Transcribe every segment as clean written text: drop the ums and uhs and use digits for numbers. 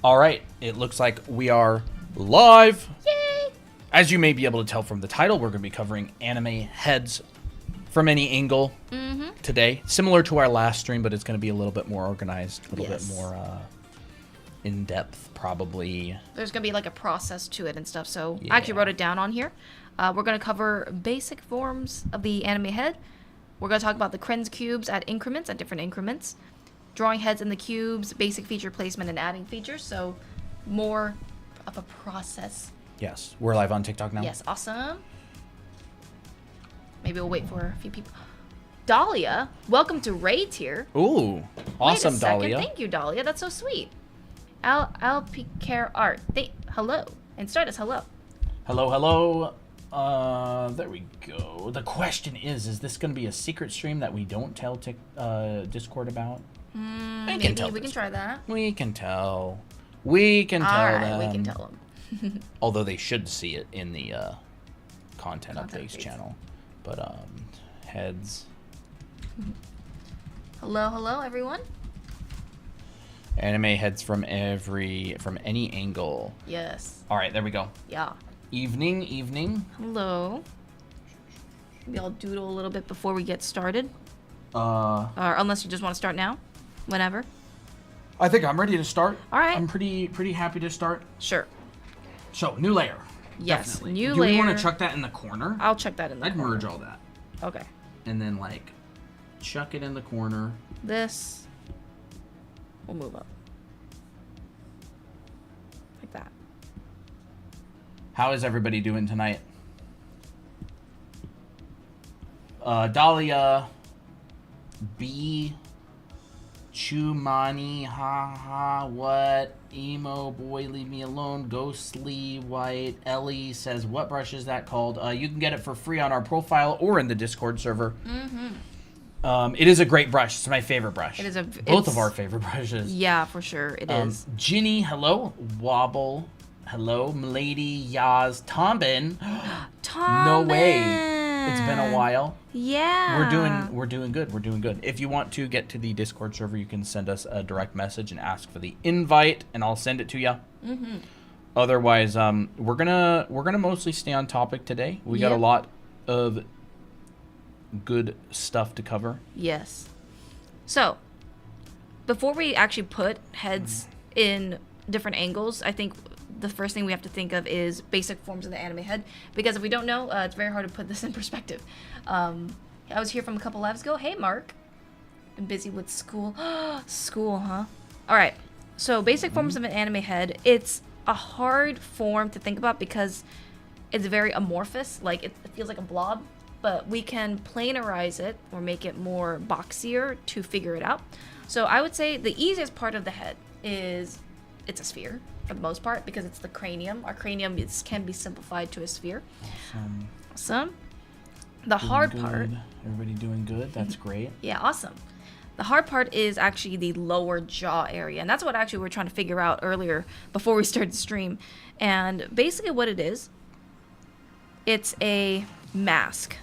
All right, it looks like we are live. Yay! As you may be able to tell from the title, we're going to be covering anime heads from any angle today. Similar to our last stream, but it's going to be a little bit more organized, a little bit more in-depth, probably. There's going to be like a process to it and stuff, so I actually wrote it down on here. We're going to cover basic forms of the anime head. We're going to talk about the Krenz cubes at different increments. Drawing heads in the cubes, basic feature placement, and adding features. So more of a process. Yes. We're live on TikTok now. Yes, awesome. Maybe we'll wait for a few people. Dahlia, welcome to Ray Tier. Ooh, awesome, Wait a second. Dahlia. Thank you, Dahlia. That's so sweet. Al Care Art. Hello. And start us hello. Hello, hello. There we go. The question is this going to be a secret stream that we don't tell Discord about? Maybe we can try that. We can tell. We can tell them. We can tell them. Although they should see it in the content updates channel. But heads. Hello, everyone. Anime heads from any angle. Yes. All right, there we go. Yeah. Evening. Hello. Maybe I'll doodle a little bit before we get started. Or unless you just want to start now. Whenever. I think I'm ready to start. All right. I'm pretty happy to start. Sure. So, new layer. Yes, Definitely. new Do layer. we want to chuck that in the corner? I'll check that in the I'd corner. merge all that. Okay. And then, like, chuck it in the corner. This. We'll move up. Like that. How is everybody doing tonight? Dahlia, B, Chumani, haha, what? Emo boy, leave me alone. Ghostly White. Ellie says, what brush is that called? You can get it for free on our profile or in the Discord server. It is a great brush. It's my favorite brush. It is both of our favorite brushes. Yeah, for sure. It is. Ginny, hello. Wobble, hello. Milady, Yaz, Tombin. Tom. No way. It's been a while. Yeah. We're doing good. If you want to get to the Discord server, you can send us a direct message and ask for the invite, and I'll send it to you. Otherwise, we're gonna mostly stay on topic today. We got a lot of good stuff to cover. Yes. So, before we actually put heads in different angles, I think the first thing we have to think of is basic forms of the anime head, because if we don't know, it's very hard to put this in perspective. I was here from a couple lives ago. Hey, Mark. Been busy with school. School, huh? All right. So basic forms of an anime head. It's a hard form to think about because it's very amorphous. Like, it feels like a blob, but we can planarize it or make it more boxier to figure it out. So I would say the easiest part of the head is it's a sphere. For the most part, because it's the cranium. Our cranium can be simplified to a sphere. Awesome. The hard part. Everybody doing good. That's great. Yeah, awesome. The hard part is actually the lower jaw area, and that's what actually we were trying to figure out earlier before we started the stream. And basically, what it is, it's a mask.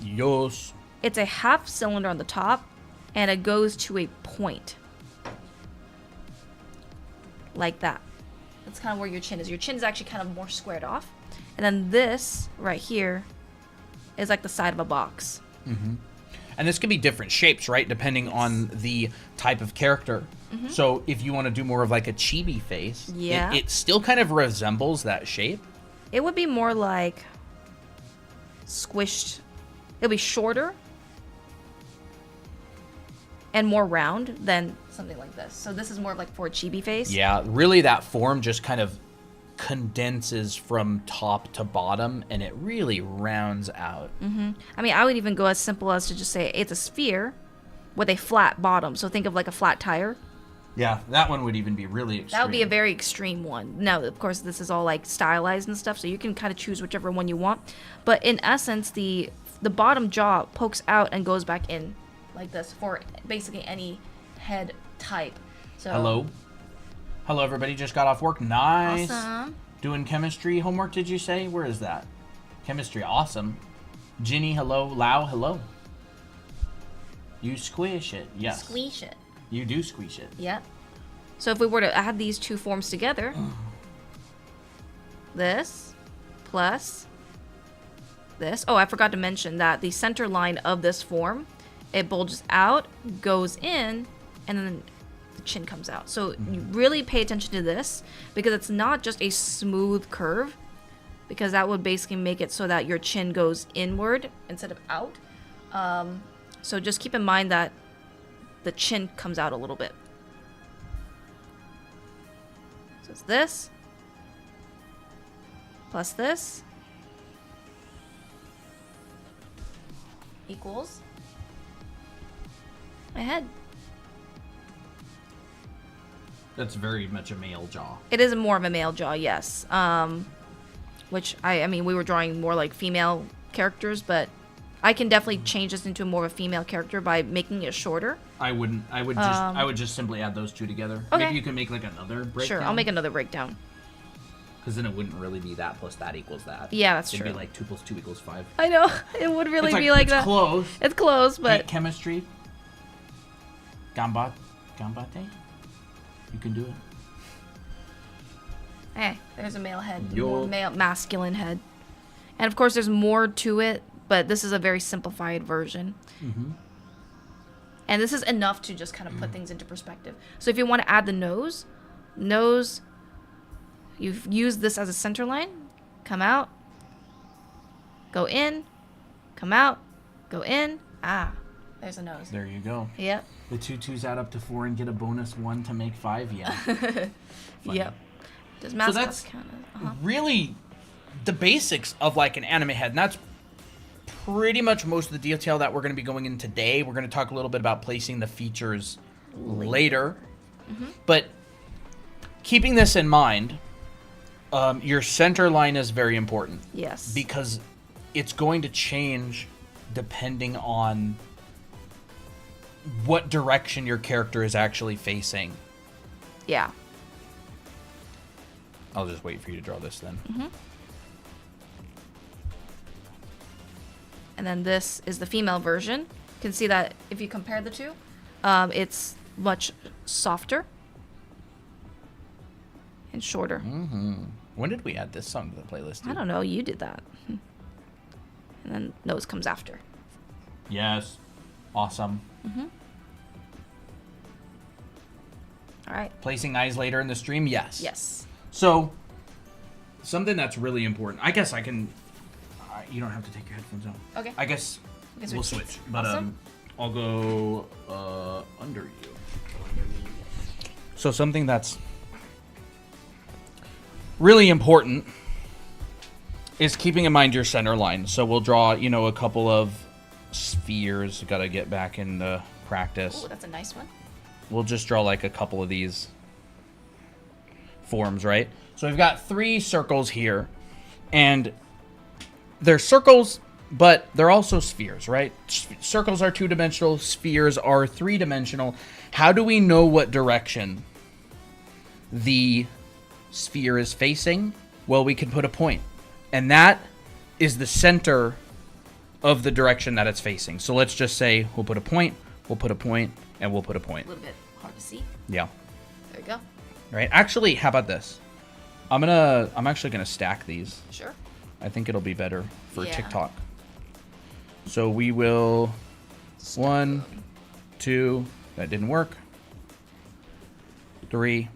Yes. It's a half cylinder on the top, and it goes to a point. Like that. That's kind of where your chin is. Your chin is actually kind of more squared off. And then this right here is like the side of a box. And this can be different shapes, right? Depending on the type of character. So if you want to do more of like a chibi face, it still kind of resembles that shape. It would be more like squished. It'll be shorter and more round than something like this. So this is more of like for a chibi face. Yeah, really that form just kind of condenses from top to bottom and it really rounds out. I mean, I would even go as simple as to just say it's a sphere with a flat bottom. So think of like a flat tire. Yeah, that one would even be really extreme. That would be a very extreme one. Now, of course, this is all like stylized and stuff, so you can kind of choose whichever one you want. But in essence, the bottom jaw pokes out and goes back in like this for basically any head type. So Hello, everybody. Just got off work. Nice. Awesome. Doing chemistry homework, did you say? Where is that? Chemistry. Awesome. Ginny, hello. Lau, hello. You squish it. Yes. Squeeze it. You do squeeze it. Yep. So if we were to add these two forms together, this plus this. Oh, I forgot to mention that the center line of this form, it bulges out, goes in, and then the chin comes out. So you really pay attention to this because it's not just a smooth curve, because that would basically make it so that your chin goes inward instead of out. So just keep in mind that the chin comes out a little bit. So it's this plus this equals my head. That's very much a male jaw. It is more of a male jaw, yes. Which I mean, we were drawing more like female characters, but I can definitely change this into more of a female character by making it shorter. I wouldn't. I would just simply add those two together. Okay. Maybe you can make like another breakdown. Sure, I'll make another breakdown. Because then it wouldn't really be that plus that equals that. Yeah, that's It'd true. be like 2 + 2 = 5. I know, it would really It's be like it's that. Close. It's close, but Chemistry. Gambate. You can do it. hey, there's a male head, Yo. more male, masculine head, and of course there's more to it, but this is a very simplified version. Mm-hmm. And this is enough to just kind of put things into perspective. So if you want to add the nose, you've used this as a center line, come out, go in, come out, go in. Ah, there's a nose. There you go. Yep. The 2 2s add up to 4 and get a bonus 1 to make 5. Yeah. Funny. Yep. Does mascots that's count as? really the basics of like an anime head, and that's pretty much most of the detail that we're going to be going in today. We're going to talk a little bit about placing the features later. Mm-hmm. But keeping this in mind, your center line is very important. Yes. Because it's going to change depending on what direction your character is actually facing. Yeah. I'll just wait for you to draw this then. Mm-hmm. And then this is the female version. You can see that if you compare the two, it's much softer and shorter. Mm-hmm. When did we add this song to the playlist? Dude? I don't know. You did that. And then nose comes after. Yes. Awesome. Mm-hmm. All right. Placing eyes later in the stream? Yes. Yes. So, something that's really important. I guess I can... you don't have to take your headphones out. Okay. I guess we'll switch. But Awesome. I'll go under you. So something that's really important is keeping in mind your center line. So we'll draw, a couple of spheres. Got to get back into practice. Oh, that's a nice one. We'll just draw like a couple of these forms, right? So we've got 3 circles here, and they're circles, but they're also spheres, right? Circles are 2-dimensional, spheres are 3-dimensional. How do we know what direction the sphere is facing? Well, we can put a point, and that is the center of the direction that it's facing. So let's just say we'll put a point, and we'll put a point. A little bit hard to see. Yeah. There you go. Right. Actually, how about this? I'm actually gonna stack these. Sure. I think it'll be better for Yeah. TikTok. So we will 1, 2, that didn't work. 3.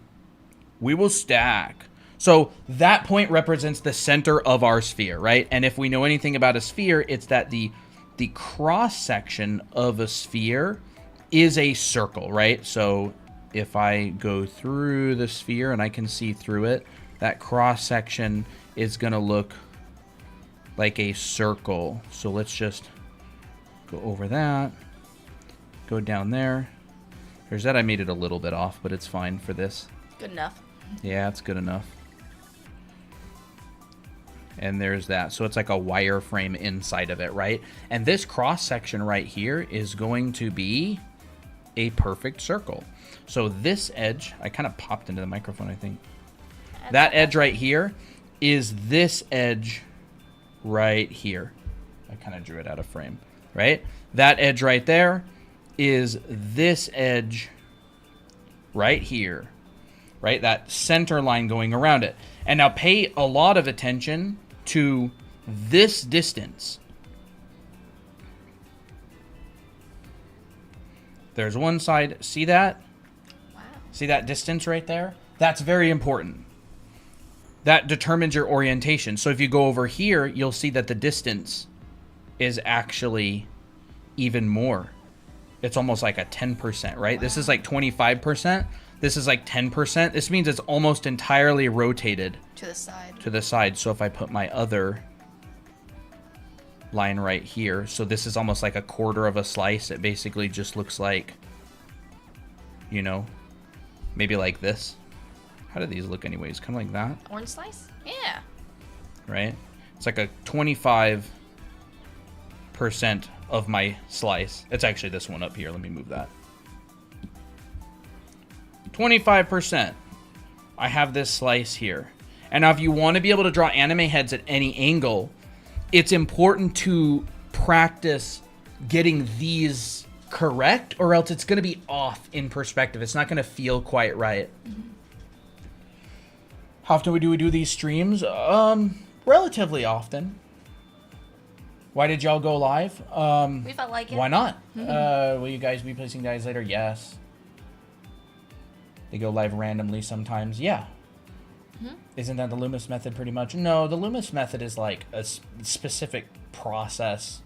We will stack. So that point represents the center of our sphere, right? And if we know anything about a sphere, it's that the cross section of a sphere is a circle, right? So if I go through the sphere and I can see through it, that cross section is going to look like a circle. So let's just go over that, go down there. There's that. I made it a little bit off, but it's fine for this. Good enough. Yeah, it's good enough. And there's that. So it's like a wireframe inside of it, right? And this cross section right here is going to be a perfect circle. So this edge, I kind of popped into the microphone, I think. That edge right here is this edge right here. I kind of drew it out of frame, right? That edge right there is this edge right here. right? That center line going around it. And now pay a lot of attention to this distance. There's one side. See that? Wow. See that distance right there? That's very important. That determines your orientation. So if you go over here, you'll see that the distance is actually even more. It's almost like a 10%, right? Wow. This is like 25%. This is like 10%. This means it's almost entirely rotated to the side. To the side. So if I put my other line right here, so this is almost like a quarter of a slice. It basically just looks like, you know, maybe like this. How do these look anyways? Kind of like that. Orange slice? Yeah. Right? It's like a 25% of my slice. It's actually this one up here. Let me move that. 25%. I have this slice here. And now if you want to be able to draw anime heads at any angle, it's important to practice getting these correct, or else it's going to be off in perspective. It's not going to feel quite right. Mm-hmm. How often do we do these streams? Relatively often. Why did y'all go live? We felt like it. Why not? Mm-hmm. Will you guys be placing dies later? Yes. They go live randomly sometimes. Yeah. Mm-hmm. Isn't that the Loomis method pretty much? No, the Loomis method is like a specific process.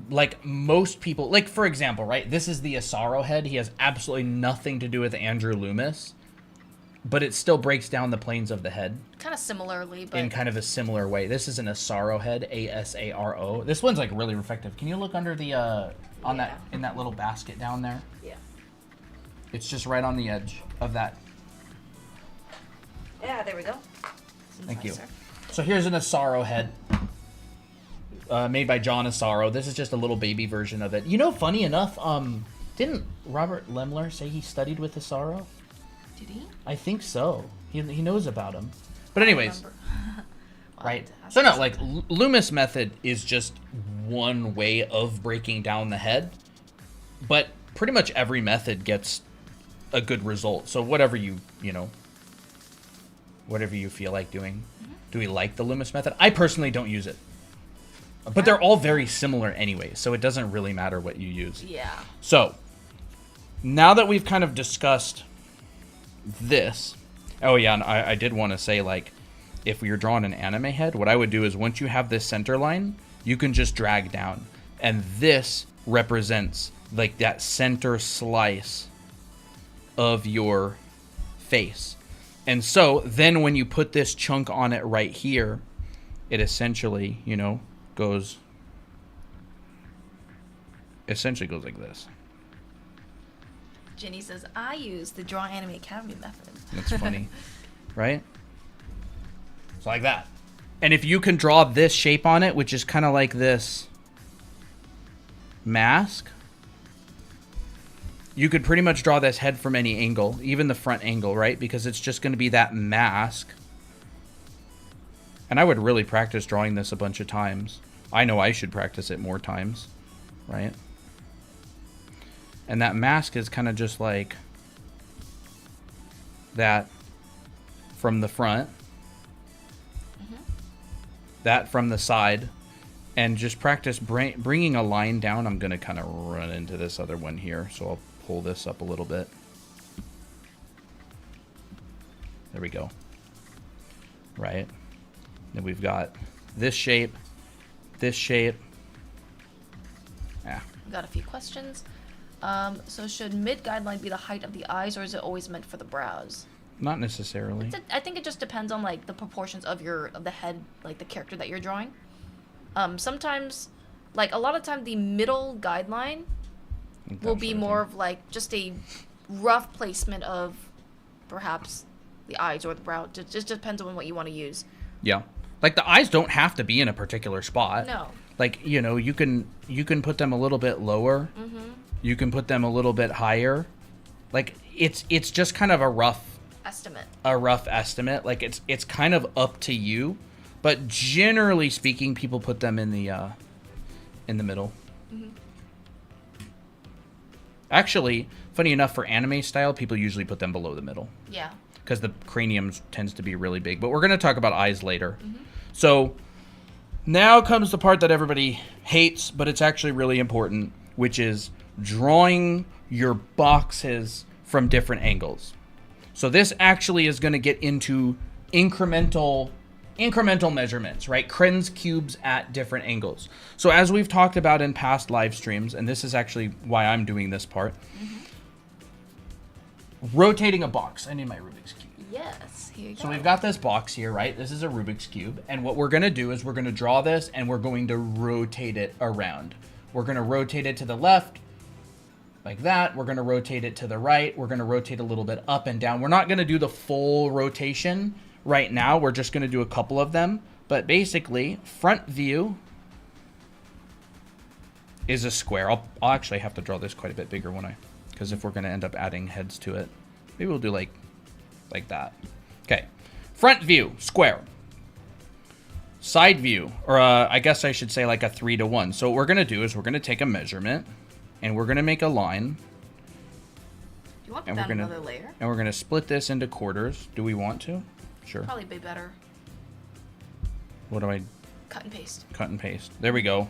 Like most people, like for example, right? This is the Asaro head. He has absolutely nothing to do with Andrew Loomis, but it still breaks down the planes of the head. Kind of similarly, but in kind of a similar way. This is an Asaro head, A-S-A-R-O. This one's like really reflective. Can you look under the on that in that little basket down there? Yeah. It's just right on the edge of that. Yeah, there we go. Thank you. So here's an Asaro head. Made by John Asaro. This is just a little baby version of it. You know, funny enough, didn't Robert Lemler say he studied with Asaro? Did he? I think so. He knows about him. But anyways, right. So no, like Loomis method is just one way of breaking down the head, but pretty much every method gets a good result. So whatever you feel like doing. Mm-hmm. Do we like the Loomis method? I personally don't use it. But they're all very similar anyway, so it doesn't really matter what you use. Yeah. So, now that we've kind of discussed this... Oh, yeah, and I did want to say, like, if you're drawing an anime head, what I would do is once you have this center line, you can just drag down. And this represents, like, that center slice of your face. And so, then when you put this chunk on it right here, it essentially, goes like this. Jenny says, I use the Draw Anime Academy method. That's funny, right? It's like that. And if you can draw this shape on it, which is kind of like this mask, you could pretty much draw this head from any angle, even the front angle, right? Because it's just going to be that mask. And I would really practice drawing this a bunch of times. I know I should practice it more times, right? And that mask is kind of just like that from the front, that from the side, and just practice bringing a line down. I'm going to kind of run into this other one here, so I'll pull this up a little bit. There we go. Right? Then we've got this shape. This shape. Yeah. Got a few questions. So should mid guideline be the height of the eyes, or is it always meant for the brows? Not necessarily. I think it just depends on like the proportions of the head, like the character that you're drawing. Sometimes, like a lot of time, the middle guideline will be more of like just a rough placement of perhaps the eyes or the brow. It just depends on what you want to use. Yeah. Like the eyes don't have to be in a particular spot. No. Like, you can put them a little bit lower. Mm-hmm. You can put them a little bit higher. Like it's just kind of a rough estimate. Like it's kind of up to you, but generally speaking, people put them in the middle. Mm-hmm. Actually, funny enough, for anime style, people usually put them below the middle. Yeah. Because the cranium tends to be really big. But we're going to talk about eyes later. So now comes the part that everybody hates, but it's actually really important, which is drawing your boxes from different angles. So this actually is going to get into incremental measurements, right? Krenz cubes at different angles. So as we've talked about in past live streams, and this is actually why I'm doing this part, rotating a box. I need my Rubik's Cube. Yes, here you go. So we've got this box here, right? This is a Rubik's Cube. And what we're going to do is we're going to draw this and we're going to rotate it around. We're going to rotate it to the left like that. We're going to rotate it to the right. We're going to rotate a little bit up and down. We're not going to do the full rotation right now. We're just going to do a couple of them. But basically, front view is a square. I'll actually have to draw this quite a bit bigger, won't I? Because if we're going to end up adding heads to it, maybe we'll do like that. Okay. Front view, square. Side view, or I guess I should say like a 3-to-1. So what we're going to do is we're going to take a measurement, and we're going to make a line. Do you want to put down another layer? And we're going to split this into quarters. Do we want to? Sure. Probably be better. What do I... Cut and paste. Cut and paste. There we go.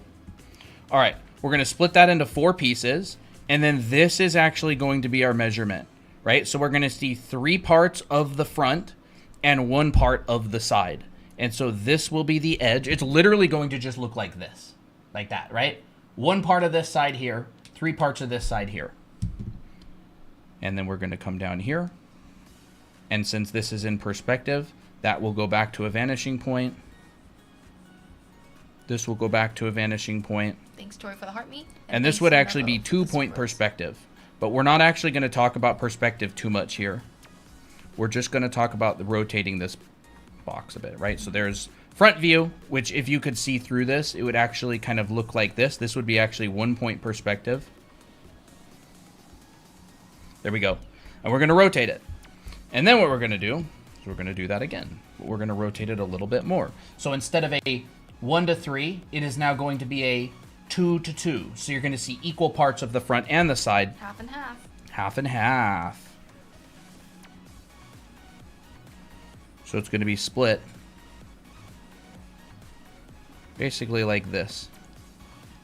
All right. We're going to split that into 4 pieces. And then this is actually going to be our measurement, right? So we're going to see 3 parts of the front and 1 part of the side. And so this will be the edge. It's literally going to just look like this. Like that, right? 1 part of this side here. 3 parts of this side here. And then we're going to come down here. And since this is in perspective, that will go back to a vanishing point. This will go back to a vanishing point. Thanks, Tori, for the heart meat. And this would actually be 2-point perspective. But we're not actually going to talk about perspective too much here. We're just going to talk about the rotating this box a bit, right? So there's front view, which if you could see through this, it would actually kind of look like this. This would be actually 1-point perspective. There we go. And we're going to rotate it. And then what we're going to do is we're going to do that again. But we're going to rotate it a little bit more. So instead of a 1-to-3, it is now going to be a 2-to-2. So you're going to see equal parts of the front and the side. Half and half. Half and half. So it's going to be split. Basically like this.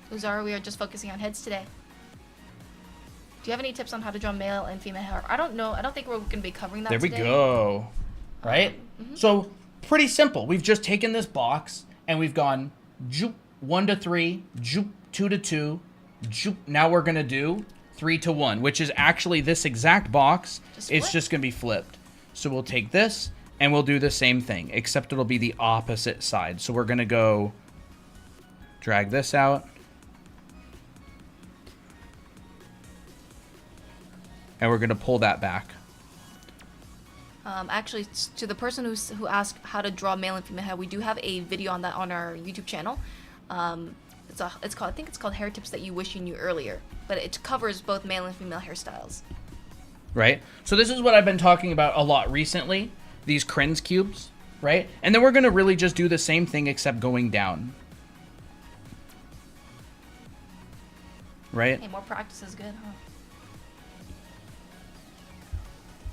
So Zara, we are just focusing on heads today. Do you have any tips on how to draw male and female hair? I don't know. I don't think we're going to be covering that today. There we go. Right? So pretty simple. We've just taken this box and we've gone 1-to-3, 2-to-2, now we're going to do 3-to-1, which is actually this exact box. It's just going to be flipped. So we'll take this and we'll do the same thing, except it'll be the opposite side. So we're going to go drag this out. And we're going to pull that back. Actually, to the person who asked how to draw male and female hair, we do have a video on that on our YouTube channel. It's called, I think it's called Hair Tips That You Wish You Knew Earlier, but it covers both male and female hairstyles. Right. So this is what I've been talking about a lot recently, these Krenz cubes, right? And then we're going to really just do the same thing except going down. Right? Hey, more practice is good, huh?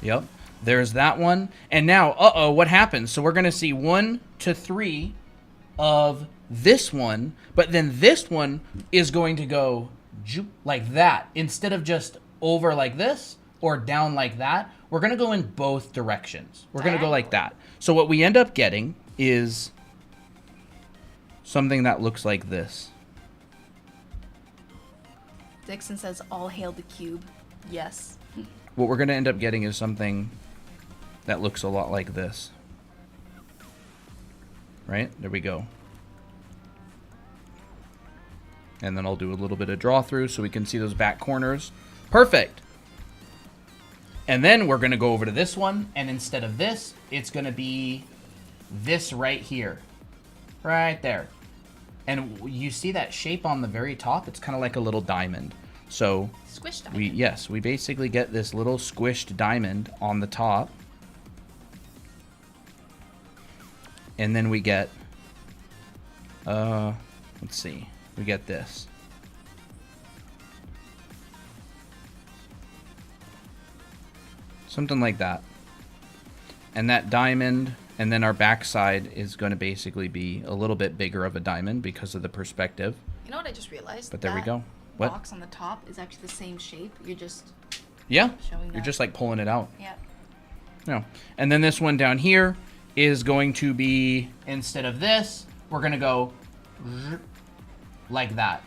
Yep. There's that one. And now, what happens? So we're going to see 1-to-3 of this one, but then this one is going to go like that. Instead of just over like this or down like that, we're going to go in both directions. We're going to go like that. So what we end up getting is something that looks like this. Dixon says, all hail the cube. Yes. What we're going to end up getting is something that looks a lot like this. Right? There we go. And then I'll do a little bit of draw through so we can see those back corners. Perfect. And then we're going to go over to this one. And instead of this, it's going to be this right here. Right there. And you see that shape on the very top? It's kind of like a little diamond. So squished diamond. we basically get this little squished diamond on the top. And then we get, let's see, we get this. Something like that. And that diamond, and then our backside is going to basically be a little bit bigger of a diamond because of the perspective. You know what I just realized? But there we go. What? Box on the top is actually the same shape. You're just Yeah. showing You're that. just like pulling it out. Yeah. No. And then this one down here is going to be, instead of this, we're going to go like that.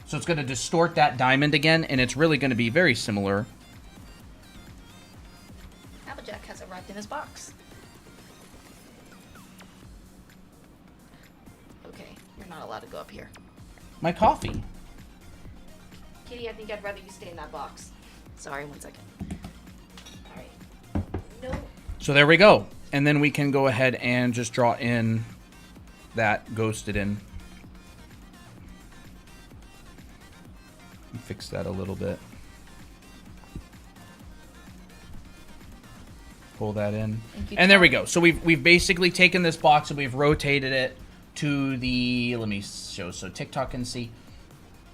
So it's going to distort that diamond again, and it's really going to be very similar. Applejack has arrived in his box. Okay, you're not allowed to go up here. My coffee. Kitty, I think I'd rather you stay in that box. Sorry, 1 second. Alright. No. So there we go. And then we can go ahead and just draw in that ghosted in. Fix that a little bit. Pull that in. And there we go. So we've basically taken this box and we've rotated it to the, let me show so TikTok can see.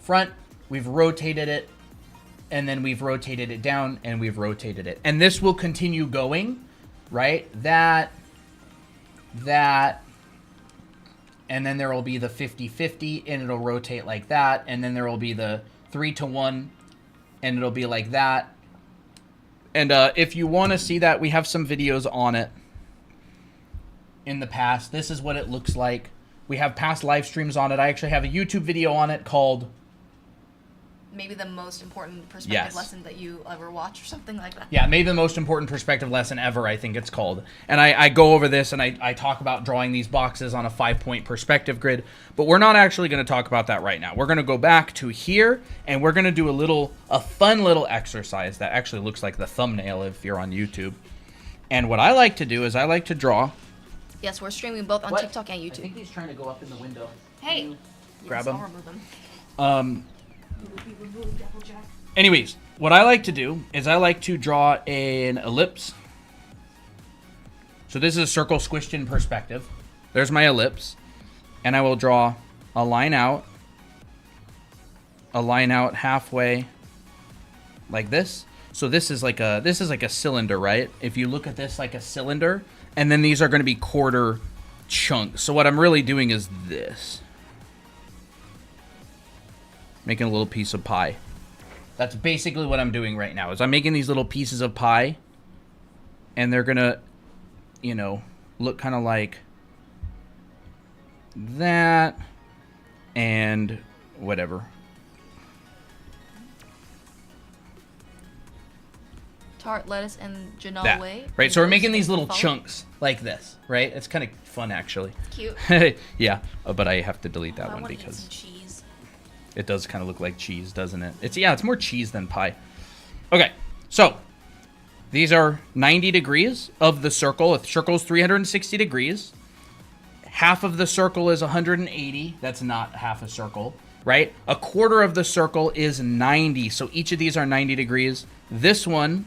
Front, we've rotated it, and then we've rotated it down, and we've rotated it. And this will continue going, right? That, and then there will be the 50-50, and it'll rotate like that, and then there will be the 3-to-1, and it'll be like that. And if you want to see that, we have some videos on it in the past. This is what it looks like. We have past live streams on it. I actually have a YouTube video on it called... Maybe the most important perspective lesson that you ever watch or something like that. Yeah, maybe the most important perspective lesson ever, I think it's called. And I go over this and I talk about drawing these boxes on a 5-point perspective grid. But we're not actually going to talk about that right now. We're going to go back to here and we're going to do a fun little exercise that actually looks like the thumbnail if you're on YouTube. And what I like to do is I like to draw. Yes, we're streaming both on TikTok and YouTube. I think he's trying to go up in the window. Hey! Grab yes, him. I'll remove him. Anyways, what I like to do is I like to draw an ellipse. So this is a circle squished in perspective. There's my ellipse. And I will draw a line out halfway like this. So this is like a cylinder, right? If you look at this like a cylinder, and then these are going to be quarter chunks. So what I'm really doing is this. Making a little piece of pie. That's basically what I'm doing right now. Is I'm making these little pieces of pie. And they're going to, you know, look kind of like that. And whatever. Tart, lettuce, and Janelle That. Way. Right, so we're making these little chunks like this, right? It's kind of fun, actually. Cute. Yeah, but I have to delete that I one want to eat because some cheese. it does kind of look like cheese, doesn't it? It's more cheese than pie. Okay, so these are 90 degrees of the circle. The circle's 360 degrees. Half of the circle is 180. That's not half a circle, right? A quarter of the circle is 90. So each of these are 90 degrees. This one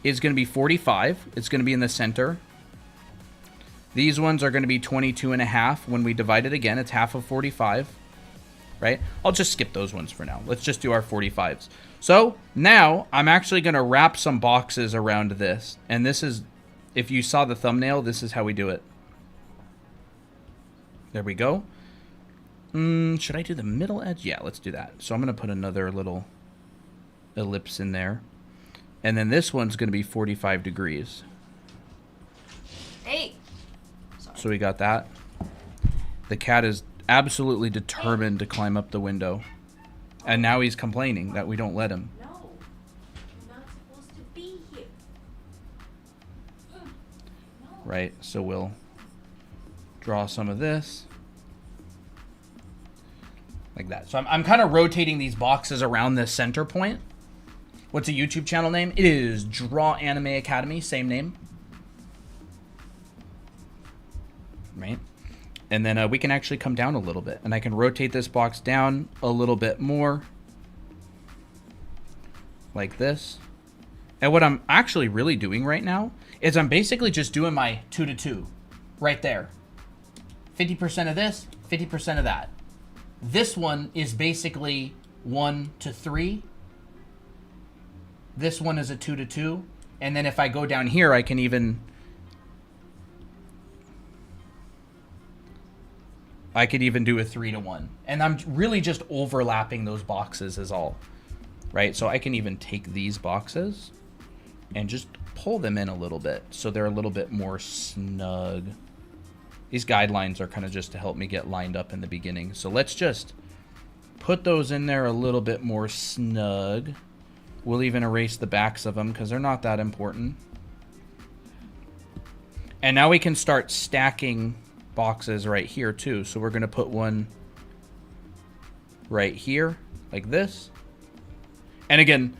is going to be 45. It's going to be in the center. These ones are going to be 22.5. When we divide it again, it's half of 45, right? I'll just skip those ones for now. Let's just do our 45s. So now I'm actually going to wrap some boxes around this. And this is, if you saw the thumbnail, this is how we do it. There we go. Should I do the middle edge? Yeah, let's do that. So I'm going to put another little ellipse in there. And then this one's going to be 45 degrees. Hey! Sorry. So we got that. The cat is absolutely determined to climb up the window. And now he's complaining that we don't let him. No. You're not supposed to be here. No. Right, so we'll draw some of this. Like that. So I'm kind of rotating these boxes around this center point. What's a YouTube channel name? It is Draw Anime Academy, same name. Right? And then we can actually come down a little bit. And I can rotate this box down a little bit more. Like this. And what I'm actually really doing right now is I'm basically just doing my 2-to-2 right there. 50% of this, 50% of that. This one is basically 1-to-3. This one is a 2-to-2. And then if I go down here, I can even... I could even do a 3-to-1. And I'm really just overlapping those boxes is all. Right? So I can even take these boxes and just pull them in a little bit so they're a little bit more snug. These guidelines are kind of just to help me get lined up in the beginning. So let's just put those in there a little bit more snug. We'll even erase the backs of them because they're not that important. And now we can start stacking boxes right here too. So we're going to put one right here like this. And again,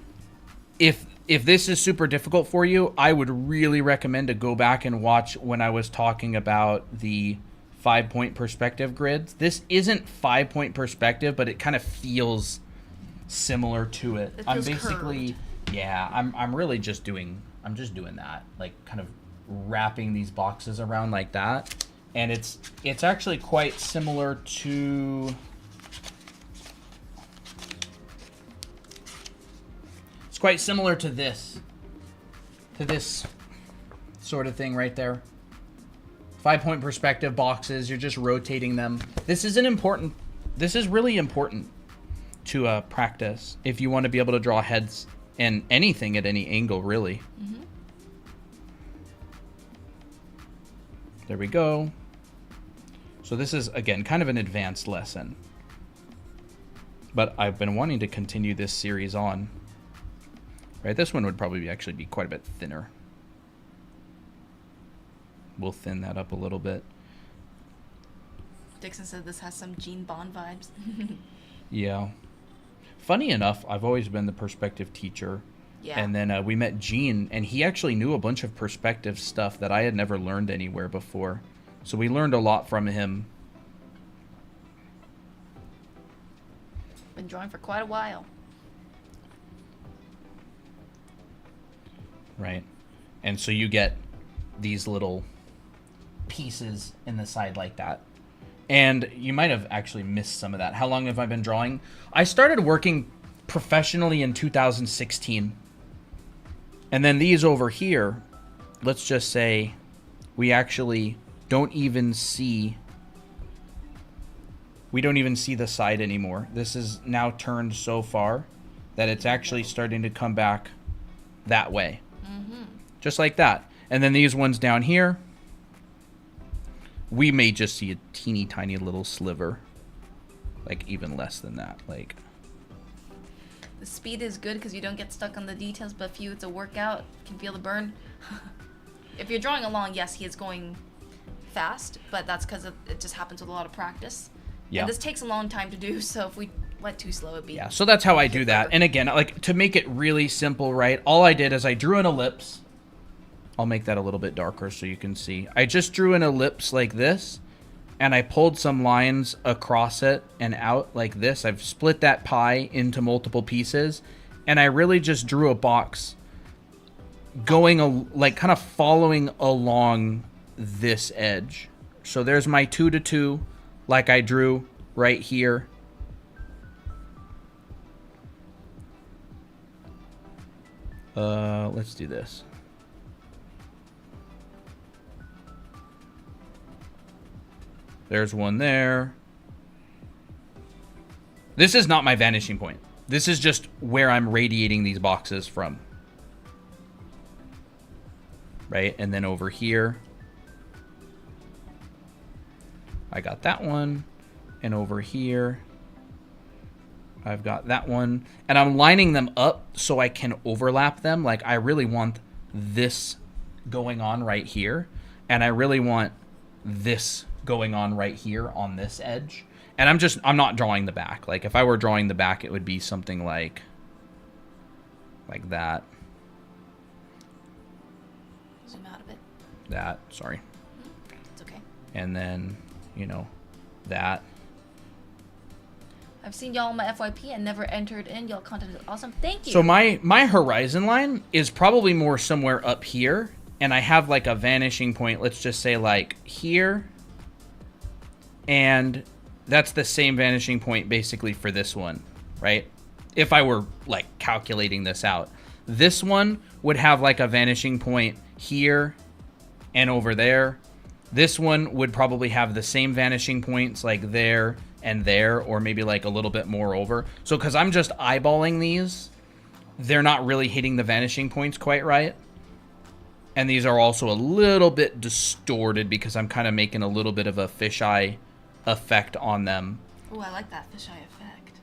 if this is super difficult for you, I would really recommend to go back and watch when I was talking about the 5-point perspective grids. This isn't 5-point perspective, but it kind of feels similar to it. It I'm feels basically curved. yeah, I'm really just doing that, like kind of wrapping these boxes around like that. And it's actually quite similar to this sort of thing right there. 5-point perspective boxes, you're just rotating them. This is really important to practice if you want to be able to draw heads and anything at any angle, really. Mm-hmm. There we go. So this is, again, kind of an advanced lesson. But I've been wanting to continue this series on. Right, this one would probably actually be quite a bit thinner. We'll thin that up a little bit. Dixon said this has some Gene Bond vibes. Yeah. Funny enough, I've always been the perspective teacher. Yeah. And then we met Gene, and he actually knew a bunch of perspective stuff that I had never learned anywhere before. So we learned a lot from him. Been drawing for quite a while. Right. And so you get these little pieces in the side like that. And you might have actually missed some of that. How long have I been drawing? I started working professionally in 2016. And then these over here, let's just say we actually don't even see the side anymore. This is now turned so far that it's actually starting to come back that way. Mm-hmm. Just like that. And then these ones down here, we may just see a teeny tiny little sliver. Like even less than that. Like the speed is good because you don't get stuck on the details, but if it's a workout, you can feel the burn. If you're drawing along, yes, he is going fast, but that's because it just happens with a lot of practice. Yeah. And this takes a long time to do, so if we went too slow, it'd be... Yeah, so that's how I do that. And again, like to make it really simple, right, all I did is I drew an ellipse. I'll make that a little bit darker so you can see. I just drew an ellipse like this, and I pulled some lines across it and out like this. I've split that pie into multiple pieces, and I really just drew a box going, like, kind of following along this edge. So there's my 2-to-2, like I drew right here. Let's do this. There's one there. This is not my vanishing point. This is just where I'm radiating these boxes from. Right? And then over here, I got that one. And over here, I've got that one. And I'm lining them up so I can overlap them. Like, I really want this going on right here. And I really want this going on right here on this edge. And I'm not drawing the back. Like, if I were drawing the back, it would be something like that. Zoom out a bit. That, sorry. It's okay. And then, that. I've seen y'all on my FYP and never entered in. Y'all content is awesome. Thank you. So my horizon line is probably more somewhere up here. And I have like a vanishing point, let's just say like here. And that's the same vanishing point basically for this one, right? If I were like calculating this out. This one would have like a vanishing point here and over there. This one would probably have the same vanishing points like there and there, or maybe like a little bit more over. So because I'm just eyeballing these, they're not really hitting the vanishing points quite right. And these are also a little bit distorted because I'm kind of making a little bit of a fisheye effect on them. Oh, I like that fisheye effect.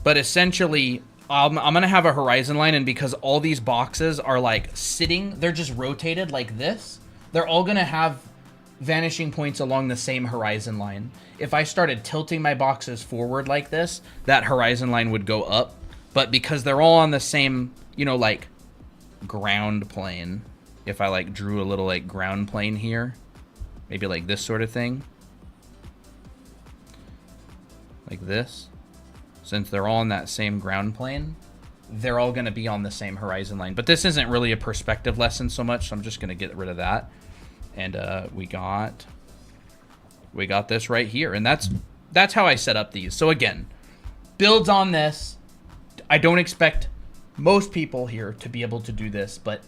But essentially, I'm going to have a horizon line, and because all these boxes are like sitting, they're just rotated like this, they're all going to have vanishing points along the same horizon line. If I started tilting my boxes forward like this, that horizon line would go up. But because they're all on the same, you know, like ground plane, if I like drew a little like ground plane here, maybe like this sort of thing, like this, since they're all on that same ground plane, they're all going to be on the same horizon line. But this isn't really a perspective lesson so much, so I'm just going to get rid of that. And we got this right here, and that's how I set up these. So again, builds on this. I don't expect most people here to be able to do this, but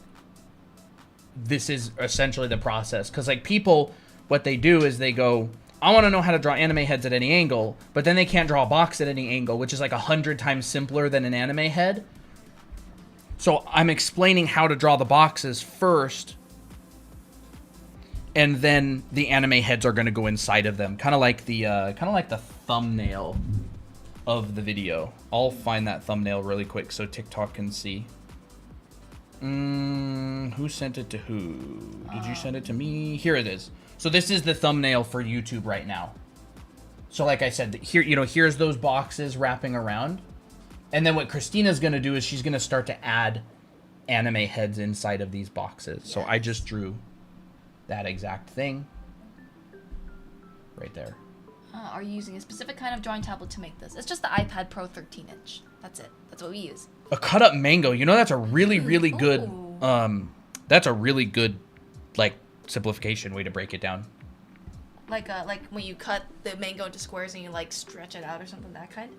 this is essentially the process. Because like people, what they do is they go, I want to know how to draw anime heads at any angle, but then they can't draw a box at any angle, which is like 100 times simpler than an anime head. So I'm explaining how to draw the boxes first, and then the anime heads are going to go inside of them, kind of like the thumbnail of the video. I'll find that thumbnail really quick so TikTok can see. Who sent it to who? Did you send it to me? Here it is. So this is the thumbnail for YouTube right now. So like I said, here, you know, here's those boxes wrapping around. And then what Christina's going to do is she's going to start to add anime heads inside of these boxes. So I just drew that exact thing right there. Are you using a specific kind of drawing tablet to make this? It's just the iPad Pro 13-inch. That's it. That's what we use. A cut up mango. You know, that's a really, really good, that's a really good, like, simplification way to break it down. Like when you cut the mango into squares and you like stretch it out or something, that kind?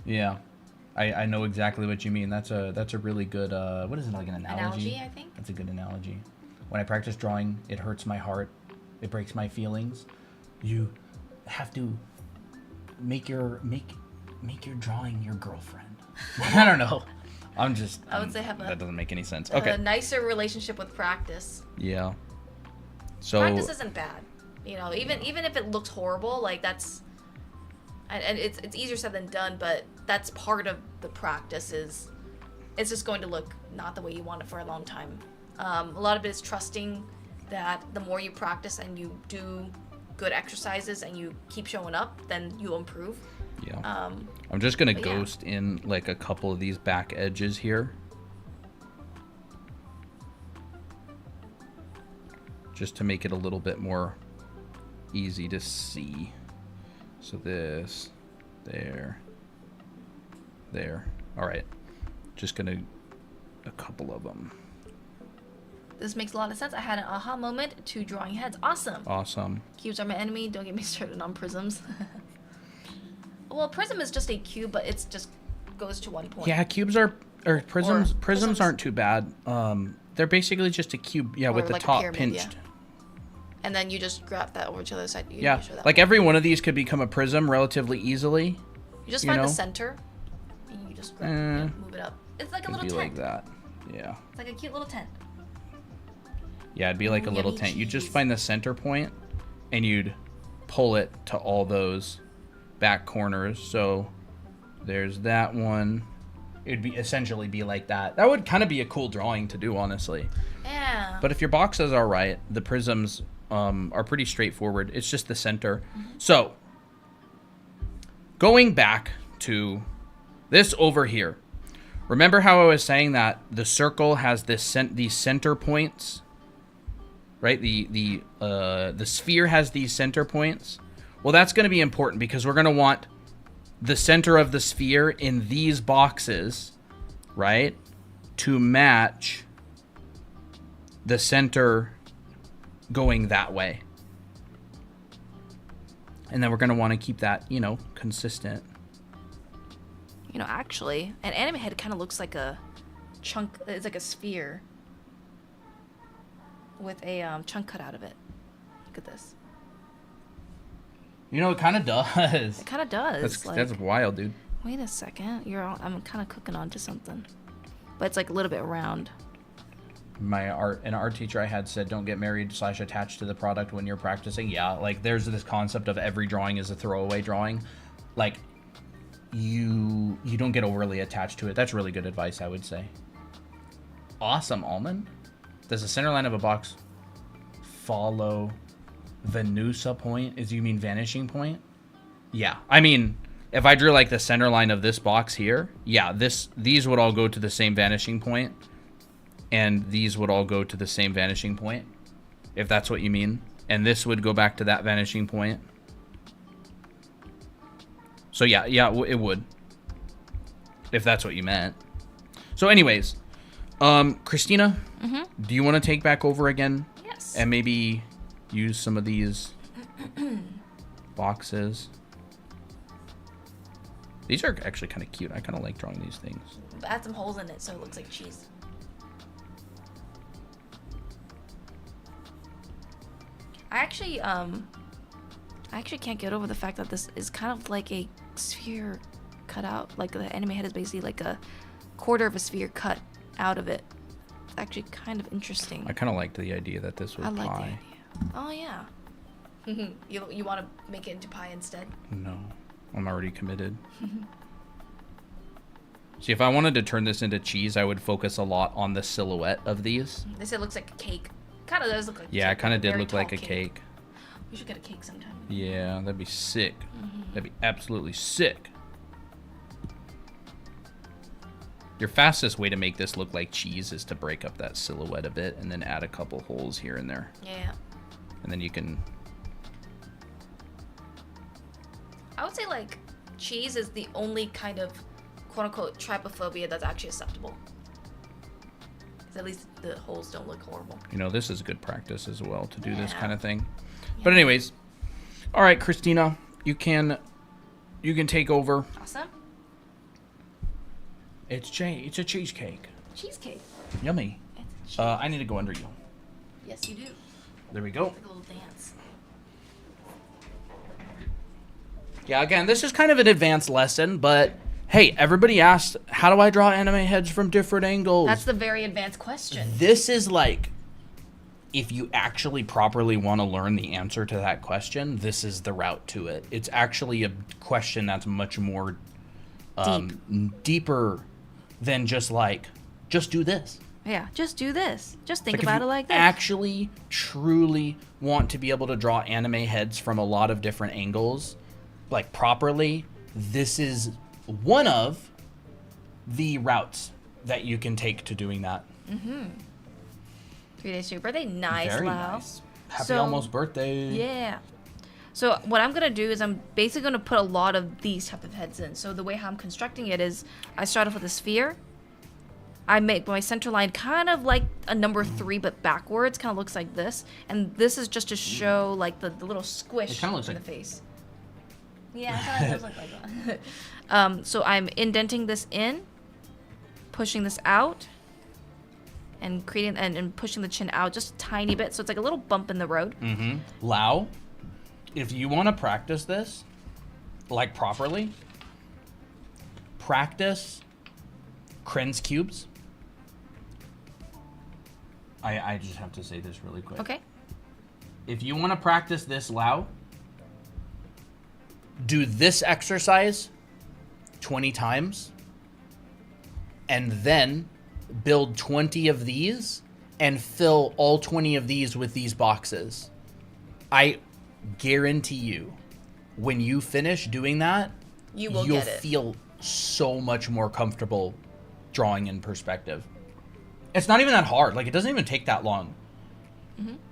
Yeah. I know exactly what you mean. That's a really good, what is it, like an analogy? Analogy, I think. That's a good analogy. When I practice drawing, it hurts my heart. It breaks my feelings. You have to make your drawing your girlfriend. I don't know. I would say that doesn't make any sense. Okay. A nicer relationship with practice. Yeah. So practice isn't bad. You know, even if it looks horrible, like that's, and it's easier said than done, but that's part of the practice. Is it's just going to look not the way you want it for a long time. A lot of it is trusting that the more you practice and you do good exercises and you keep showing up, then you'll improve. Yeah. I'm just gonna ghost in like a couple of these back edges here, just to make it a little bit more easy to see. So this, there. All right. Just gonna a couple of them. This makes a lot of sense. I had an aha moment to drawing heads. Awesome. Cubes are my enemy. Don't get me started on prisms. Well, prism is just a cube, but it's just goes to one point. Yeah, cubes prisms aren't too bad. They're basically just a cube, with the like top pyramid, pinched. Yeah. And then you just grab that over to the other side. Like every one of these could become a prism relatively easily. You just find the center, and you just grab move it up. It's like a little tent. Like that. Yeah. It's like a cute little tent. Yeah, it'd be like a little tent. You just find the center point, and you'd pull it to all those back corners. So there's that one. It'd be essentially be like that. That would kind of be a cool drawing to do, honestly. Yeah. But if your boxes are right, the prisms are pretty straightforward. It's just the center. So going back to this over here, remember how I was saying that the circle has these center points, right? The sphere has these center points. Well, that's going to be important because we're going to want the center of the sphere in these boxes, right, to match the center going that way. And then we're going to want to keep that, consistent. Actually, an anime head kind of looks like chunk. It's like a sphere with a chunk cut out of it. Look at this. You know, it kind of does. It kind of does. That's wild, dude. Wait a second. I'm kind of cooking onto something, but it's like a little bit round. An art teacher I had said, don't get married / attached to the product when you're practicing. Yeah, like there's this concept of every drawing is a throwaway drawing. Like you don't get overly attached to it. That's really good advice, I would say. Awesome, Almond. Does the center line of a box follow Venusa point? You mean vanishing point? Yeah. I mean, if I drew like the center line of this box here, yeah, these would all go to the same vanishing point. And these would all go to the same vanishing point, if that's what you mean. And this would go back to that vanishing point. So yeah, it would. If that's what you meant. So anyways, Christina, do you want to take back over again? Yes. And maybe use some of these boxes. These are actually kind of cute. I kind of like drawing these things. But add some holes in it so it looks like cheese. I actually can't get over the fact that this is kind of like a sphere cut out. Like the anime head is basically like a quarter of a sphere cut out of it. It's actually kind of interesting. I kind of liked the idea that this was I like the pie. idea. Oh yeah. You want to make it into pie instead? No, I'm already committed. See, if I wanted to turn this into cheese, I would focus a lot on the silhouette of these. They say it looks like a cake. Kind of does look like. Yeah, it kind of did look like a cake. cake. We should get a cake sometime. Yeah, that'd be sick. That'd be absolutely sick. Your fastest way to make this look like cheese is to break up that silhouette a bit and then add a couple holes here and there. Yeah. And then you can... I would say, like, cheese is the only kind of quote-unquote trypophobia that's actually acceptable. Because at least the holes don't look horrible. You know, this is good practice as well to do this Yeah. kind of thing. Yeah. But anyways, all right, Christina, you can take over. Awesome. It's a cheesecake. Cheesecake. Yummy. It's I need to go under you. yes, you do. There we go. Like a little dance. Yeah, again, this is kind of an advanced lesson, but hey, everybody asked, how do I draw anime heads from different angles? That's the very advanced question. This is like, if you actually properly want to learn the answer to that question, this is the route to it. It's actually a question that's much more deeper than just do this. Yeah, just do this. Just think Like, about if it you like this. actually, truly want to be able to draw anime heads from a lot of different angles, like properly, this is one of the routes that you can take to doing that. 3 days to your birthday. Nice, Very Lau. nice. Happy So- almost birthday. Yeah. So what I'm going to do is I'm basically going to put a lot of these type of heads in. So the way how I'm constructing it is I start off with a sphere. I make my center line kind of like a number 3, but backwards. Kind of looks like this. And this is just to show like the little squish It kinda looks in like- the face. Yeah, it kind of does look like that. So I'm indenting this in, pushing this out, and creating and pushing the chin out just a tiny bit. So it's like a little bump in the road. Lau, if you want to practice this, like properly, practice Krenz cubes. I just have to say this really quick. Okay. If you want to practice this, Lau, do this exercise 20 times, and then build 20 of these and fill all 20 of these with these boxes. I guarantee you, when you finish doing that, You'll you'll get it. feel so much more comfortable drawing in perspective. It's not even that hard. Like, it doesn't even take that long.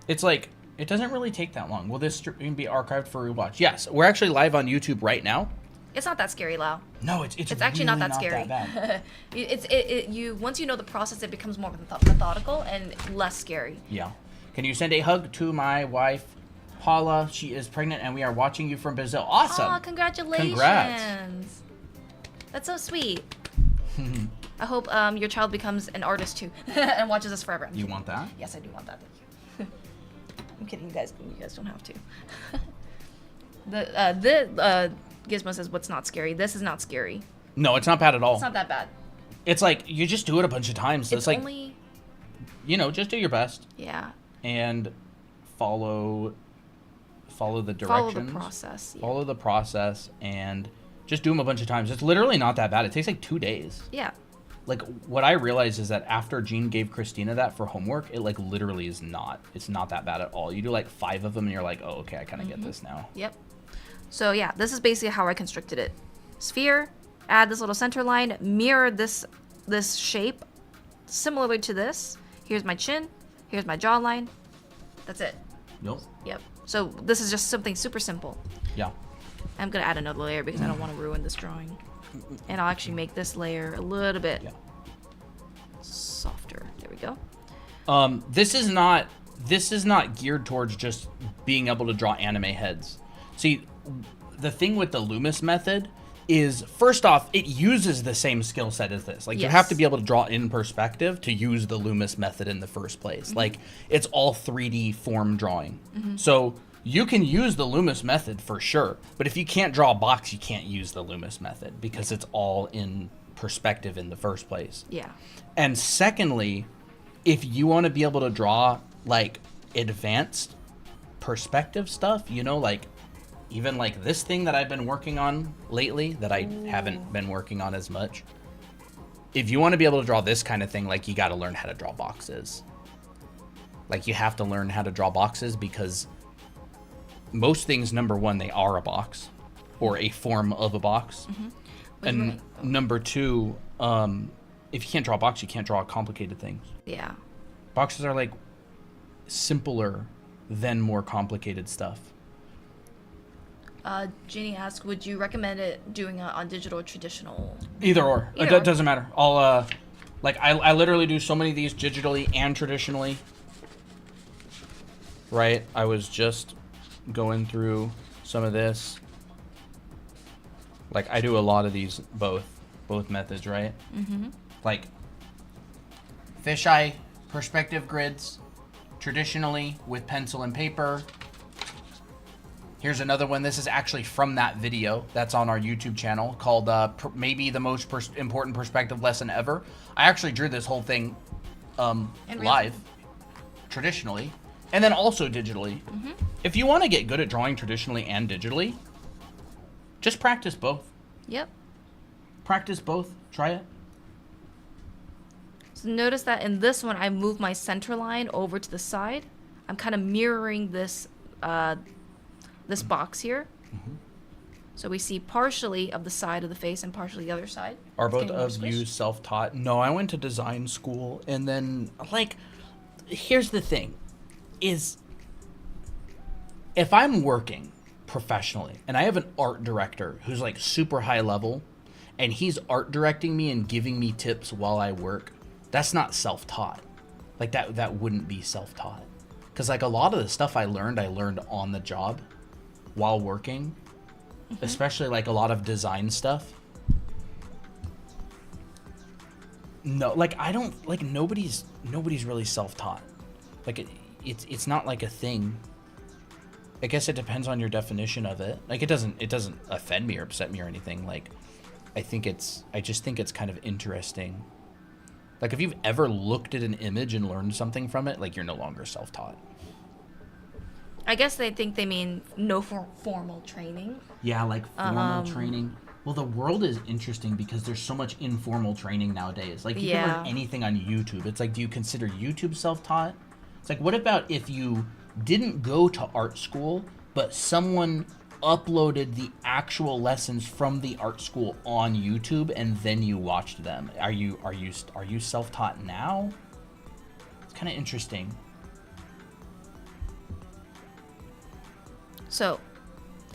It's like, it doesn't really take that long. Will this stream be archived for rewatch? Yes. We're actually live on YouTube right now. It's not that scary, Lau. No, it's Actually really not that scary. bad. You once you know the process, it becomes more methodical and less scary. Yeah. Can you send a hug to my wife, Paula? She is pregnant, and we are watching you from Brazil. Awesome. Oh, congratulations! Congrats. That's so sweet. I hope your child becomes an artist too and watches us forever. You want that? Yes, I do want that. Thank you. I'm kidding, you guys. You guys don't have to. the Gizmo says, "What's not scary? This is not scary. No, it's not bad at all. It's not that bad. It's like you just do it a bunch of times. So it's like, only... just do your best. Yeah. And follow the directions. Follow the process. Yeah. Follow the process and just do them a bunch of times. It's literally not that bad. It takes like 2 days. Yeah. Like what I realized is that after Jean gave Christina that for homework, it like literally is not. It's not that bad at all. You do like 5 of them and you're like, oh, okay, I kind of get this now. Yep. So yeah, this is basically how I constructed it. Sphere, add this little center line, mirror this shape similarly to this. Here's my chin, here's my jawline. That's it. Yep. So this is just something super simple. Yeah. I'm gonna add another layer because I don't want to ruin this drawing. And I'll actually make this layer a little bit softer. There we go. This is not geared towards just being able to draw anime heads. See, the thing with the Loomis method is, first off, it uses the same skill set as this. Like, you have to be able to draw in perspective to use the Loomis method in the first place. Like, it's all 3D form drawing. So you can use the Loomis method for sure, but if you can't draw a box, you can't use the Loomis method because it's all in perspective in the first place. Yeah. And secondly, if you want to be able to draw like advanced perspective stuff, like even like this thing that I've been working on lately that I haven't been working on as much. If you want to be able to draw this kind of thing, like you got to learn how to draw boxes. Like you have to learn how to draw boxes because most things, number one, they are a box or a form of a box. And number two, if you can't draw a box, you can't draw complicated things. Yeah. Boxes are like simpler than more complicated stuff. Ginny asked, would you recommend it doing it on digital or traditional? Either or. It doesn't matter. I'll, I literally do so many of these digitally and traditionally. Right? I was just going through some of this. Like, I do a lot of these both methods, right? Like, fisheye perspective grids, traditionally with pencil and paper. Here's another one. This is actually from that video that's on our YouTube channel called maybe the most important perspective lesson ever. I actually drew this whole thing live, traditionally, and then also digitally. If you want to get good at drawing traditionally and digitally, just practice both. Yep. Practice both. Try it. So notice that in this one, I move my center line over to the side. I'm kind of mirroring this this box here. So we see partially of the side of the face and partially the other side. Are both of you self-taught? No, I went to design school, and then, like, here's the thing, is if I'm working professionally and I have an art director who's like super high level and he's art directing me and giving me tips while I work, that's not self-taught. Like that wouldn't be self-taught. Because like a lot of the stuff I learned on the job while working, especially like a lot of design stuff. No, like I don't, like nobody's really self-taught. Like it's not like a thing. I guess it depends on your definition of it. Like it doesn't offend me or upset me or anything. Like I just think it's kind of interesting. Like if you've ever looked at an image and learned something from it, like you're no longer self-taught. I guess they think they mean no formal training. Yeah, like formal training. Well, the world is interesting because there's so much informal training nowadays. Like you can learn anything on YouTube. It's like, do you consider YouTube self-taught? It's like, what about if you didn't go to art school, but someone uploaded the actual lessons from the art school on YouTube and then you watched them? Are you self-taught now? It's kind of interesting. So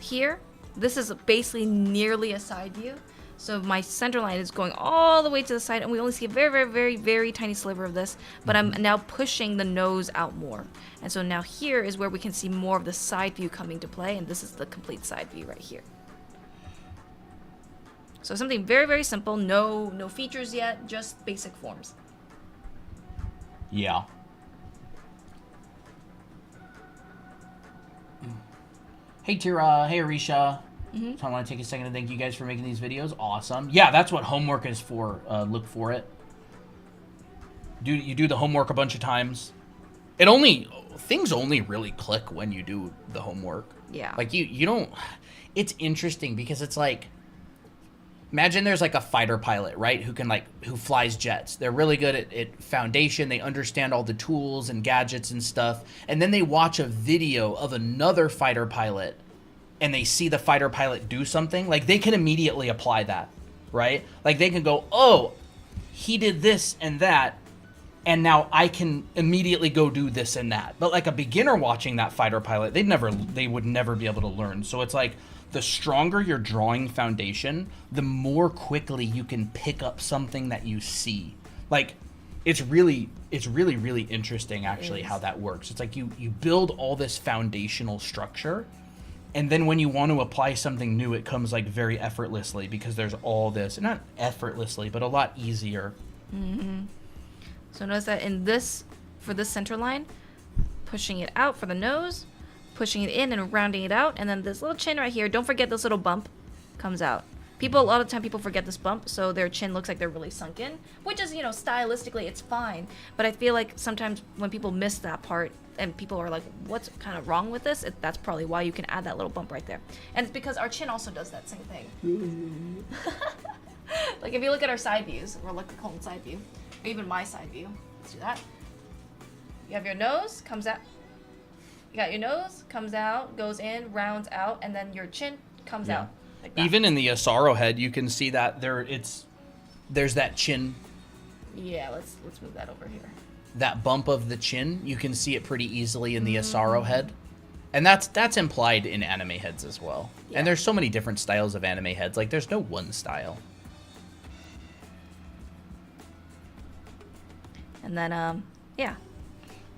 here, this is basically nearly a side view. So my center line is going all the way to the side, and we only see a very, very, very, very tiny sliver of this, but I'm now pushing the nose out more. And so now here is where we can see more of the side view coming to play, and this is the complete side view right here. So something very, very simple. No features yet, just basic forms. Yeah. Hey Tira, hey Arisha. So I want to take a second to thank you guys for making these videos. Awesome. Yeah, that's what homework is for. Look for it. You do the homework a bunch of times. Things only really click when you do the homework. Yeah. Like you don't. It's interesting because it's like, imagine there's like a fighter pilot, right? Who flies jets. They're really good at foundation. They understand all the tools and gadgets and stuff. And then they watch a video of another fighter pilot and they see the fighter pilot do something. Like they can immediately apply that, right? Like they can go, oh, he did this and that, and now I can immediately go do this and that. But like a beginner watching that fighter pilot, they would never be able to learn. So it's like, the stronger your drawing foundation, the more quickly you can pick up something that you see. Like, it's really interesting actually how that works. It's like you build all this foundational structure, and then when you want to apply something new, it comes like very effortlessly because there's all this, not effortlessly, but a lot easier. So notice that for this center line, pushing it out for the nose, pushing it in and rounding it out, and then this little chin right here, don't forget this little bump comes out. A lot of time people forget this bump, so their chin looks like they're really sunk in, which is, stylistically it's fine, but I feel like sometimes when people miss that part and people are like, what's kind of wrong with this, that's probably why you can add that little bump right there. And it's because our chin also does that same thing. Like if you look at our side views, or look at Colton's side view, or even my side view, let's do that. You have your nose, comes out. You got your nose, comes out, goes in, rounds out, and then your chin comes out. Like that. Even in the Asaro head, you can see that there's that chin. Yeah, let's move that over here. That bump of the chin, you can see it pretty easily in the Asaro head. And that's implied in anime heads as well. Yeah. And there's so many different styles of anime heads. Like, there's no one style. And then, yeah.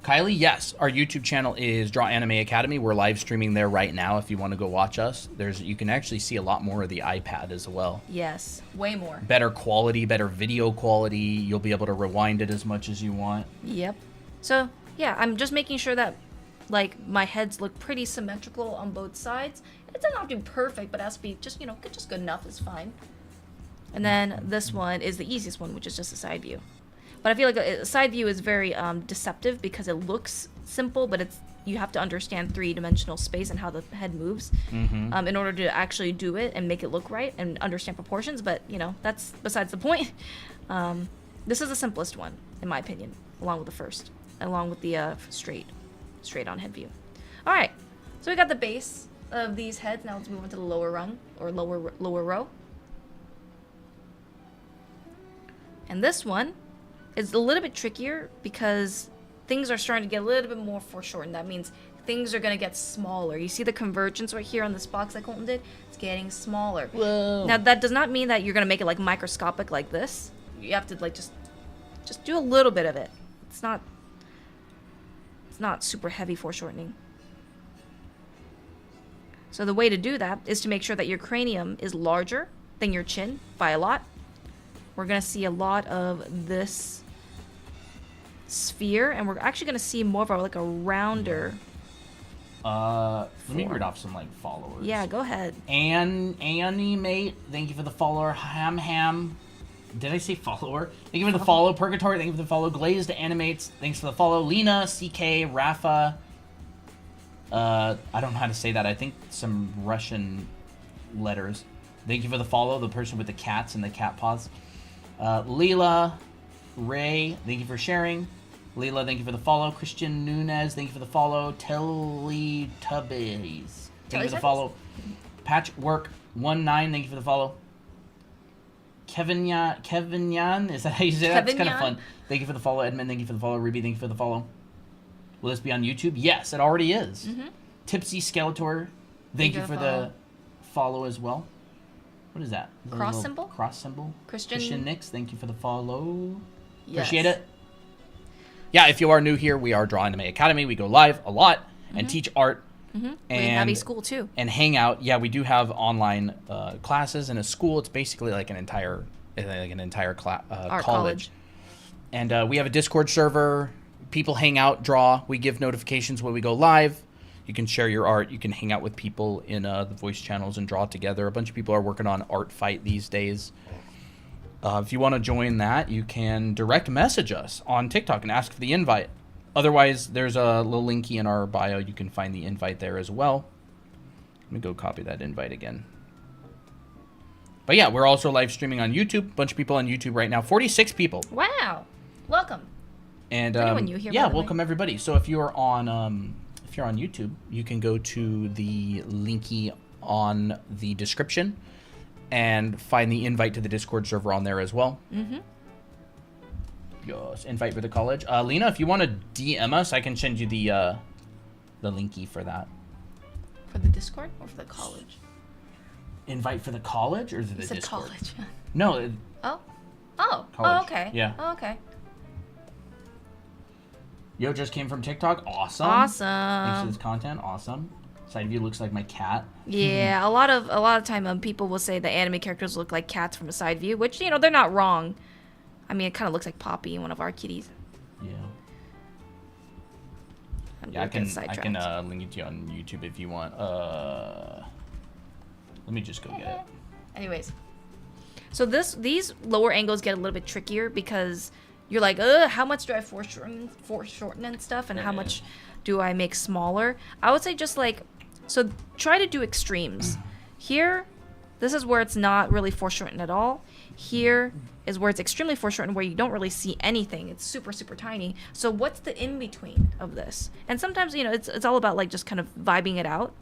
Kylie, yes, our YouTube channel is Draw Anime Academy. We're live streaming there right now if you want to go watch us. You can actually see a lot more of the iPad as well. Yes, way more. Better quality, better video quality. You'll be able to rewind it as much as you want. Yep. So, yeah, I'm just making sure that, like, my heads look pretty symmetrical on both sides. It doesn't have to be perfect, but it has to be just, just good enough is fine. And then this one is the easiest one, which is just a side view. But I feel like a side view is very deceptive because it looks simple, but you have to understand three-dimensional space and how the head moves in order to actually do it and make it look right and understand proportions. But, that's besides the point. This is the simplest one, in my opinion, along with the first, along with the straight-on head view. All right, so we got the base of these heads. Now let's move on to the lower rung, or lower row. And this one is a little bit trickier because things are starting to get a little bit more foreshortened. That means things are going to get smaller. You see the convergence right here on this box that Colton did? It's getting smaller. Whoa. Now, that does not mean that you're going to make it like microscopic like this. You have to like just do a little bit of it. It's not super heavy foreshortening. So the way to do that is to make sure that your cranium is larger than your chin by a lot. We're going to see a lot of this sphere, and we're actually going to see more of a rounder. Let me read off some followers. Yeah, go ahead. Annie mate, thank you for the follower. Ham. Did I say follower? Thank you for the follow. Purgatory, thank you for the follow. Glazed Animates, thanks for the follow. Lena, CK, Rafa. I don't know how to say that. I think some Russian letters. Thank you for the follow. The person with the cats and the cat paws. Leela, Ray, thank you for sharing. Leela, thank you for the follow. Christian Nunez, thank you for the follow. Teletubbies, thank you for the follow. Patchwork19, thank you for the follow. Kevin Yan, is that how you say that? That's kind of fun. Thank you for the follow. Edmund, thank you for the follow. Ruby, thank you for the follow. Will this be on YouTube? Yes, it already is. Tipsy Skeletor, thank you for the follow as well. What is that? Is that cross symbol? Cross symbol. Christian Nix, thank you for the follow. Yes. Appreciate it. Yeah, if you are new here, we are Draw Anime Academy. We go live a lot and teach art. We have a school too. And hang out. Yeah, we do have online classes in a school. It's basically like an entire Art college. And we have a Discord server. People hang out, draw. We give notifications when we go live. You can share your art. You can hang out with people in the voice channels and draw together. A bunch of people are working on Art Fight these days. If you want to join that, you can direct message us on TikTok and ask for the invite. Otherwise, there's a little linky in our bio. You can find the invite there as well. Let me go copy that invite again. But yeah, we're also live streaming on YouTube. A bunch of people on YouTube right now. 46 people. Wow. Welcome. And anyone new here, yeah, welcome everybody. So if you're on YouTube, you can go to the linky on the description and find the invite to the Discord server on there as well. Yes, invite for the college. Lena, if you want to DM us, I can send you the linky for that. For the Discord or for the college? Invite for the college or is it the Discord? College. No. Oh, college. oh, okay. Yeah. Oh, okay. Yo, just came from TikTok. Awesome. Awesome. Thanks for this content. Awesome. Side view looks like my cat. Yeah, a lot of time people will say the anime characters look like cats from a side view, which they're not wrong. I mean, it kind of looks like Poppy, one of our kitties. Yeah. I can link it to you on YouTube if you want. Let me just go get it. Anyways, so these lower angles get a little bit trickier because you're like, how much do I foreshorten and stuff, and how much do I make smaller? I would say just so try to do extremes. Here, this is where it's not really foreshortened at all. Here is where it's extremely foreshortened, where you don't really see anything. It's super, super tiny. So what's the in-between of this? And sometimes, it's all about just kind of vibing it out.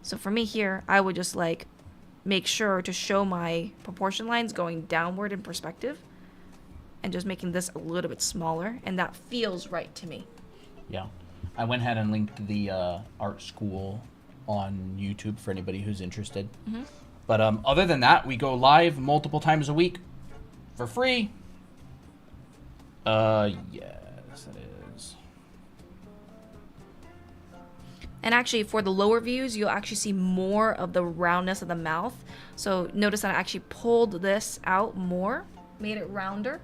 So for me here, I would just make sure to show my proportion lines going downward in perspective and just making this a little bit smaller. And that feels right to me. Yeah. I went ahead and linked the art school on YouTube for anybody who's interested. But other than that, we go live multiple times a week for free. Yes, it is. And actually, for the lower views, you'll actually see more of the roundness of the mouth. So notice that I actually pulled this out more, made it rounder,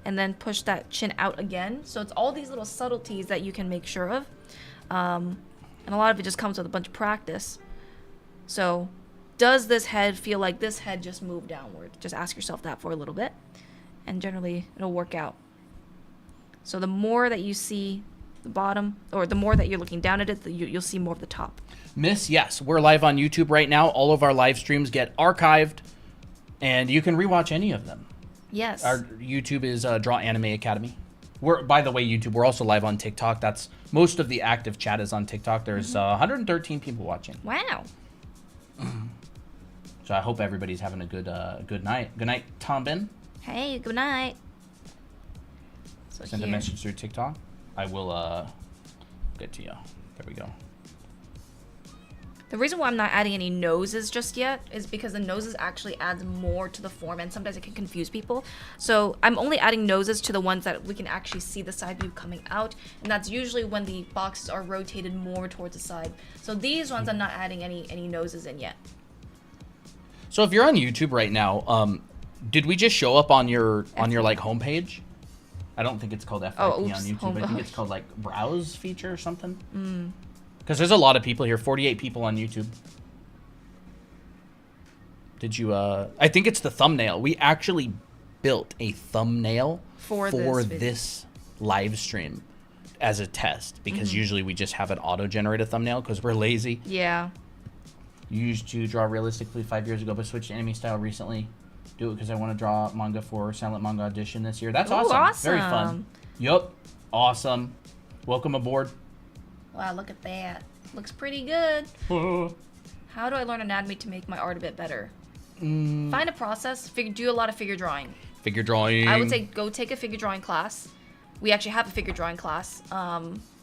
and then pushed that chin out again. So it's all these little subtleties that you can make sure of. And a lot of it just comes with a bunch of practice. So does this head feel like this head just moved downward? Just ask yourself that for a little bit, and generally it'll work out. So the more that you see the bottom, or the more that you're looking down at it, you'll see more of the top. Miss, yes, we're live on YouTube right now. All of our live streams get archived, and you can rewatch any of them. Yes. Our YouTube is Draw Anime Academy. By the way, YouTube, we're also live on TikTok. That's most of the active chat is on TikTok. There's 113 people watching. Wow. So I hope everybody's having a good night. Good night, Tom Ben. Hey, good night. So Send a message through TikTok. I will get to you. There we go. The reason why I'm not adding any noses just yet is because the noses actually adds more to the form, and sometimes it can confuse people. So I'm only adding noses to the ones that we can actually see the side view coming out, and that's usually when the boxes are rotated more towards the side. So these ones I'm not adding any noses in yet. So if you're on YouTube right now, did we just show up on your homepage? I don't think it's called FYP on YouTube. I think it's called browse feature or something. Because there's a lot of people here, 48 people on YouTube. Did you, I think it's the thumbnail. We actually built a thumbnail for this live stream as a test. Because usually we just have an auto-generated thumbnail because we're lazy. Yeah. Used to draw realistically 5 years ago, but switched to anime style recently. Do it because I want to draw manga for Silent Manga Audition this year. That's awesome. Very fun. Yup. Awesome. Welcome aboard. Wow, look at that. Looks pretty good. How do I learn anatomy to make my art a bit better? Find a process. Do a lot of figure drawing. Figure drawing. I would say go take a figure drawing class. We actually have a figure drawing class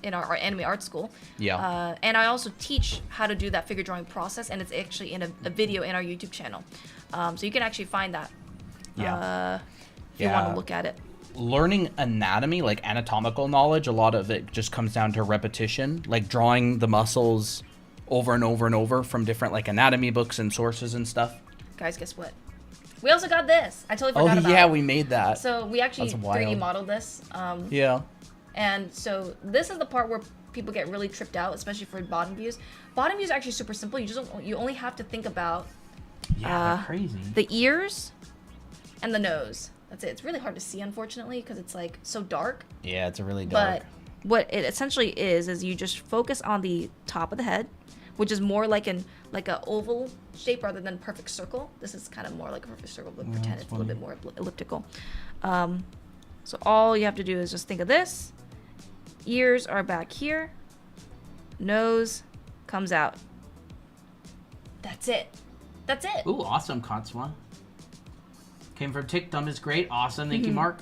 in our anime art school. Yeah. And I also teach how to do that figure drawing process, and it's actually in a video in our YouTube channel. So you can actually find that if you want to look at it. Learning anatomy, like anatomical knowledge, a lot of it just comes down to repetition, like drawing the muscles over and over and over from different like anatomy books and sources and stuff. Guys, guess what? We also got this. I totally forgot about yeah, it. we made that. So we actually That's 3D wild. modeled this. Yeah. And so this is the part where people get really tripped out, especially for bottom views. Bottom views are actually super simple. You only have to think about Yeah, crazy. the ears and the nose. That's it. It's really hard to see, unfortunately, because it's like so dark. Yeah, it's a really dark. But what it essentially is you just focus on the top of the head, which is more like a oval shape rather than perfect circle. This is kind of more like a perfect circle, but pretend it's a little bit more elliptical. So all you have to do is just think of this. Ears are back here. Nose comes out. That's it. That's it. Ooh, awesome, Katsua. Came from Tick. Dumb is great. Awesome. Thank you, Mark.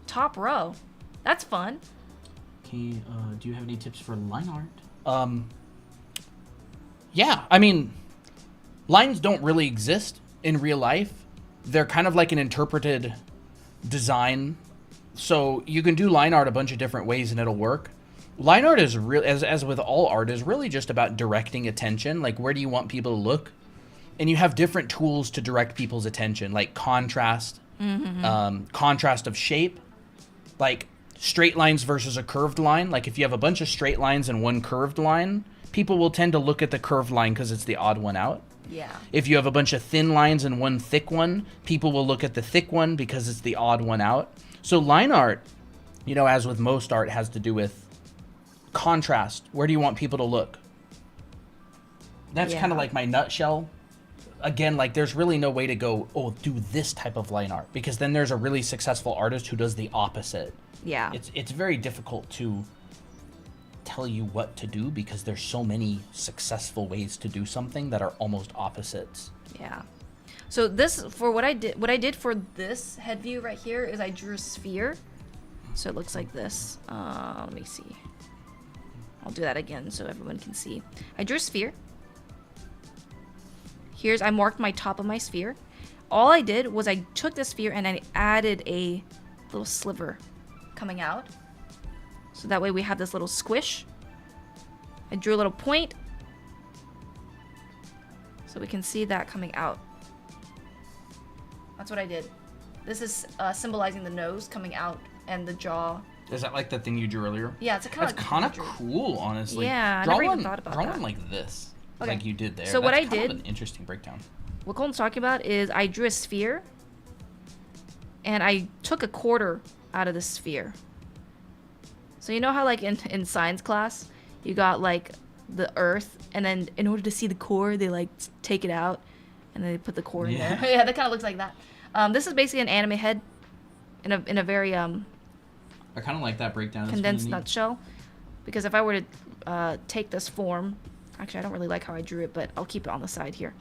Top row. That's fun. Okay, do you have any tips for line art? Yeah, I mean, lines don't really exist in real life. They're kind of like an interpreted design. So you can do line art a bunch of different ways and it'll work. Line art is really, as with all art, is really just about directing attention. Like, where do you want people to look? And you have different tools to direct people's attention, like contrast, contrast of shape, like straight lines versus a curved line. Like if you have a bunch of straight lines and one curved line, people will tend to look at the curved line because it's the odd one out. Yeah. If you have a bunch of thin lines and one thick one, people will look at the thick one because it's the odd one out. So line art, as with most art, has to do with contrast. Where do you want people to look? That's kind of like my nutshell. Again, like there's really no way to go, do this type of line art, because then there's a really successful artist who does the opposite. Yeah. It's very difficult to tell you what to do because there's so many successful ways to do something that are almost opposites. Yeah. So this, for what I did for this head view right here is I drew a sphere. So it looks like this. Let me see. I'll do that again so everyone can see. I drew a sphere. I marked my top of my sphere. All I did was I took the sphere and I added a little sliver coming out. So that way we have this little squish. I drew a little point. So we can see that coming out. That's what I did. This is symbolizing the nose coming out and the jaw. Is that like the thing you drew earlier? Yeah, it's kind of cool, honestly. Yeah, draw I never one, even thought about draw that. one like this, Okay. like you did there. So what That's I kind did- of an interesting breakdown. What Colton's talking about is I drew a sphere and I took a quarter out of the sphere. So you know how like in science class, you got like the earth and then in order to see the core, they like take it out and then they put the core in there. Yeah, that kind of looks like that. This is basically an anime head in a very I kind of like that breakdown. condensed nutshell. Because if I were to take this form, actually I don't really like how I drew it, but I'll keep it on the side here.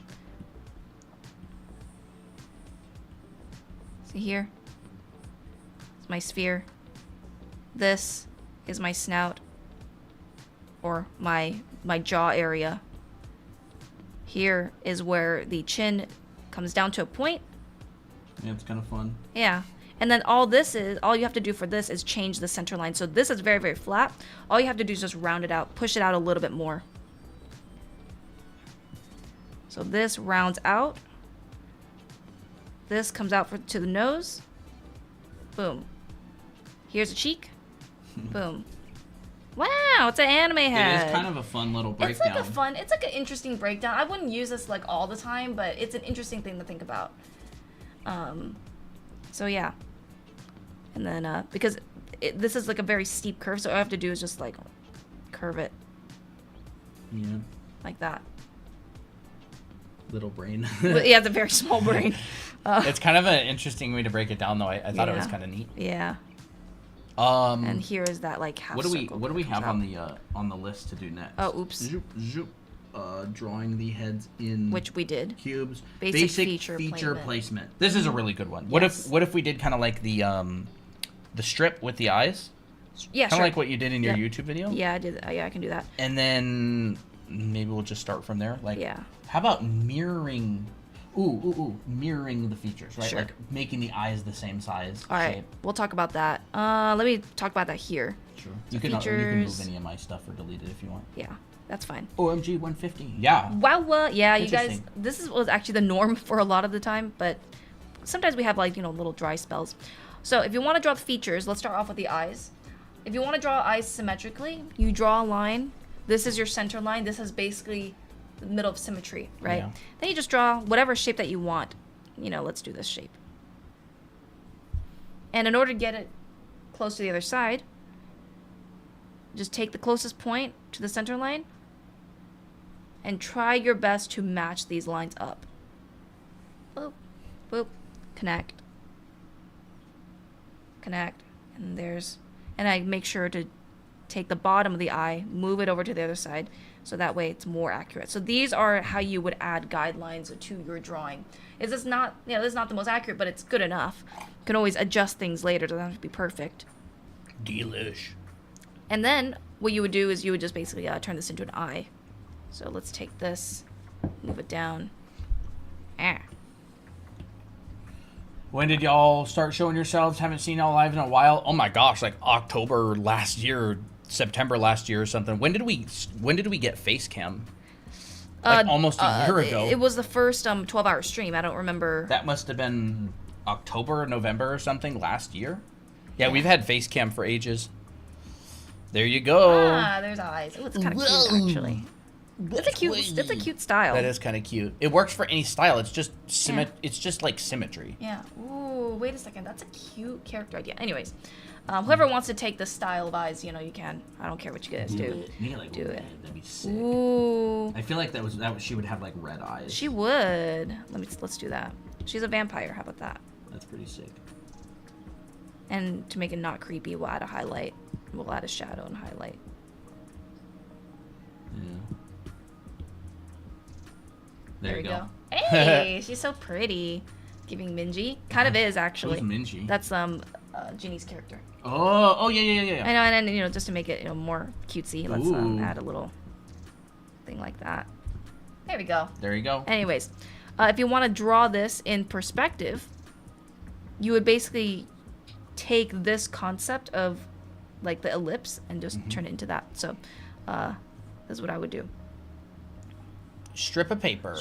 See here? It's my sphere. This is my snout. Or my jaw area. Here is where the chin comes down to a point. Yeah, it's kind of fun. Yeah. And then all you have to do for this is change the center line. So this is very, very flat. All you have to do is just round it out, push it out a little bit more. So this rounds out. This comes out to the nose. Boom. Here's a cheek. Boom. Wow, it's an anime head. It is kind of a fun little breakdown. It's like an interesting breakdown. I wouldn't use this like all the time, but it's an interesting thing to think about. So yeah. And then, because this is like a very steep curve, so all I have to do is just like curve it. Yeah. Like that. Little brain. Yeah, it's a very small brain. It's kind of an interesting way to break it down, though. I thought it was Yeah. kind of neat. Yeah. And here is that like half What do we circle What do we that comes have out. on the list to do next? Oh, oops. Zoop, zoop. Drawing the heads in Which we did. cubes. Basic feature placement. This is a really good one. Yes. What if we did kind of like the strip with the eyes? Yeah, Kind of sure. like what you did in your Yeah. YouTube video. Yeah, I did. Yeah, I can do that. And then maybe we'll just start from there. Like, Yeah. how about mirroring? Mirroring the features, right? Sure. Like making the eyes the same size. All right, shape. we'll talk about that. Let me talk about that here. Sure. So You can move features- any of my stuff or delete it if you want. Yeah. That's fine. OMG 150. Yeah. Wow, yeah, you guys, Interesting. this was actually the norm for a lot of the time, but sometimes we have like, little dry spells. So if you want to draw the features, let's start off with the eyes. If you want to draw eyes symmetrically, you draw a line. This is your center line. This is basically the middle of symmetry, right? Yeah. Then you just draw whatever shape that you want. Let's do this shape. And in order to get it close to the other side, just take the closest point to the center line and try your best to match these lines up. Boop, boop, connect, and I make sure to take the bottom of the eye, move it over to the other side, so that way it's more accurate. So these are how you would add guidelines to your drawing. This is not the most accurate, but it's good enough. You can always adjust things later, doesn't have to be perfect. Delish. And then what you would do is you would just basically turn this into an eye. So let's take this, move it down. When did y'all start showing yourselves? Haven't seen y'all live in a while. Oh my gosh, like October last year, September last year or something. When did we get face cam? Like almost a year ago. It was the first 12-hour stream. I don't remember. That must have been October, November or something last year. Yeah, we've had face cam for ages. There you go. There's eyes. Oh, it's kind of cute actually. It's a cute style. That is kind of cute. It works for any style. It's just It's just like symmetry. Yeah. Ooh, wait a second. That's a cute character idea. Anyways, whoever wants to take this style of eyes, you can. I don't care what you guys do. Do it. That'd be sick. Ooh. I feel like that was she would have like red eyes. She would. Let's do that. She's a vampire. How about that? That's pretty sick. And to make it not creepy, we'll add a highlight. We'll add a shadow and highlight. Yeah. There you go. Hey, she's so pretty. Giving Minji. Kind of is, actually. Who's Minji? That's Jeannie's character. Oh, yeah. I know, and then, just to make it, more cutesy, let's add a little thing like that. There we go. There you go. Anyways, if you want to draw this in perspective, you would basically take this concept of, like, the ellipse and just turn it into that. So, this is what I would do. Strip of paper.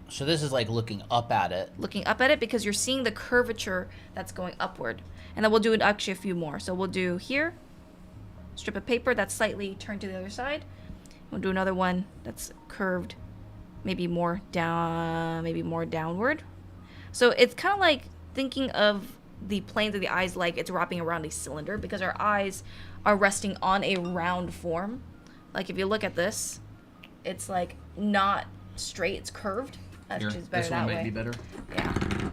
So this is like looking up at it. Looking up at it because you're seeing the curvature that's going upward. And then we'll do actually a few more. So we'll do here, strip of paper that's slightly turned to the other side. We'll do another one that's curved, maybe more downward. So it's kind of like thinking of the planes of the eyes like it's wrapping around a cylinder because our eyes are resting on a round form. Like if you look at this, it's like not straight, it's curved. That's just better that way. This one might be better. Yeah.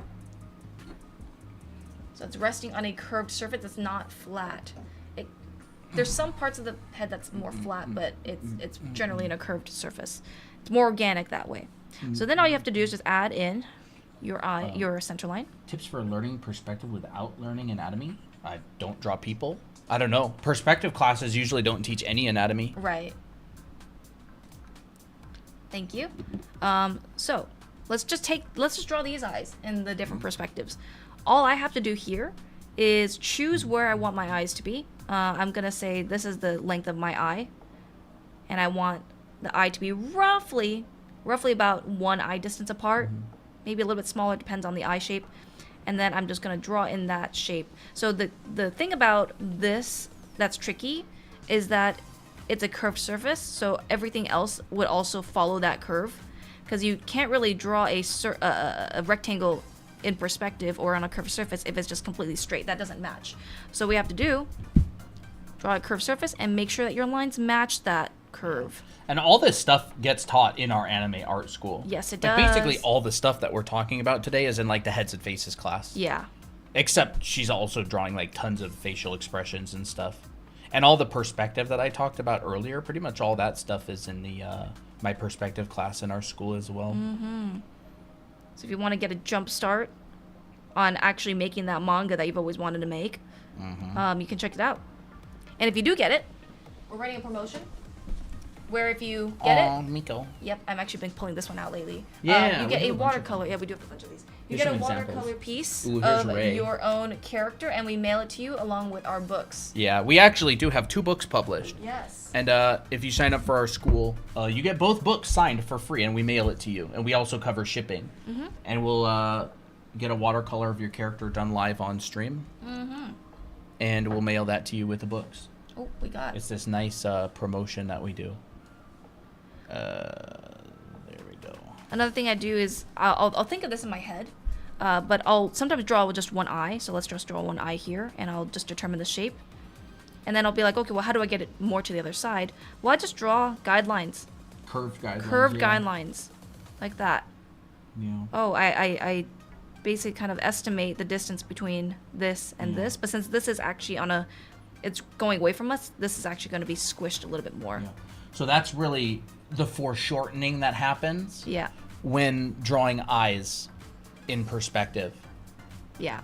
So it's resting on a curved surface that's not flat. There's some parts of the head that's more flat, but it's generally in a curved surface. It's more organic that way. So then all you have to do is just add in your center line. Tips for learning perspective without learning anatomy? I don't draw people. I don't know. Perspective classes usually don't teach any anatomy. Right. Thank you. So let's just draw these eyes in the different perspectives. All I have to do here is choose where I want my eyes to be. I'm gonna say this is the length of my eye, and I want the eye to be roughly about one eye distance apart, maybe a little bit smaller, depends on the eye shape. And then I'm just gonna draw in that shape. So the thing about this that's tricky is that it's a curved surface, so everything else would also follow that curve, because you can't really draw a rectangle in perspective or on a curved surface if it's just completely straight. That doesn't match. So we have to draw a curved surface and make sure that your lines match that curve. And all this stuff gets taught in our anime art school. Yes, it like does. Basically all the stuff that we're talking about today is in like the heads and faces class. Yeah. Except she's also drawing like tons of facial expressions and stuff. And all the perspective that I talked about earlier, pretty much all that stuff is in the my perspective class in our school as well. So if you want to get a jump start on actually making that manga that you've always wanted to make, you can check it out. And if you do get it, we're running a promotion where if you get it... Miko. Yep, I've actually been pulling this one out lately. Yeah. you get a watercolor... Yeah, we do have a bunch of these. You Here's get a some watercolor examples. piece Ooh, here's of Ray. your own character, and we mail it to you along with our books. Yeah, we actually do have 2 books published. Yes. And if you sign up for our school, you get both books signed for free, and we mail it to you. And we also cover shipping. Mm-hmm. And we'll get a watercolor of your character done live on stream. Mm-hmm. And we'll mail that to you with the books. Oh, we got. It's this nice promotion that we do. There we go. Another thing I do is I'll think of this in my head, but I'll sometimes draw with just one eye. So let's just draw one eye here, and I'll just determine the shape. And then I'll be like, okay, well, how do I get it more to the other side? Well, I just draw guidelines. Curved guidelines. Curved guidelines. Like that. Yeah. Oh, I basically kind of estimate the distance between this and this. But since this is actually it's going away from us, this is actually going to be squished a little bit more. Yeah. So that's really the foreshortening that happens Yeah. when drawing eyes in perspective. Yeah.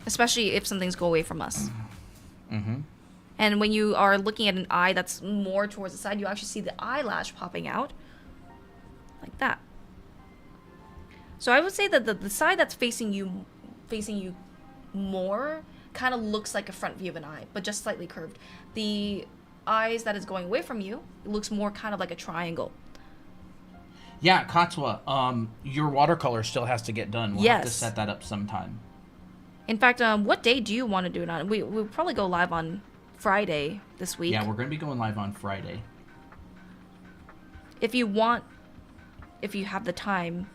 Especially if something's go away from us. Mm-hmm. And when you are looking at an eye that's more towards the side, you actually see the eyelash popping out. Like that. So I would say that the side that's facing you more kind of looks like a front view of an eye, but just slightly curved. The eyes that is going away from you, it looks more kind of like a triangle. Yeah, Katsua, your watercolor still has to get done. We'll have to Yes. set that up sometime. In fact, what day do you want to do it on? We'll probably go live on Friday this week. Yeah, we're going to be going live on Friday. If you have the time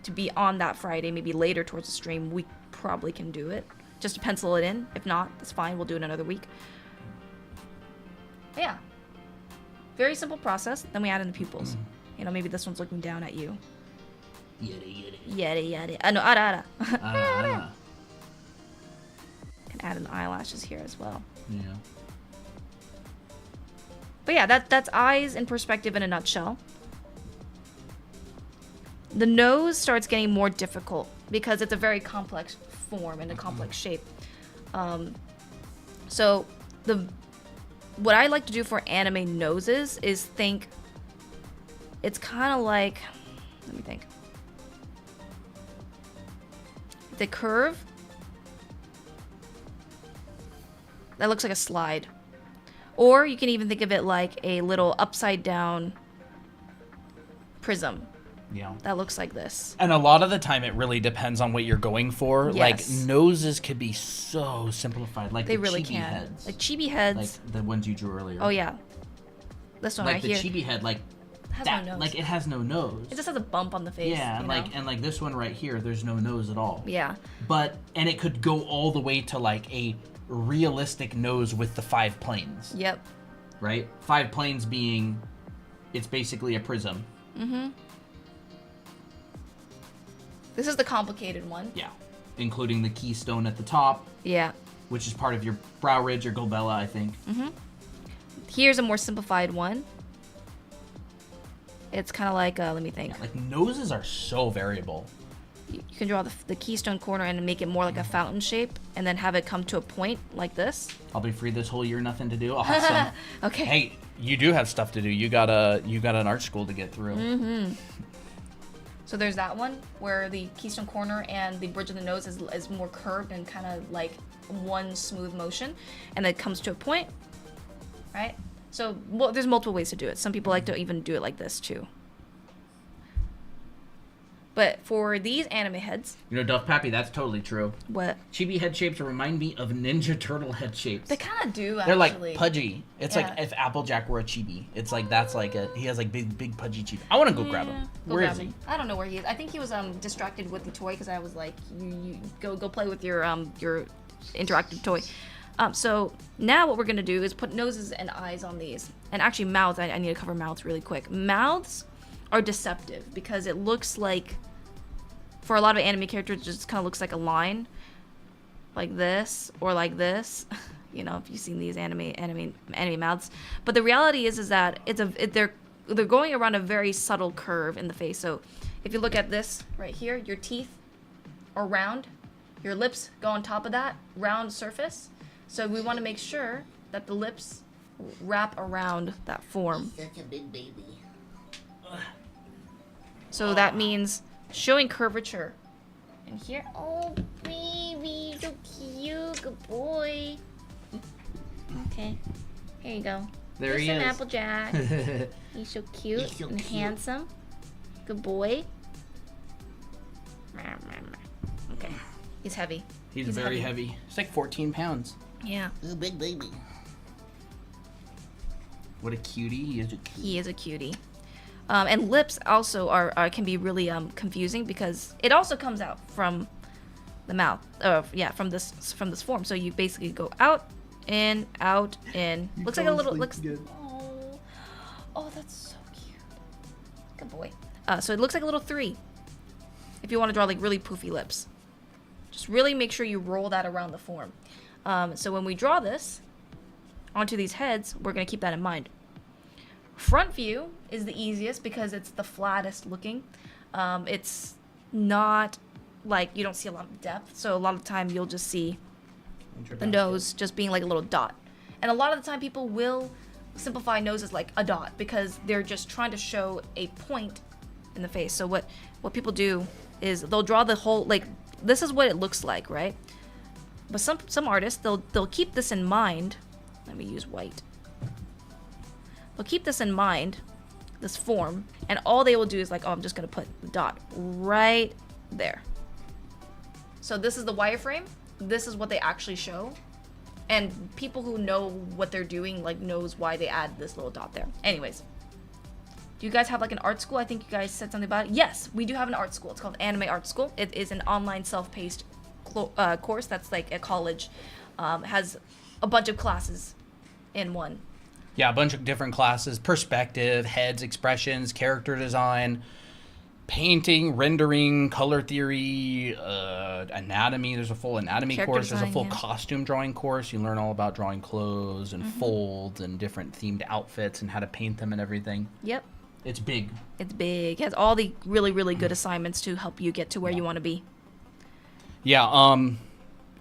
to be on that Friday, maybe later towards the stream, we probably can do it. Just to pencil it in. If not, that's fine. We'll do it another week. But yeah. Very simple process. Then we add in the pupils. You know, maybe this one's looking down at you. Yada. No, ara. Can add in the eyelashes here as well. Yeah. But yeah, that's eyes in perspective in a nutshell. The nose starts getting more difficult because it's a very complex form and a complex shape. So what I like to do for anime noses is think it's kind of like, let me think. The curve that looks like a slide. Or you can even think of it like a little upside down prism. Yeah. That looks like this. And a lot of the time, it really depends on what you're going for. Yes. Like, noses could be so simplified. Like, They the really chibi can. heads. Like chibi heads. Like the ones you drew earlier. Oh yeah. This one Like right the here. chibi head, like, has that, no nose. like, it has no nose. It just has a bump on the face. Yeah, you know? and like this one right here, there's no nose at all. Yeah. And it could go all the way to like a realistic nose with the 5 planes. Yep. Right? 5 planes being, it's basically a prism. Mm-hmm. This is the complicated one. Yeah. Including the keystone at the top, Yeah. which is part of your brow ridge or glabella, I think. Mm-hmm. Here's a more simplified one. It's kind of like, let me think. Yeah, like noses are so variable. You can draw the keystone corner and make it more like a fountain shape, and then have it come to a point like this. I'll be free this whole year, nothing to do. I'll have some. Okay. Hey, you do have stuff to do. You got an art school to get through. Mm-hmm. So there's that one where the keystone corner and the bridge of the nose is more curved and kind of like one smooth motion, and then it comes to a point, right? So there's multiple ways to do it. Some people like to even do it like this too. But for these anime heads, You know, Duff Pappy, that's totally true. what Chibi head shapes remind me of Ninja Turtle head shapes. they kind of do, They're actually. like pudgy. It's Yeah. like if Applejack were a chibi. It's like that's like he has like big pudgy chibi. I want to go grab him. Go Where grab is he? him. I don't know where he is. I think he was distracted with the toy because I was like, you go play with your interactive toy. So now what we're gonna do is put noses and eyes on these, and actually mouths. I need to cover mouths really quick. Mouths are deceptive because it looks like, for a lot of anime characters, it just kind of looks like a line, like this or like this. You know, if you've seen these anime mouths. But the reality is that they're going around a very subtle curve in the face. So if you look at this right here, your teeth are round, your lips go on top of that round surface. So we want to make sure that the lips wrap around that form. Such a big baby. So that means showing curvature. And here, oh baby, so cute, good boy. Okay, here you go. There Here's he some is. Applejack. He's so cute He's so and cute. handsome. Good boy. Okay, he's heavy. He's very heavy. He's like 14 pounds. Yeah. He's a big baby. What a cutie. He is a cutie. He is a cutie. And lips also are can be really confusing because it also comes out from the mouth. From this form. So you basically go out, in, out, in. Looks like a little. Oh, that's so cute. Good boy. So it looks like a little 3. If you want to draw like really poofy lips, just really make sure you roll that around the form. So when we draw this onto these heads, we're gonna keep that in mind. Front view is the easiest because it's the flattest looking. It's not like you don't see a lot of depth, so a lot of the time you'll just see the nose just being like a little dot. And a lot of the time people will simplify noses like a dot because they're just trying to show a point in the face. So what people do is they'll draw the whole, like, this is what it looks like, right? But some artists, they'll keep this in mind. Let me use white. They'll keep this in mind, this form, and all they will do is like, oh, I'm just gonna put the dot right there. So this is the wireframe. This is what they actually show. And people who know what they're doing, like, knows why they add this little dot there. Anyways. Do you guys have like an art school? I think you guys said something about it. Yes, we do have an art school. It's called Anime Art School. It is an online self-paced course that's like a college. Has a bunch of classes in one. Yeah, a bunch of different classes. Perspective, heads, expressions, character design, painting, rendering, color theory, anatomy. There's a full anatomy Character course. design, There's a full yeah. costume drawing course. You learn all about drawing clothes and folds and different themed outfits and how to paint them and everything. Yep. It's big. It's big. It has all the really, really good assignments to help you get to where you want to be. Yeah,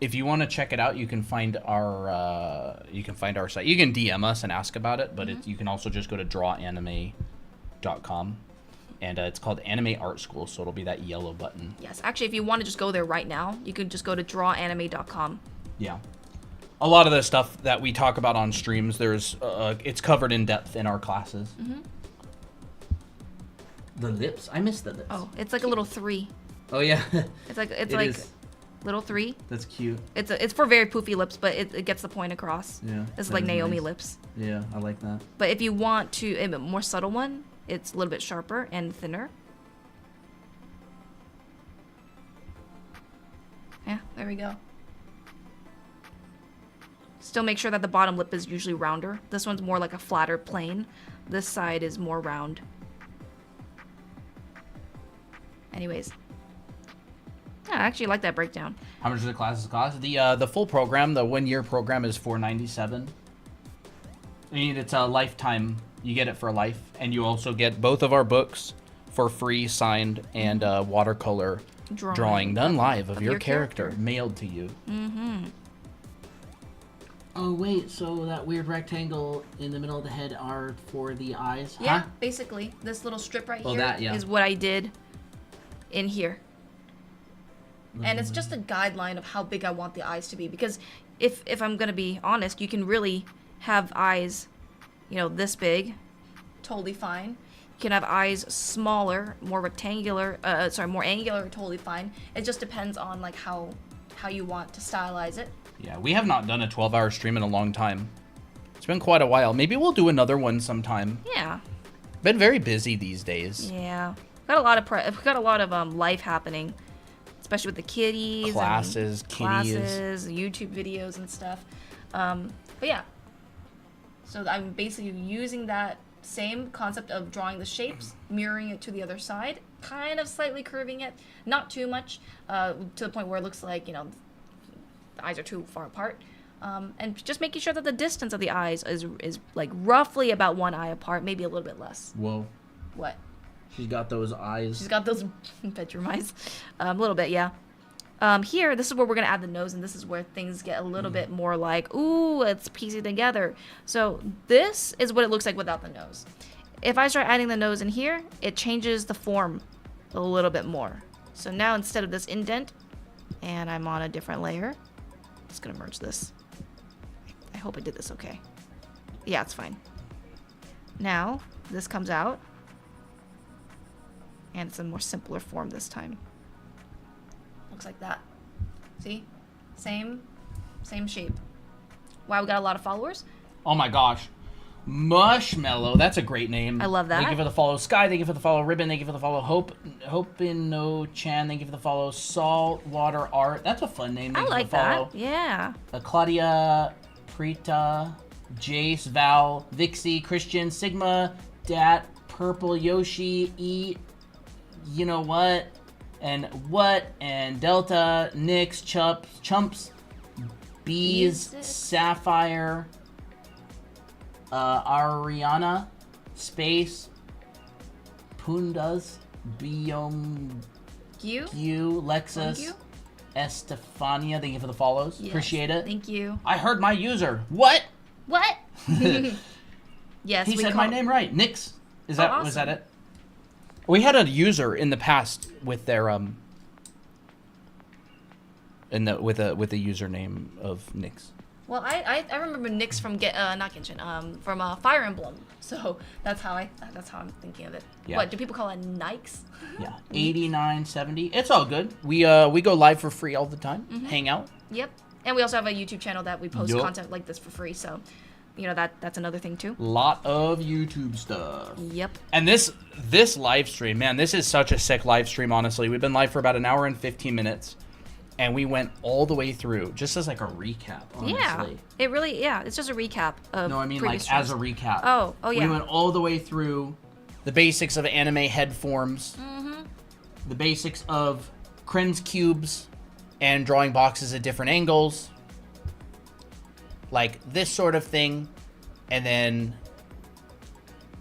if you want to check it out, you can find our site. You can DM us and ask about it, but you can also just go to drawanime.com, and it's called Anime Art School, so it'll be that yellow button. Yes. Actually, if you want to just go there right now, you can just go to drawanime.com. Yeah. A lot of the stuff that we talk about on streams, it's covered in depth in our classes. The lips? I missed the lips. Oh, it's like a little 3. Oh yeah. It's like It like is. little 3. That's cute. It's for very poofy lips, but it gets the point across. Yeah. It's that like is Naomi nice. lips. Yeah, I like that. But if you want to a more subtle one, it's a little bit sharper and thinner. Yeah, there we go. Still make sure that the bottom lip is usually rounder. This one's more like a flatter plane. This side is more round. Anyways. Yeah, I actually like that breakdown. How much does the classes cost? The full program, the 1-year program, is $497. And it's a lifetime. You get it for life, and you also get both of our books for free, signed, and watercolor drawing done live of your character mailed to you. Oh wait, so that weird rectangle in the middle of the head are for the eyes? Yeah, Huh? basically. This little strip right Oh, here that, yeah. is what I did in here. And it's just a guideline of how big I want the eyes to be. Because if I'm going to be honest, you can really have eyes, this big. Totally fine. You can have eyes smaller, more rectangular, more angular, totally fine. It just depends on like how you want to stylize it. Yeah, we have not done a 12-hour stream in a long time. It's been quite a while. Maybe we'll do another one sometime. Yeah. Been very busy these days. Yeah. Got a lot of life happening. Especially with the kitties, classes, YouTube videos and stuff. But yeah. So I'm basically using that same concept of drawing the shapes, mirroring it to the other side, kind of slightly curving it, not too much, to the point where it looks like, the eyes are too far apart. And just making sure that the distance of the eyes is like roughly about 1 eye apart, maybe a little bit less. Whoa. What? She's got those eyes. She's got those bedroom eyes. A little bit, yeah. Here, this is where we're going to add the nose, and this is where things get a little bit more like, ooh, it's piecing together. So this is what it looks like without the nose. If I start adding the nose in here, it changes the form a little bit more. So now instead of this indent, and I'm on a different layer, I'm just gonna merge this. I hope I did this okay. Yeah, it's fine. Now, this comes out, and it's a more simpler form this time. Looks like that. See? Same shape. Wow, we got a lot of followers. Oh my gosh. Mushmallow, that's a great name. I love that. Thank you for the follow, Sky. Thank you for the follow, Ribbon. Thank you for the follow, Hope in No Chan. Thank you for the follow, Saltwater Art. That's a fun name. Thank I like you for the follow. that. Yeah. Claudia, Prita, Jace, Val, Vixie, Christian, Sigma, Dat, Purple, Yoshi, E, you know what, and Delta, Nyx, Chumps, Bees, Sapphire, Ariana, Space, Pundas, Biom, Lexus, Estefania. Thank you for the follows. Yes, appreciate it. Thank you. I heard my user. What? Yes, he said my name right. Nyx. Was that it? We had a user in the past with their with a username of Nyx. Well, I remember Nyx from not Genshin, from Fire Emblem. So that's how I'm thinking of it. Yeah. What do people call it? Nikes? Yeah. 8970. It's all good. We go live for free all the time. Hang out. Yep. And we also have a YouTube channel that we post content like this for free. So, you know, that's another thing too. Lot of YouTube stuff. Yep. And this live stream, man, this is such a sick live stream. Honestly, we've been live for about an hour and 15 minutes. And we went all the way through, just as like a recap, honestly. Yeah, it really, it's just a recap of No, I mean like streams. as a recap. Oh, yeah. We went all the way through the basics of anime head forms, the basics of Kren's cubes, and drawing boxes at different angles, like this sort of thing, and then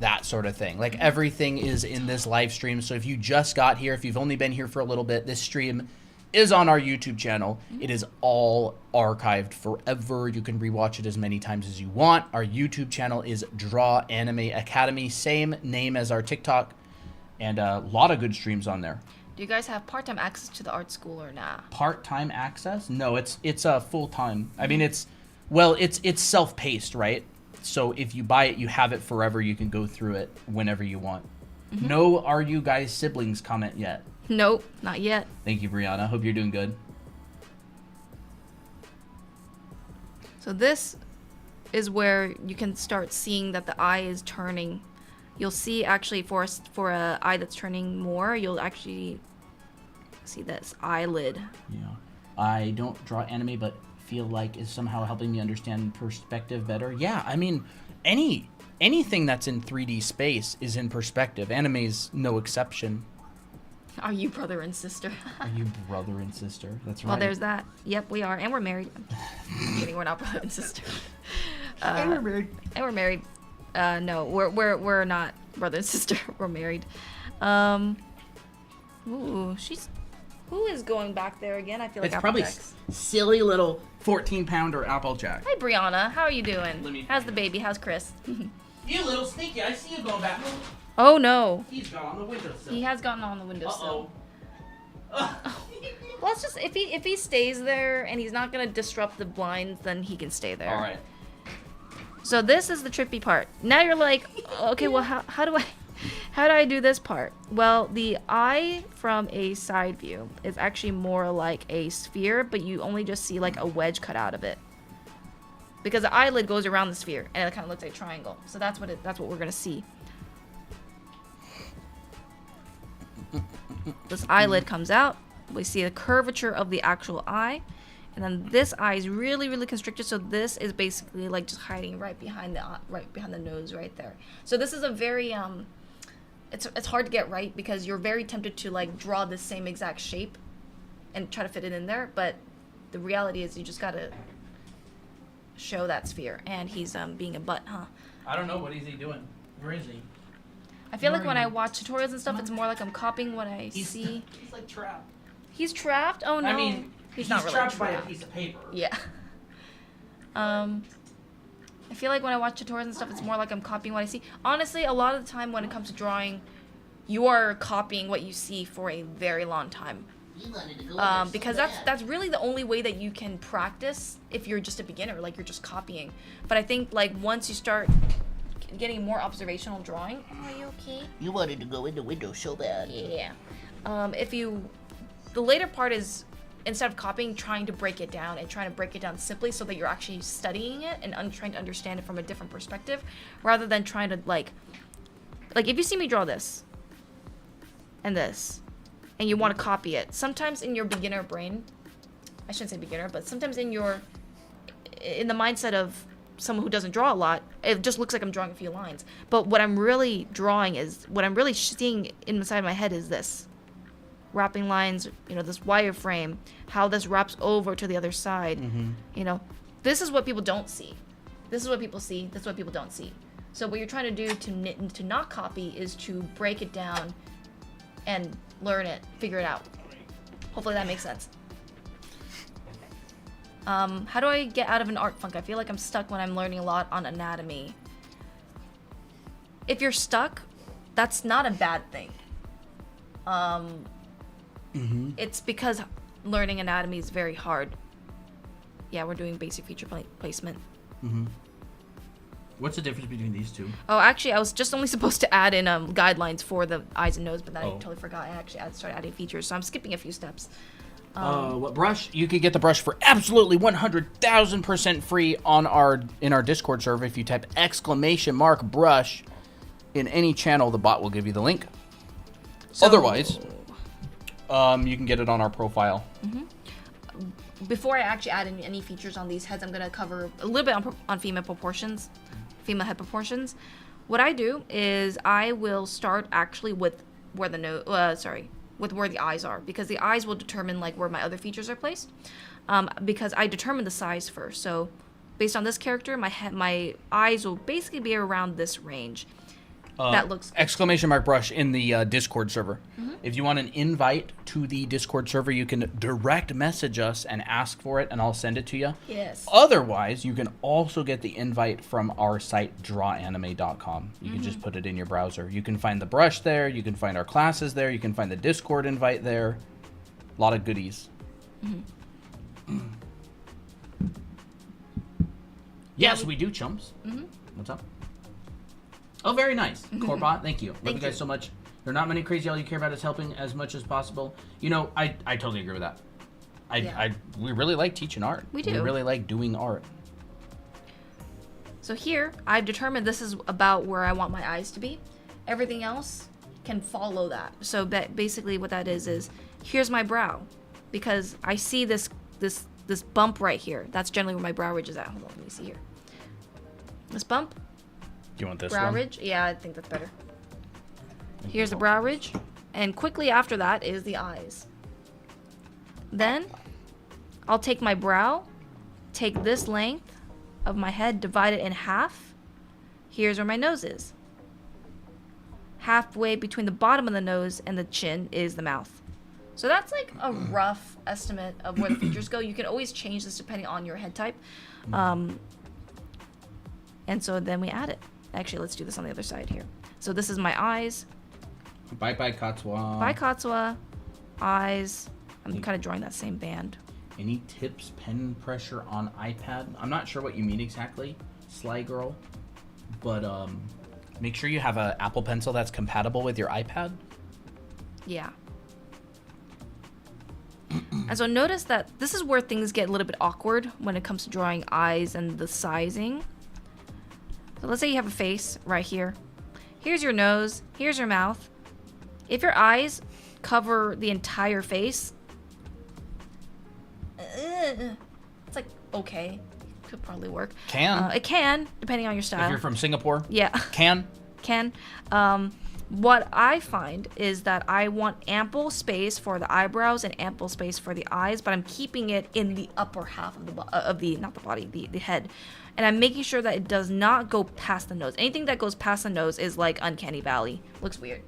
that sort of thing. Like everything is in this live stream, so if you just got here, if you've only been here for a little bit, this stream is on our YouTube channel. It is all archived forever. You can rewatch it as many times as you want. Our YouTube channel is Draw Anime Academy, same name as our TikTok, and a lot of good streams on there. Do you guys have part-time access to the art school or not? Part-time access? No, it's full-time. I mean, it's self-paced, right? So if you buy it, you have it forever. You can go through it whenever you want. No Are You Guys Siblings comment yet. Nope, not yet. Thank you, Brianna. Hope you're doing good. So this is where you can start seeing that the eye is turning. You'll see actually for a eye that's turning more, you'll actually see this eyelid. Yeah. I don't draw anime, but feel like is somehow helping me understand perspective better. Yeah, I mean, anything that's in 3D space is in perspective. Anime's no exception. Are you brother and sister? Are you brother and sister? That's right. Well, there's that. Yep, we are. And we're married. I'm kidding, we're not brother and sister. And we're married. And we're married. No, we're not brother and sister. We're married. Ooh, who is going back there again? I feel like it's probably silly little 14-pounder Applejack. Hi, Brianna. How are you doing? How's the baby? How's Chris? You little sneaky. I see you going back. Oh, no. He's gone on the windowsill. He has gotten on the windowsill. Uh-oh. Well, it's just, if he stays there and he's not going to disrupt the blinds, then he can stay there. All right. So this is the trippy part. Now you're like, okay, well, how do I do this part? Well, the eye from a side view is actually more like a sphere, but you only just see like a wedge cut out of it. Because the eyelid goes around the sphere, and it kind of looks like a triangle. So that's what we're going to see. This eyelid comes out. We see the curvature of the actual eye. And then this eye is really, really constricted. So this is basically like just hiding right behind the nose right there. So this is a very, it's hard to get right because you're very tempted to like draw the same exact shape and try to fit it in there. But the reality is you just got to show that sphere. And he's being a butt, huh? I don't know. What is he doing? Where is he? I feel like when I watch tutorials and stuff, it's more like I'm copying what I see. He's like trapped. He's trapped? Oh no. I mean, he's not really trapped by a piece of paper. Yeah. I feel like when I watch tutorials and stuff, it's more like I'm copying what I see. Honestly, a lot of the time when it comes to drawing you are copying what you see for a very long time. Because that's really the only way that you can practice if you're just a beginner, like you're just copying. But I think like once you start getting more observational drawing, are you okay? You wanted to go in the window so bad. Yeah. The later part is instead of copying, trying to break it down and trying to break it down simply so that you're actually studying it and trying to understand it from a different perspective, rather than trying to like if you see me draw this and this, and you want to copy it, sometimes in your beginner brain, I shouldn't say beginner, but sometimes in the mindset of someone who doesn't draw a lot, it just looks like I'm drawing a few lines. But what I'm really drawing is, what I'm really seeing inside my head is this. Wrapping lines, this wireframe, how this wraps over to the other side. This is what people don't see. This is what people see. This is what people don't see. So what you're trying to do to not copy is to break it down and learn it, figure it out. Hopefully that makes sense. How do I get out of an art funk? I feel like I'm stuck when I'm learning a lot on anatomy. If you're stuck, that's not a bad thing. It's because learning anatomy is very hard. Yeah, we're doing basic feature placement. What's the difference between these two? Oh, actually, I was just only supposed to add in guidelines for the eyes and nose, but then I totally forgot. I actually started adding features, so I'm skipping a few steps. What brush? You could get the brush for absolutely 100,000% free in our Discord server. If you type !brush in any channel, the bot will give you the link. So, otherwise, you can get it on our profile. Before I actually add in any features on these heads, I'm going to cover a little bit on female head proportions. What I do is I will start actually with where where the eyes are, because the eyes will determine like where my other features are placed. Because I determine the size first. So based on this character, my eyes will basically be around this range. That looks good. !brush in the Discord server. If you want an invite to the Discord server, you can direct message us and ask for it, and I'll send it to you. Yes. Otherwise, you can also get the invite from our site, drawanime.com. You can just put it in your browser. You can find the brush there. You can find our classes there. You can find the Discord invite there. A lot of goodies. Yes, we do, chumps. What's up? Oh, very nice. Corbot, thank you. Love you guys so much. There are not many crazy all you care about is helping as much as possible. I totally agree with that. We really like teaching art. We do. We really like doing art. So here, I've determined this is about where I want my eyes to be. Everything else can follow that. So basically what that is here's my brow. Because I see this bump right here. That's generally where my brow ridge is at. Hold on, let me see here. This bump. Do you want this brow one? ridge? Yeah, I think that's better. Here's the brow ridge, and quickly after that is the eyes. Then I'll take my brow, take this length of my head, divide it in half. Here's where my nose is. Halfway between the bottom of the nose and the chin is the mouth. So that's like a rough estimate of where the features go. You can always change this depending on your head type. And so then we add it. Actually, let's do this on the other side here. So this is my eyes. Bye Katsua. Bye Katsua. Eyes. I'm kind of drawing that same band. Any tips, pen pressure on iPad? I'm not sure what you mean exactly, Sly Girl. But make sure you have an Apple Pencil that's compatible with your iPad. Yeah. And so notice that this is where things get a little bit awkward when it comes to drawing eyes and the sizing. So let's say you have a face right here. Here's your nose. Here's your mouth. If your eyes cover the entire face, it's like, okay, could probably work. It can, depending on your style. If you're from Singapore. Yeah. Can. What I find is that I want ample space for the eyebrows and ample space for the eyes, but I'm keeping it in the upper half of the head. And I'm making sure that it does not go past the nose. Anything that goes past the nose is like uncanny valley. Looks weird.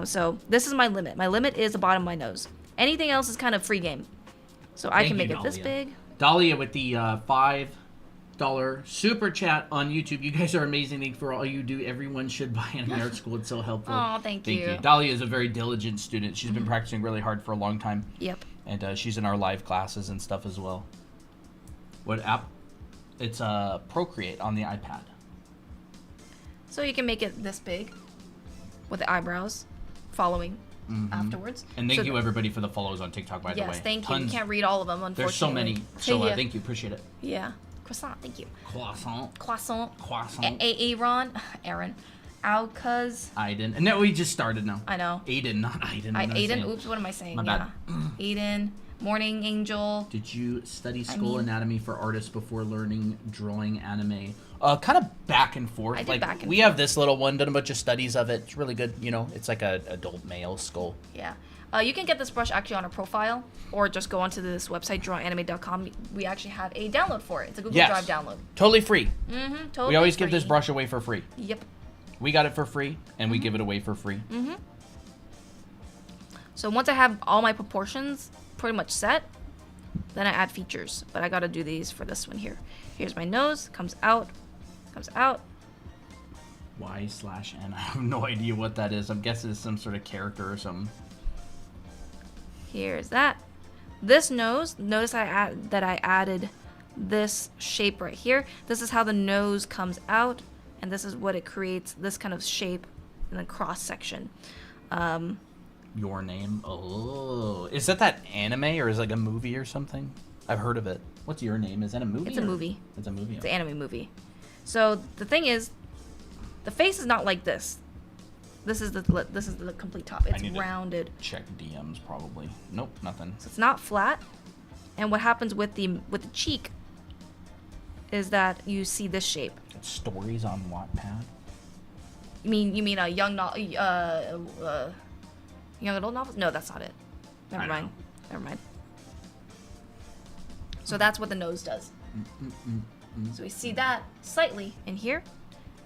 So this is my limit. My limit is the bottom of my nose. Anything else is kind of free game. So I can make it this big. Dahlia with the 5 super chat on YouTube. You guys are amazing. Thank you for all you do. Everyone should buy Anime Art School. It's so helpful. Oh, thank you. Dahlia is a very diligent student. She's been practicing really hard for a long time. Yep. And she's in our live classes and stuff as well. What app? It's Procreate on the iPad. So you can make it this big with the eyebrows following afterwards. And thank you everybody for the follows on TikTok, by the way. Yes, thank you. You can't read all of them, unfortunately. There's so many. So yeah. thank you. Appreciate it. Yeah. Croissant, thank you. Croissant. Aaron. Alcuz. Aiden. And now we just started now. I know. Aiden, not Aiden. Aiden. Oops, what am I saying? My bad. Aiden. Morning Angel. Did you study school anatomy for artists before learning drawing anime? Kind of back and forth. I did back and forth. We have this little one, done a bunch of studies of it. It's really good. You know, it's like a adult male skull. Yeah. You can get this brush actually on our profile, or just go onto this website, drawanime.com. We actually have a download for it. It's a Google Drive download. Totally free. Totally We always free. give this brush away for free. Yep. We got it for free, and we give it away for free. So once I have all my proportions pretty much set, then I add features. But I gotta do these for this one here. Here's my nose, comes out. Y/N. I have no idea what that is. I'm guessing it's some sort of character or something. Here's that. This nose, notice that I added this shape right here. This is how the nose comes out, and this is what it creates, this kind of shape in the cross section. Your Name? Oh. Is that anime, or is it like a movie or something? I've heard of it. What's Your Name? Is that a movie? It's a movie. It's a movie. It's an anime movie. So the thing is, the face is not like this. This is the complete top. It's rounded. Check DMs probably. Nope, nothing. So it's not flat. And what happens with the cheek is that you see this shape. It's stories on Wattpad. You mean a young young adult novel? No, that's not it. Never mind. So that's what the nose does. So we see that slightly in here.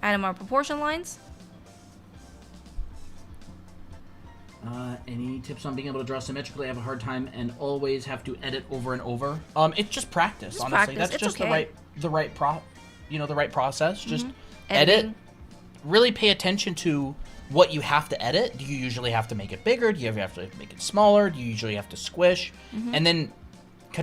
Add our proportion lines. Any tips on being able to draw symmetrically? I have a hard time and always have to edit over and over. It's just practice, honestly. That's just the right process. Just edit. Really pay attention to what you have to edit. Do you usually have to make it bigger? Do you have to make it smaller? Do you usually have to squish? And then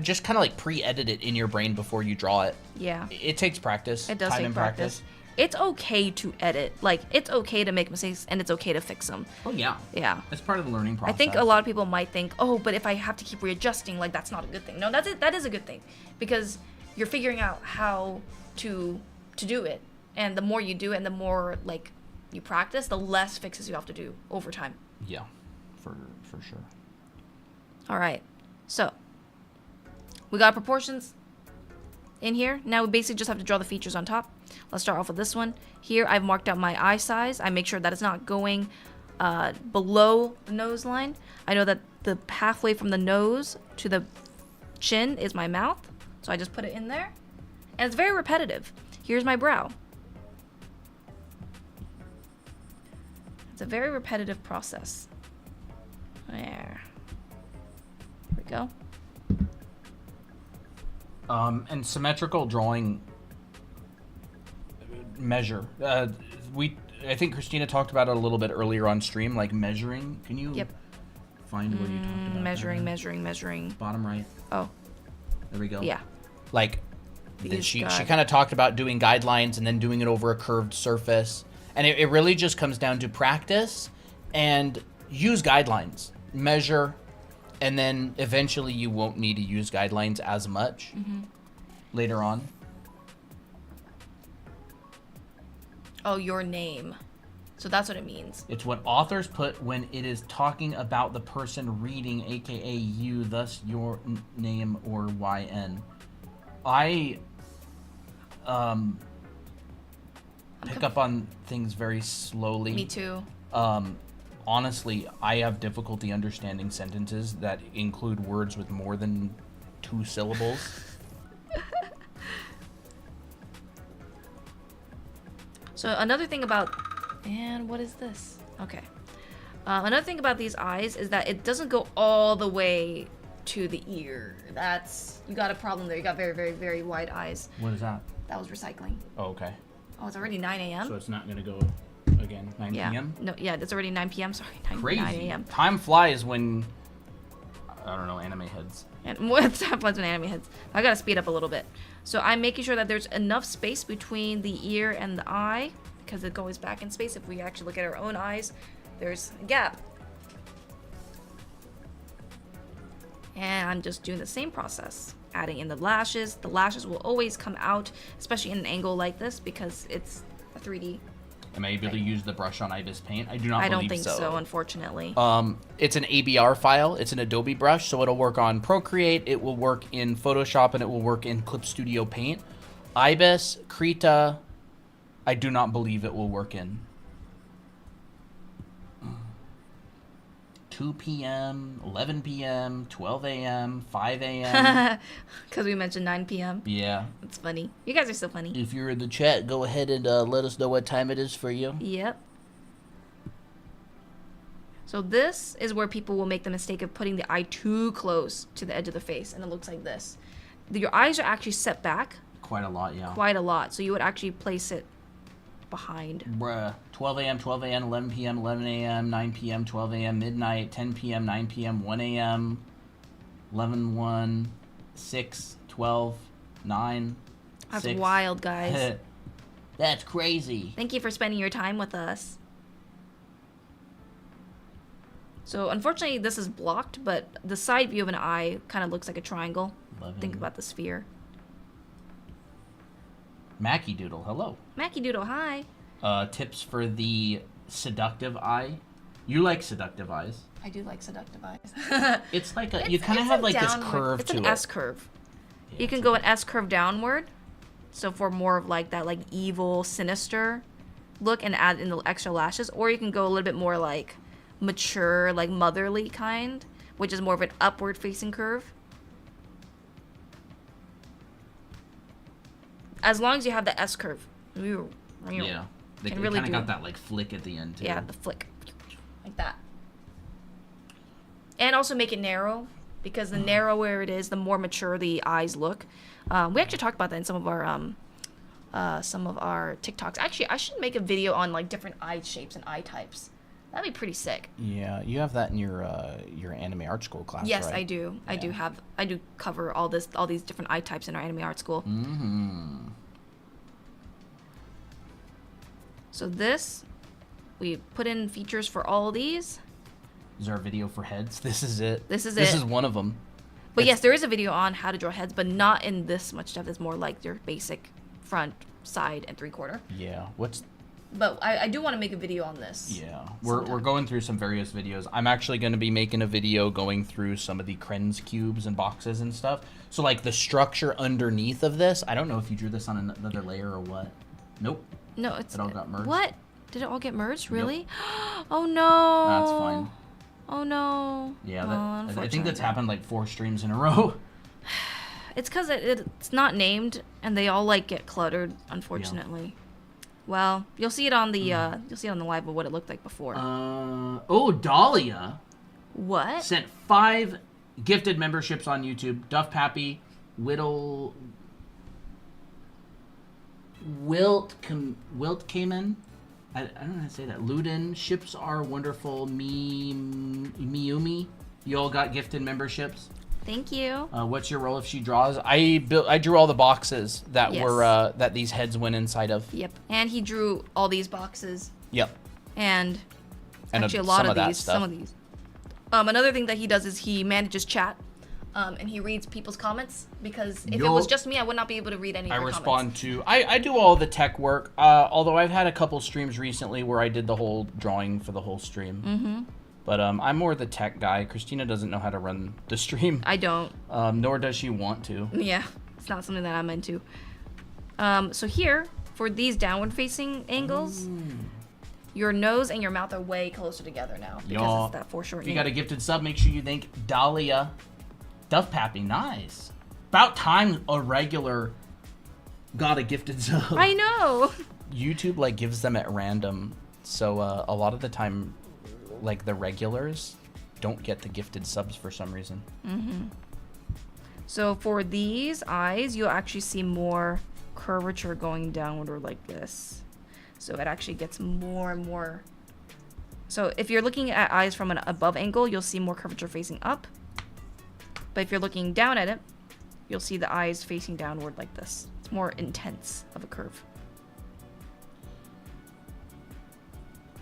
just kind of like pre-edit it in your brain before you draw it. Yeah. It takes practice. It does time take and practice. It's okay to edit. Like, it's okay to make mistakes, and it's okay to fix them. Oh, yeah. Yeah. That's part of the learning process. I think a lot of people might think, oh, but if I have to keep readjusting, like, that's not a good thing. No, that is a good thing. Because you're figuring out how to do it. And the more you do it, and the more, like, you practice, the less fixes you have to do over time. Yeah, for sure. All right. So, we got proportions in here. Now we basically just have to draw the features on top. Let's start off with this one. Here I've marked out my eye size. I make sure that it's not going below the nose line. I know that the halfway from the nose to the chin is my mouth. So I just put it in there. And it's very repetitive. Here's my brow. It's a very repetitive process. There. Here we go. And symmetrical drawing measure. I think Christina talked about it a little bit earlier on stream, like measuring. Can you find where you talked about measuring. Bottom right. Oh. There we go. Yeah. Like, she kind of talked about doing guidelines and then doing it over a curved surface. And it really just comes down to practice and use guidelines. Measure. And then eventually you won't need to use guidelines as much later on. Oh, Your Name. So that's what it means. It's what authors put when it is talking about the person reading, aka you, thus your name or YN. I pick up on things very slowly. Me too. Honestly, I have difficulty understanding sentences that include words with more than 2 syllables. So another thing about... And what is this? Okay. Another thing about these eyes is that it doesn't go all the way to the ear. You got a problem there. You got very, very, very wide eyes. What is that? That was recycling. Oh, okay. Oh, it's already 9 a.m.? So it's not going to go again 9 yeah. p.m.? No, yeah, it's already 9 p.m. Sorry, 9 a.m. Time flies when, I don't know, anime heads. And what's happens when anime hits? I gotta speed up a little bit. So I'm making sure that there's enough space between the ear and the eye, because it goes back in space. If we actually look at our own eyes, there's a gap. And I'm just doing the same process, adding in the lashes. The lashes will always come out, especially in an angle like this, because it's a 3D. Am I able to use the brush on Ibis Paint? I do not believe so. I don't think so, unfortunately. It's an ABR file. It's an Adobe brush, so it'll work on Procreate. It will work in Photoshop, and it will work in Clip Studio Paint. Ibis, Krita, I do not believe it will work in. 2 p.m., 11 p.m., 12 a.m., 5 a.m. Because we mentioned 9 p.m. Yeah. It's funny. You guys are so funny. If you're in the chat, go ahead and let us know what time it is for you. Yep. So this is where people will make the mistake of putting the eye too close to the edge of the face, and it looks like this. Your eyes are actually set back. Quite a lot, yeah. Quite a lot. So you would actually place it behind. Bruh. 12 a.m., 12 a.m., 11 p.m., 11 a.m., 9 p.m., 12 a.m., midnight, 10 p.m., 9 p.m., 1 a.m., 11, 1, 6, 12, 9, That's 6. wild, guys. That's crazy. Thank you for spending your time with us. So unfortunately this is blocked, but the side view of an eye kind of looks like a triangle. 11. Think about the sphere. Mackie Doodle, hello. Mackie Doodle, hi. Tips for the seductive eye. You like seductive eyes. I do like seductive eyes. It's like you kind of have like this curve it's to it. an S curve. Yeah, You can go an S curve downward, so for more of like that like evil, sinister look, and add in the extra lashes, or you can go a little bit more like mature, like motherly kind, which is more of an upward facing curve. As long as you have the S curve. Yeah. They Can kind really of do got it. that like flick at the end too. Yeah, the flick. Like that. And also make it narrow, because the narrower it is, the more mature the eyes look. We actually talked about that in some of our TikToks. Actually, I should make a video on like different eye shapes and eye types. That'd be pretty sick. Yeah, you have that in your anime art school class, Yes, right? I do. Yeah. I do cover all these different eye types in our anime art school. Mm-hmm. So this, we put in features for all of these. Is there a video for heads? This is it. This is This it. is one of them. But yes, there is a video on how to draw heads, but not in this much depth. It's more like your basic front, side, and 3/4. Yeah. But I do want to make a video on this. Yeah. We're going through some various videos. I'm actually going to be making a video going through some of the Krenz cubes and boxes and stuff. So like the structure underneath of this, I don't know if you drew this on another layer or what. Nope. No, it all got merged. What? Did it all get merged? Really? Oh no. That's fine. Oh no. Yeah, Oh, I think that's unfortunately. happened like 4 streams in a row. It's because it's not named, and they all like get cluttered, unfortunately. Well, you'll see it on the live of what it looked like before. Dahlia What? sent 5 gifted memberships on YouTube. Duff Pappy, Wilt came in. I don't know how to say that. Ludin, Ships Are Wonderful, Miumi. You all got gifted memberships. Thank you. What's your role if she draws? I drew all the boxes that Yes. were that these heads went inside of. Yep. And he drew all these boxes, Yep. and And actually a some lot of of that these. stuff. Some of these. Another thing that he does is he manages chat, and he reads people's comments, because if it was just me, I would not be able to read any of I your respond comments. to. I do all the tech work. Although I've had a couple streams recently where I did the whole drawing for the whole stream. Mm-hmm. But I'm more the tech guy. Christina doesn't know how to run the stream. I don't. Nor does she want to. Yeah, it's not something that I'm into. So here, for these downward-facing angles, your nose and your mouth are way closer together now, because Y'all, it's that if foreshortening. you got a gifted sub, make sure you thank Dahlia. Duff Pappy, nice. About time a regular got a gifted sub. I know. YouTube like gives them at random, so a lot of the time, like the regulars don't get the gifted subs for some reason. So for these eyes, you'll actually see more curvature going downward or like this. So it actually gets more and more. So if you're looking at eyes from an above angle, you'll see more curvature facing up. But if you're looking down at it, you'll see the eyes facing downward like this. It's more intense of a curve.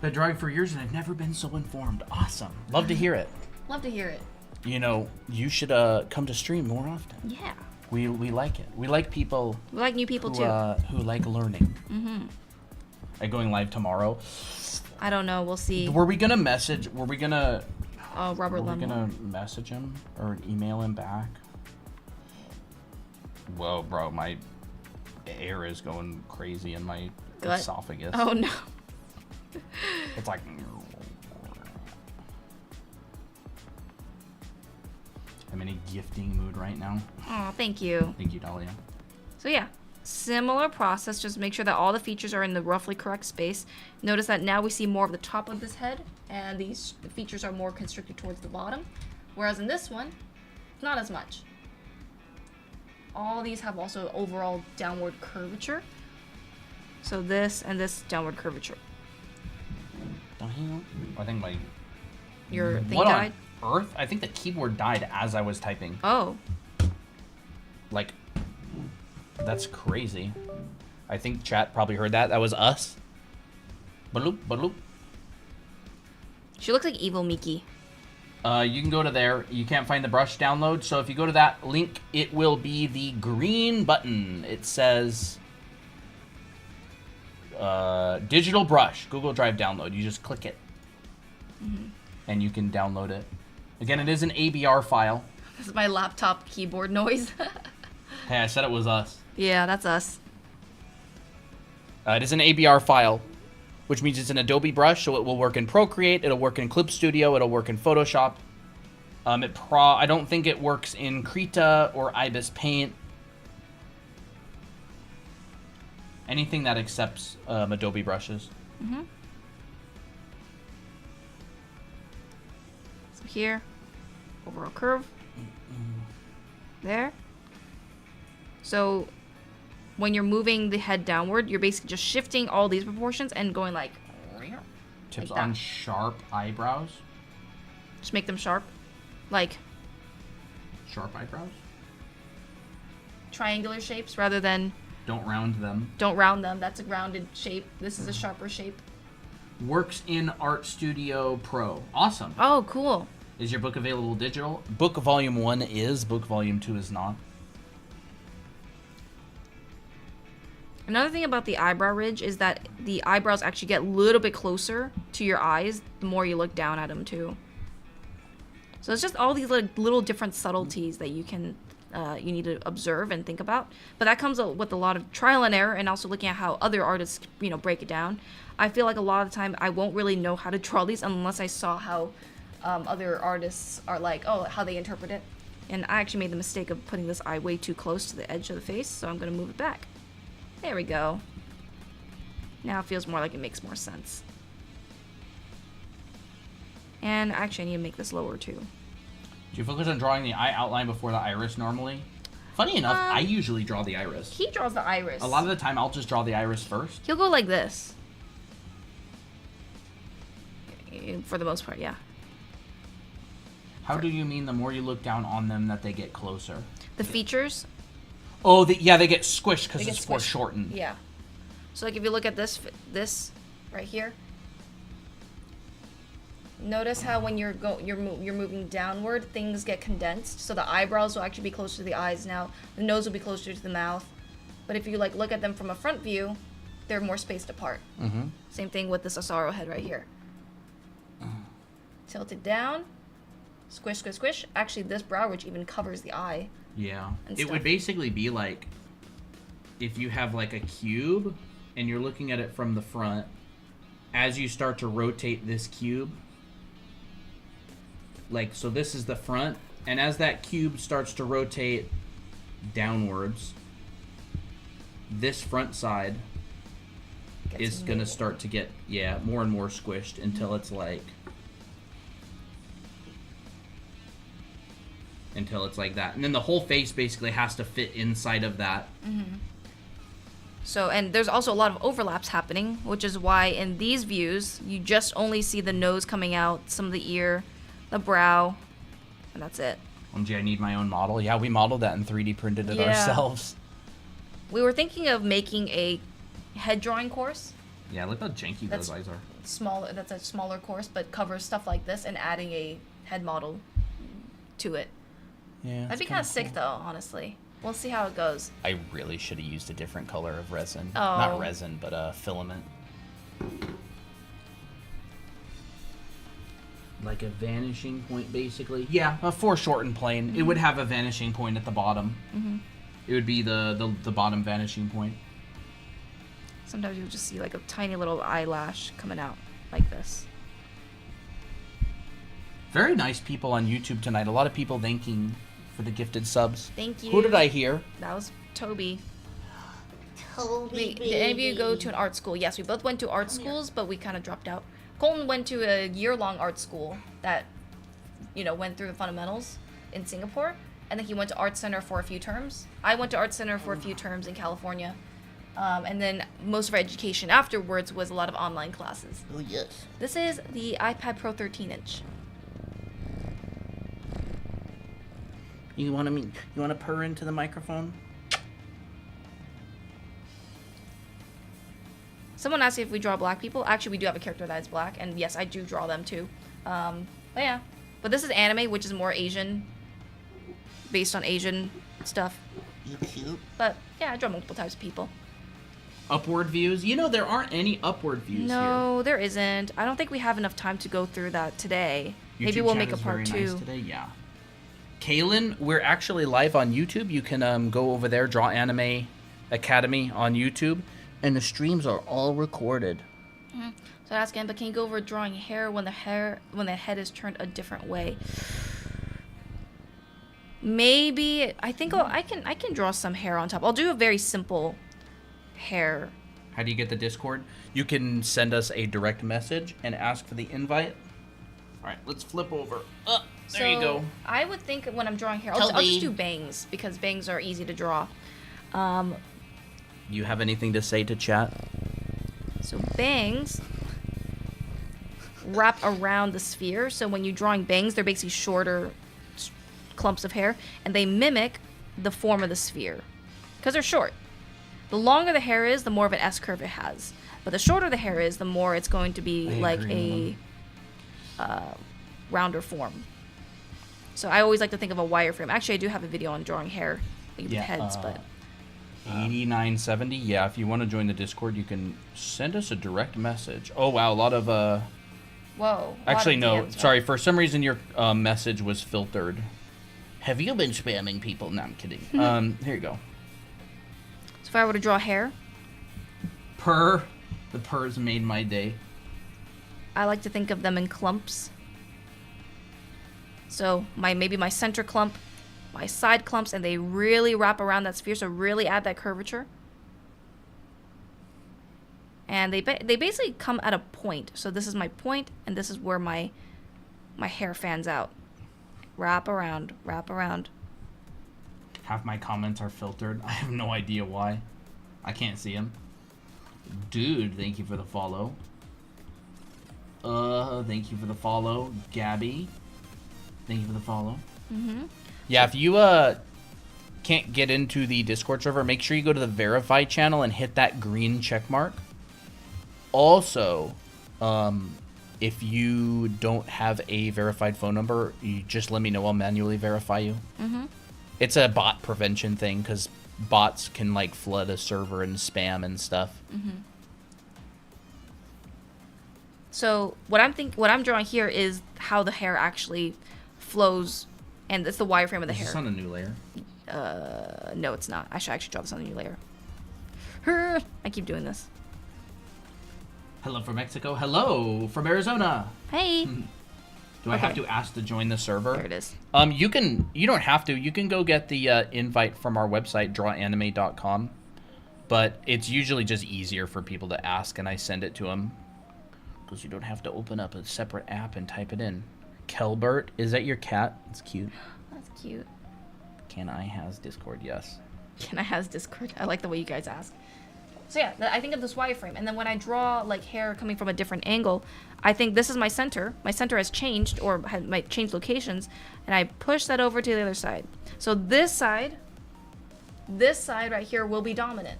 Been drawing for years and I've never been so informed. Awesome. Love to hear it. Love to hear it. You know, you should come to stream more often. Yeah. We like it. We like people. We like new people too. Who like learning. Are you going live tomorrow? I don't know. We'll see. Were we gonna message? Were we gonna? Robert Were we Lemon. gonna message him or email him back? Whoa, bro, my air is going crazy in my Gut. esophagus. Oh no. It's like. I'm in a gifting mood right now. Oh, thank you. Thank you, Dahlia. So yeah, similar process. Just make sure that all the features are in the roughly correct space. Notice that now we see more of the top of this head, and the features are more constricted towards the bottom. Whereas in this one, not as much. All these have also overall downward curvature. So this and this downward curvature. I think my. Your thing What died? on earth? I think the keyboard died as I was typing. Oh. Like, that's crazy. I think chat probably heard that. That was us. Baloop, baloop. She looks like evil Miki. You can go to there. You can't find the brush download. So if you go to that link, it will be the green button. It says digital brush, Google Drive download. You just click it. And you can download it. Again, it is an ABR file. This is my laptop keyboard noise. Hey, I said it was us. Yeah, that's us. It is an ABR file, which means it's an Adobe brush, so it will work in Procreate, it'll work in Clip Studio, it'll work in Photoshop. I don't think it works in Krita or Ibis Paint. Anything that accepts Adobe brushes. So here, overall curve. There. So when you're moving the head downward, you're basically just shifting all these proportions and going like Tips like that. on sharp eyebrows. Just make them sharp. Like Sharp eyebrows. triangular shapes rather than Don't round them. don't round them. That's a rounded shape. This is a sharper shape. Works in Art Studio Pro. Awesome. Oh, cool. Is your book available digital? Book Volume 1 is. Book Volume 2 is not. Another thing about the eyebrow ridge is that the eyebrows actually get a little bit closer to your eyes the more you look down at them too. So it's just all these like little different subtleties that you can you need to observe and think about. But that comes with a lot of trial and error and also looking at how other artists, break it down. I feel like a lot of the time I won't really know how to draw these unless I saw how other artists are like, how they interpret it. And I actually made the mistake of putting this eye way too close to the edge of the face, so I'm going to move it back. There we go. Now it feels more like it makes more sense. And actually I need to make this lower too. Do you focus on drawing the eye outline before the iris normally? Funny enough, I usually draw the iris. He draws the iris. A lot of the time, I'll just draw the iris first. He'll go like this. For the most part, yeah. How do you mean the more you look down on them that they get closer? The features. Oh, they get squished because They get it's squished. foreshortened. Yeah. So like if you look at this right here. Notice how when you're moving downward, things get condensed. So the eyebrows will actually be closer to the eyes now. The nose will be closer to the mouth. But if you like look at them from a front view, they're more spaced apart. Mm-hmm. Same thing with this Asaro head right here. Tilt it down. Squish, squish, squish. Actually, this brow ridge even covers the eye. Yeah. And It would stuff. basically be like if you have like a cube and you're looking at it from the front, as you start to rotate this cube, like, so this is the front, and as that cube starts to rotate downwards, this front side Gets is going to more. start to get, more and more squished until it's like until it's like that. And then the whole face basically has to fit inside of that. So, and there's also a lot of overlaps happening, which is why in these views, you just only see the nose coming out, some of the ear, the brow, and that's it. OMG, I need my own model. Yeah, we modeled that and 3D printed it ourselves. We were thinking of making a head drawing course. Yeah, look how janky those eyes are. Smaller. That's a smaller course, but covers stuff like this and adding a head model to it. Yeah, That'd be kind of sick, though, honestly. We'll see how it goes. I really should have used a different color of resin. Oh. Not resin, but filament. Like a vanishing point, basically. Yeah, a foreshortened plane. It would have a vanishing point at the bottom. It would be the bottom vanishing point. Sometimes you'll just see like a tiny little eyelash coming out like this. Very nice people on YouTube tonight. A lot of people thanking for the gifted subs. Thank you. Who did I hear? That was Toby. Toby, Did any of you go to an art school? Yes, we both went to art schools, but we kind of dropped out. Colton went to a year-long art school that, went through the fundamentals in Singapore, and then he went to Art Center for a few terms. I went to Art Center for a few terms in California, and then most of our education afterwards was a lot of online classes. Oh, yes. This is the iPad Pro 13-inch. You want to purr into the microphone? Someone asked if we draw black people. Actually, we do have a character that is black, and yes, I do draw them too. But yeah. But this is anime, which is more Asian, based on Asian stuff. You cute. But yeah, I draw multiple types of people. Upward views? There aren't any upward views here. No, there isn't. I don't think we have enough time to go through that today. Maybe we'll make a part 2. Nice today. Yeah. Kaylin, we're actually live on YouTube. You can go over there, Draw Anime Academy on YouTube. And the streams are all recorded. So asking, but can you go over drawing hair when the head is turned a different way? Maybe I think I can draw some hair on top. I'll do a very simple hair. How do you get the Discord? You can send us a direct message and ask for the invite. All right, let's flip over. There you go. I would think when I'm drawing hair, I'll just do bangs because bangs are easy to draw. You have anything to say to chat? So bangs wrap around the sphere. So when you're drawing bangs, they're basically shorter clumps of hair, and they mimic the form of the sphere because they're short. The longer the hair is, the more of an S curve it has. But the shorter the hair is, the more it's going to be like a rounder form. So I always like to think of a wireframe. Actually, I do have a video on drawing hair with heads, but 8970. Yeah, if you want to join the Discord, you can send us a direct message. Oh wow, a lot of whoa. Actually, no. DMs, Sorry, for some reason your message was filtered. Have you been spamming people? No, I'm kidding. Here you go. So if I were to draw hair, Purr. The purrs made my day. I like to think of them in clumps. So maybe my center clump, my side clumps, and they really wrap around that sphere, so really add that curvature. And they basically come at a point. So this is my point, and this is where my hair fans out. Wrap around, wrap around. Half my comments are filtered. I have no idea why. I can't see them. Dude, thank you for the follow. Thank you for the follow. Gabby, thank you for the follow. Yeah, if you can't get into the Discord server, make sure you go to the Verify channel and hit that green check mark. Also, if you don't have a verified phone number, you just let me know. I'll manually verify you. It's a bot prevention thing because bots can like flood a server and spam and stuff. So what I'm drawing here is how the hair actually flows, and it's the wireframe of the hair. Is this on a new layer? No, it's not. I should actually draw this on a new layer. I keep doing this. Hello from Mexico. Hello from Arizona. Hey. Do I have to ask to join the server? There it is. You don't have to. You can go get the invite from our website, drawanime.com. But it's usually just easier for people to ask, and I send it to them. Because you don't have to open up a separate app and type it in. Kelbert, is that your cat? It's cute. That's Cute. Can I has Discord? Yes. Can I has Discord? I like the way you guys ask. So yeah, I think of this wireframe, and then when I draw like hair coming from a different angle, I think this is my center. My center has changed or might change locations, and I push that over to the other side. So this side right here will be dominant.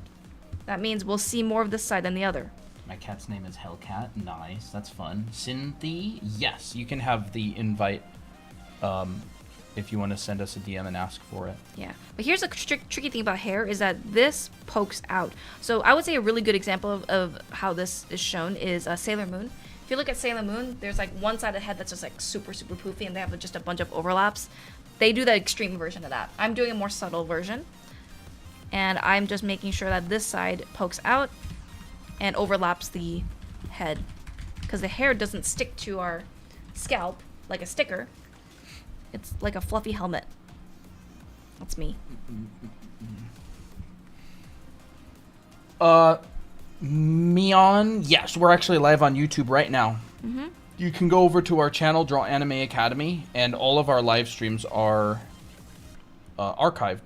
That means we'll see more of this side than the other. My cat's name is Hellcat. Nice, that's fun. Cynthia, yes, you can have the invite if you want to send us a DM and ask for it. Yeah, but here's a tricky thing about hair is that this pokes out. So I would say a really good example of how this is shown is Sailor Moon. If you look at Sailor Moon, there's like one side of the head that's just like super poofy, and they have just a bunch of overlaps. They do the extreme version of that. I'm doing a more subtle version, and I'm just making sure that this side pokes out and overlaps the head, because the hair doesn't stick to our scalp like a sticker. It's like a fluffy helmet. That's me. Mion, yes, we're actually live on YouTube right now. Mm-hmm. You can go over to our channel, Draw Anime Academy, and all of our live streams are archived,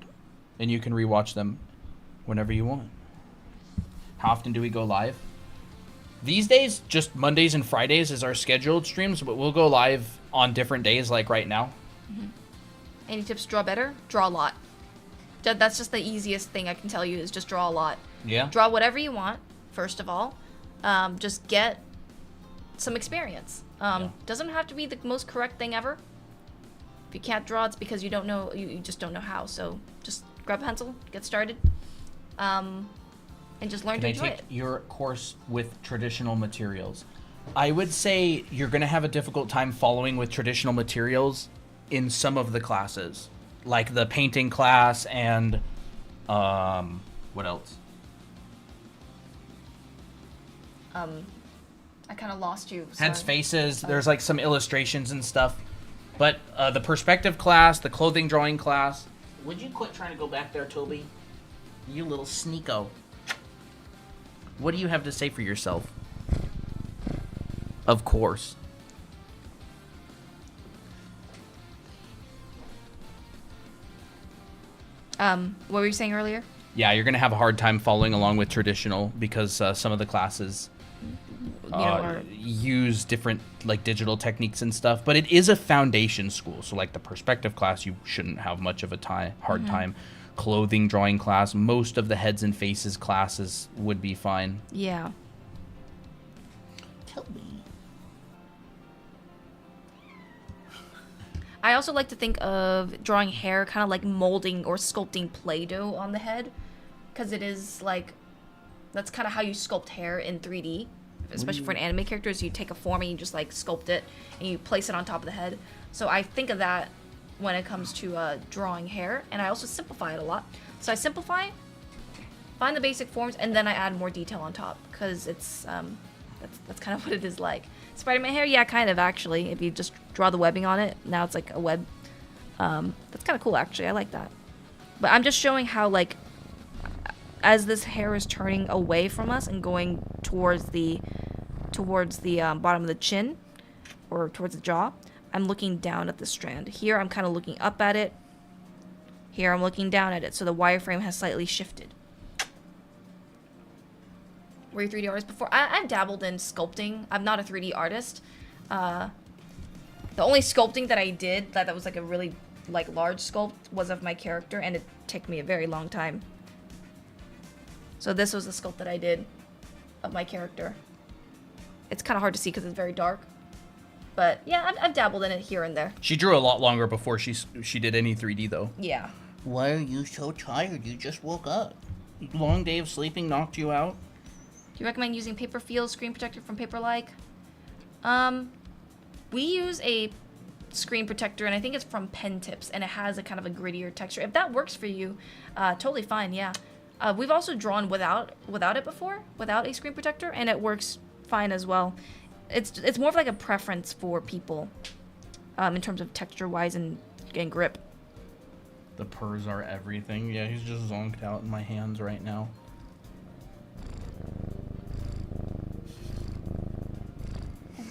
and you can rewatch them whenever you want. How often do we go live? These days, just Mondays and Fridays is our scheduled streams, but we'll go live on different days, like right now. Mm-hmm. Any tips to draw better? Draw a lot. That's just the easiest thing I can tell you is just draw a lot. Yeah. Draw whatever you want, first of all. Just get some experience. Doesn't have to be the most correct thing ever. If you can't draw, it's because you don't know, you just don't know how. So just grab a pencil, get started, and just learn to enjoy it. Your course with traditional materials. I would say you're going to have a difficult time following with traditional materials in some of the classes, like the painting class and what else? I kind of lost you. Heads, faces. There's like some illustrations and stuff, but the perspective class, the clothing drawing class. Would you quit trying to go back there, Toby? You little sneako. What do you have to say for yourself? Of course. What were you saying earlier? Yeah, you're going to have a hard time following along with traditional because some of the classes use different like digital techniques and stuff, but it is a foundation school. So like the perspective class, you shouldn't have much of a hard time. Clothing drawing class, most of the heads and faces classes would be fine. Yeah. Tell me. I also like to think of drawing hair kind of like molding or sculpting Play-Doh on the head, because it is like, that's kind of how you sculpt hair in 3D, especially for an anime character, is you take a form and you just like sculpt it and you place it on top of the head. So I think of that when it comes to drawing hair, and I also simplify it a lot. So I simplify, find the basic forms, and then I add more detail on top, because it's that's kind of what it is like. Spider-Man hair, yeah, kind of actually. If you just draw the webbing on it, now it's like a web. That's kind of cool actually. I like that. But I'm just showing how like as this hair is turning away from us and going towards the bottom of the chin or towards the jaw, I'm looking down at the strand. Here I'm kind of looking up at it. Here I'm looking down at it, so the wireframe has slightly shifted. Were you a 3D artist before? I've dabbled in sculpting. I'm not a 3D artist. The only sculpting that I did that was like a really like large sculpt was of my character, and it took me a very long time. So this was the sculpt that I did of my character. It's kind of hard to see because it's very dark. But yeah, I've dabbled in it here and there. She drew a lot longer before she did any 3D though. Yeah. Why are you so tired? You just woke up. Long day of sleeping knocked you out? Do you recommend using paper field screen protector from Paperlike? We use a screen protector, and I think it's from Pen Tips, and it has a kind of a grittier texture. If that works for you, totally fine, yeah. We've also drawn without it before, without a screen protector, and it works fine as well. It's more of like a preference for people, in terms of texture-wise and grip. The purrs are everything. Yeah, he's just zonked out in my hands right now.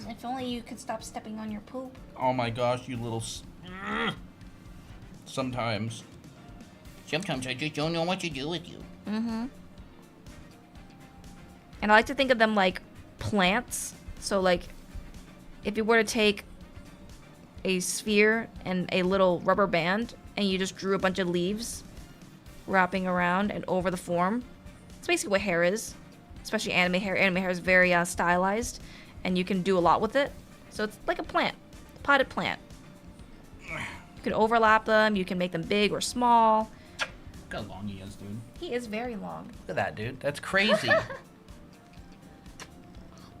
If only you could stop stepping on your poop. Oh my gosh, you little... Sometimes. Sometimes I just don't know what to do with you. And I like to think of them like plants. So like, if you were to take a sphere and a little rubber band and you just drew a bunch of leaves wrapping around and over the form, it's basically what hair is. Especially anime hair. Anime hair is very stylized, and you can do a lot with it. So it's like a plant, potted plant. You can overlap them. You can make them big or small. Look how long he is, dude. He is very long. Look at that, dude. That's crazy.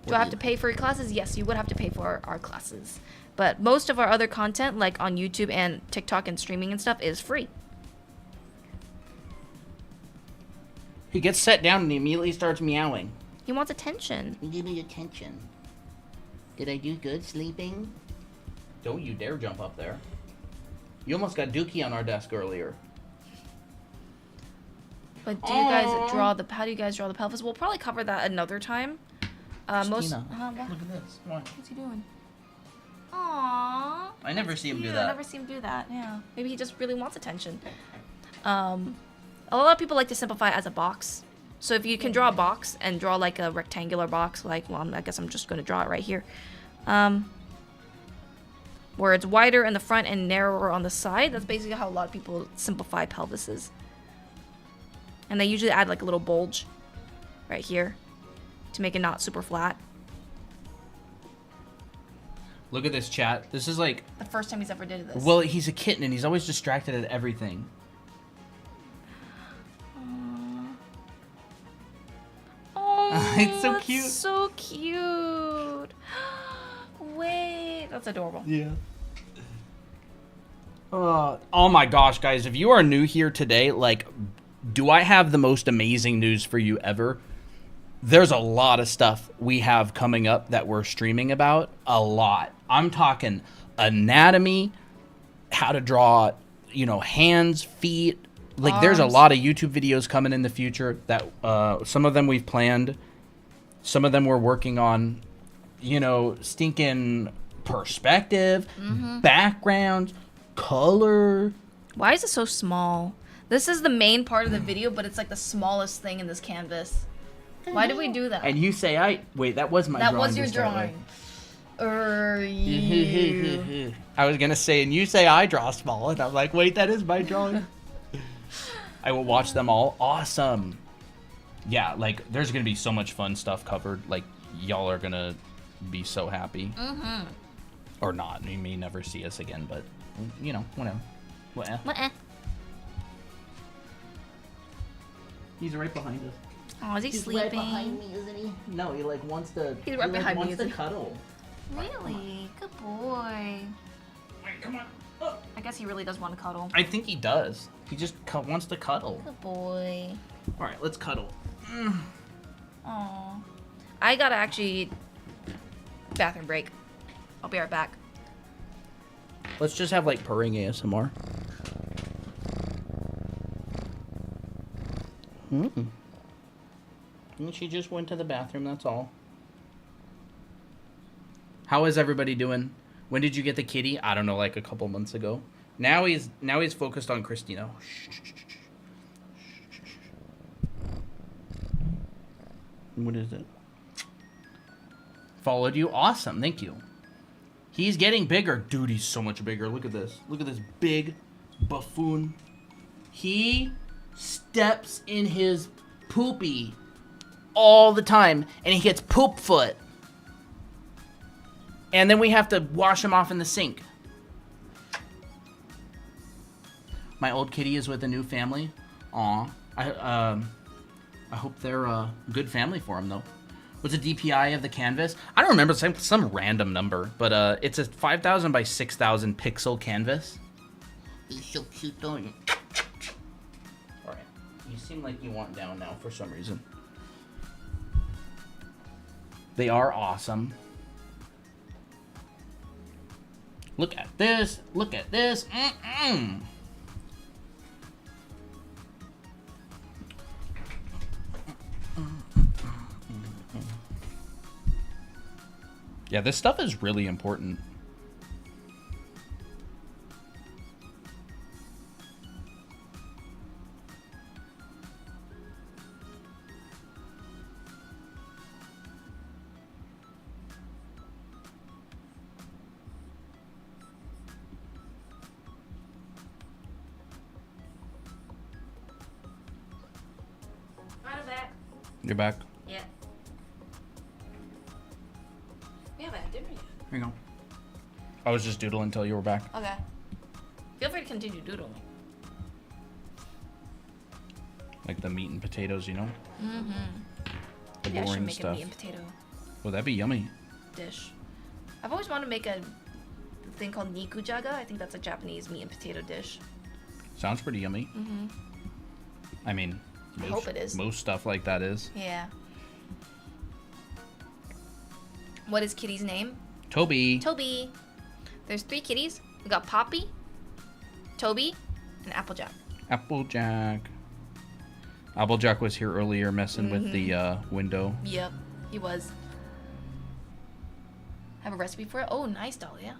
Do I have to pay for your classes? Yes, you would have to pay for our classes. But most of our other content, like on YouTube and TikTok and streaming and stuff, is free. He gets set down and he immediately starts meowing. He wants attention. Give me attention. Did I do good sleeping? Don't you dare jump up there. You almost got Dookie on our desk earlier. But do you guys draw the? How do you guys draw the pelvis? We'll probably cover that another time. Christina, What? look at this. What? What's he doing? Aww. I never see him do cute. that. I never see him do that. Yeah. Maybe he just really wants attention. A lot of people like to simplify it as a box. So if you can draw a box and draw like a rectangular box, like, well, I guess I'm just going to draw it right here. Where it's wider in the front and narrower on the side. That's basically how a lot of people simplify pelvises. And they usually add like a little bulge right here to make it not super flat. Look at this, chat. This is like... The first time he's ever did this. Well, he's a kitten and he's always distracted at everything. Oh, It's so that's cute. so cute. Wait, that's adorable. Yeah. Oh my gosh, guys. If you are new here today, like, do I have the most amazing news for you ever? There's a lot of stuff we have coming up that we're streaming about. A lot. I'm talking anatomy, how to draw, hands, feet. Like, there's a Arms. lot of YouTube videos coming in the future that some of them we've planned. Some of them we're working on, stinking perspective, background, color. Why is it so small? This is the main part of the video, but it's like the smallest thing in this canvas. Why did we do that? And you say, wait, that was my drawing. That was your to start with. drawing. You. I was going to say, and you say I draw small. And I'm like, wait, that is my drawing. I will watch them all. Awesome. Yeah, like, there's going to be so much fun stuff covered. Like, y'all are going to be so happy. Or not. You may never see us again, but, whatever. What? He's right behind us. Oh, is he sleeping? me, isn't he? No, he, wants to... He's right behind me, wants to isn't he? cuddle. Really? Good boy. Wait, come on. Oh. I guess he really does want to cuddle. I think he does. He just wants to cuddle. Good boy. All right, let's cuddle. Aw. I gotta actually bathroom break. I'll be right back. Let's just have like purring ASMR. And she just went to the bathroom, that's all. How is everybody doing? When did you get the kitty? I don't know, like a couple months ago. Now he's focused on Christina. What is it? Followed you? Awesome, thank you. He's getting bigger. Dude, he's so much bigger. Look at this. Look at this big buffoon. He steps in his poopy all the time, and he gets poop foot. And then we have to wash him off in the sink. My old kitty is with a new family. Aw. I hope they're a good family for him, though. What's the DPI of the canvas? I don't remember, some random number, but it's a 5,000 by 6,000 pixel canvas. He's so cute, don't you? All right. You seem like you want down now for some reason. They are awesome. Look at this. Look at this. Yeah, this stuff is really important. You're back. Yeah. We haven't had dinner yet. Here you go. I was just doodling until you were back. Okay. Feel free to continue doodling. Like the meat and potatoes, you know? Mm-hmm. The Maybe I should boring make stuff. a meat and potato Well, that'd be yummy. dish. I've always wanted to make a thing called nikujaga. I think that's a Japanese meat and potato dish. Sounds pretty yummy. Mm-hmm. I mean, I hope it is. Most stuff like that is. Yeah. What is Kitty's name? Toby. Toby. There's 3 kitties. We got Poppy, Toby, and Applejack. Applejack. Applejack was here earlier messing with the window. Yep, he was. Have a recipe for it? Oh, nice, Dahlia.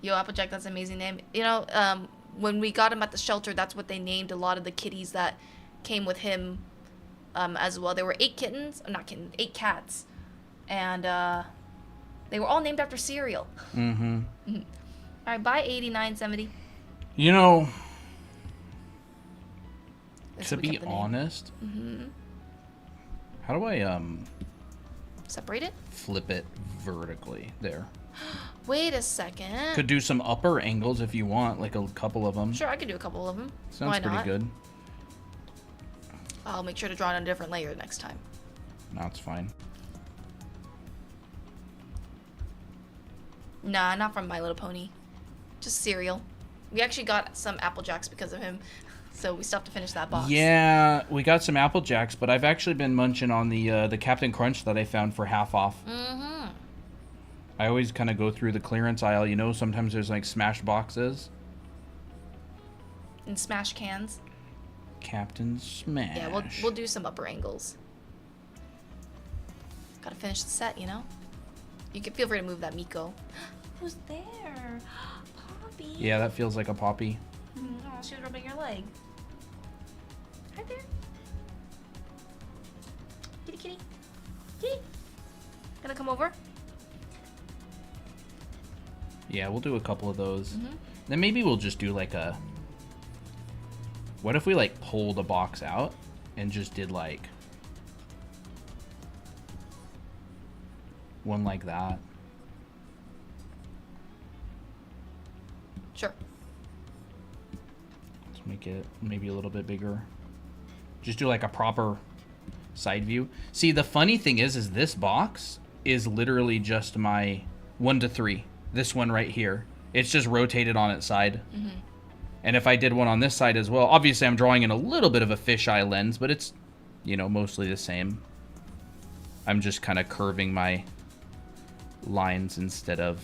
Yo, Applejack, that's an amazing name. You know, when we got him at the shelter, that's what they named a lot of the kitties that came with him as well. There were 8 kittens, not kittens, 8 cats. And they were all named after cereal. Mm-hmm. All right, bye, 8970. You know, This to we be kept the name. honest, how do I Separate it? flip it vertically there? Wait a second. Could do some upper angles if you want, like a couple of them. Sure, I could do a couple of them. Sounds Why pretty not? good. I'll make sure to draw it on a different layer next time. No, it's fine. Nah, not from My Little Pony. Just cereal. We actually got some Apple Jacks because of him, so we still have to finish that box. Yeah, we got some Apple Jacks, but I've actually been munching on the Captain Crunch that I found for half off. Mm-hmm. I always kind of go through the clearance aisle, you know, sometimes there's like smash boxes. And smash cans. Captain Smash. Yeah, we'll do some upper angles. Gotta finish the set, you know? You can feel free to move that Miko. Who's there? Poppy. Yeah, that feels like a poppy. Oh, she was rubbing your leg. Hi there. Kitty, kitty. Kitty. Gonna come over? Yeah, we'll do a couple of those. Mm-hmm. Then maybe we'll just do like a... What if we like pulled a box out and just did like... one like that? Sure. Let's make it maybe a little bit bigger. Just do like a proper side view. See, the funny thing is this box is literally just my 1 to 3. This one right here. It's just rotated on its side. Mm-hmm. And if I did one on this side as well, obviously I'm drawing in a little bit of a fisheye lens, but it's, you know, mostly the same. I'm just kind of curving my lines instead of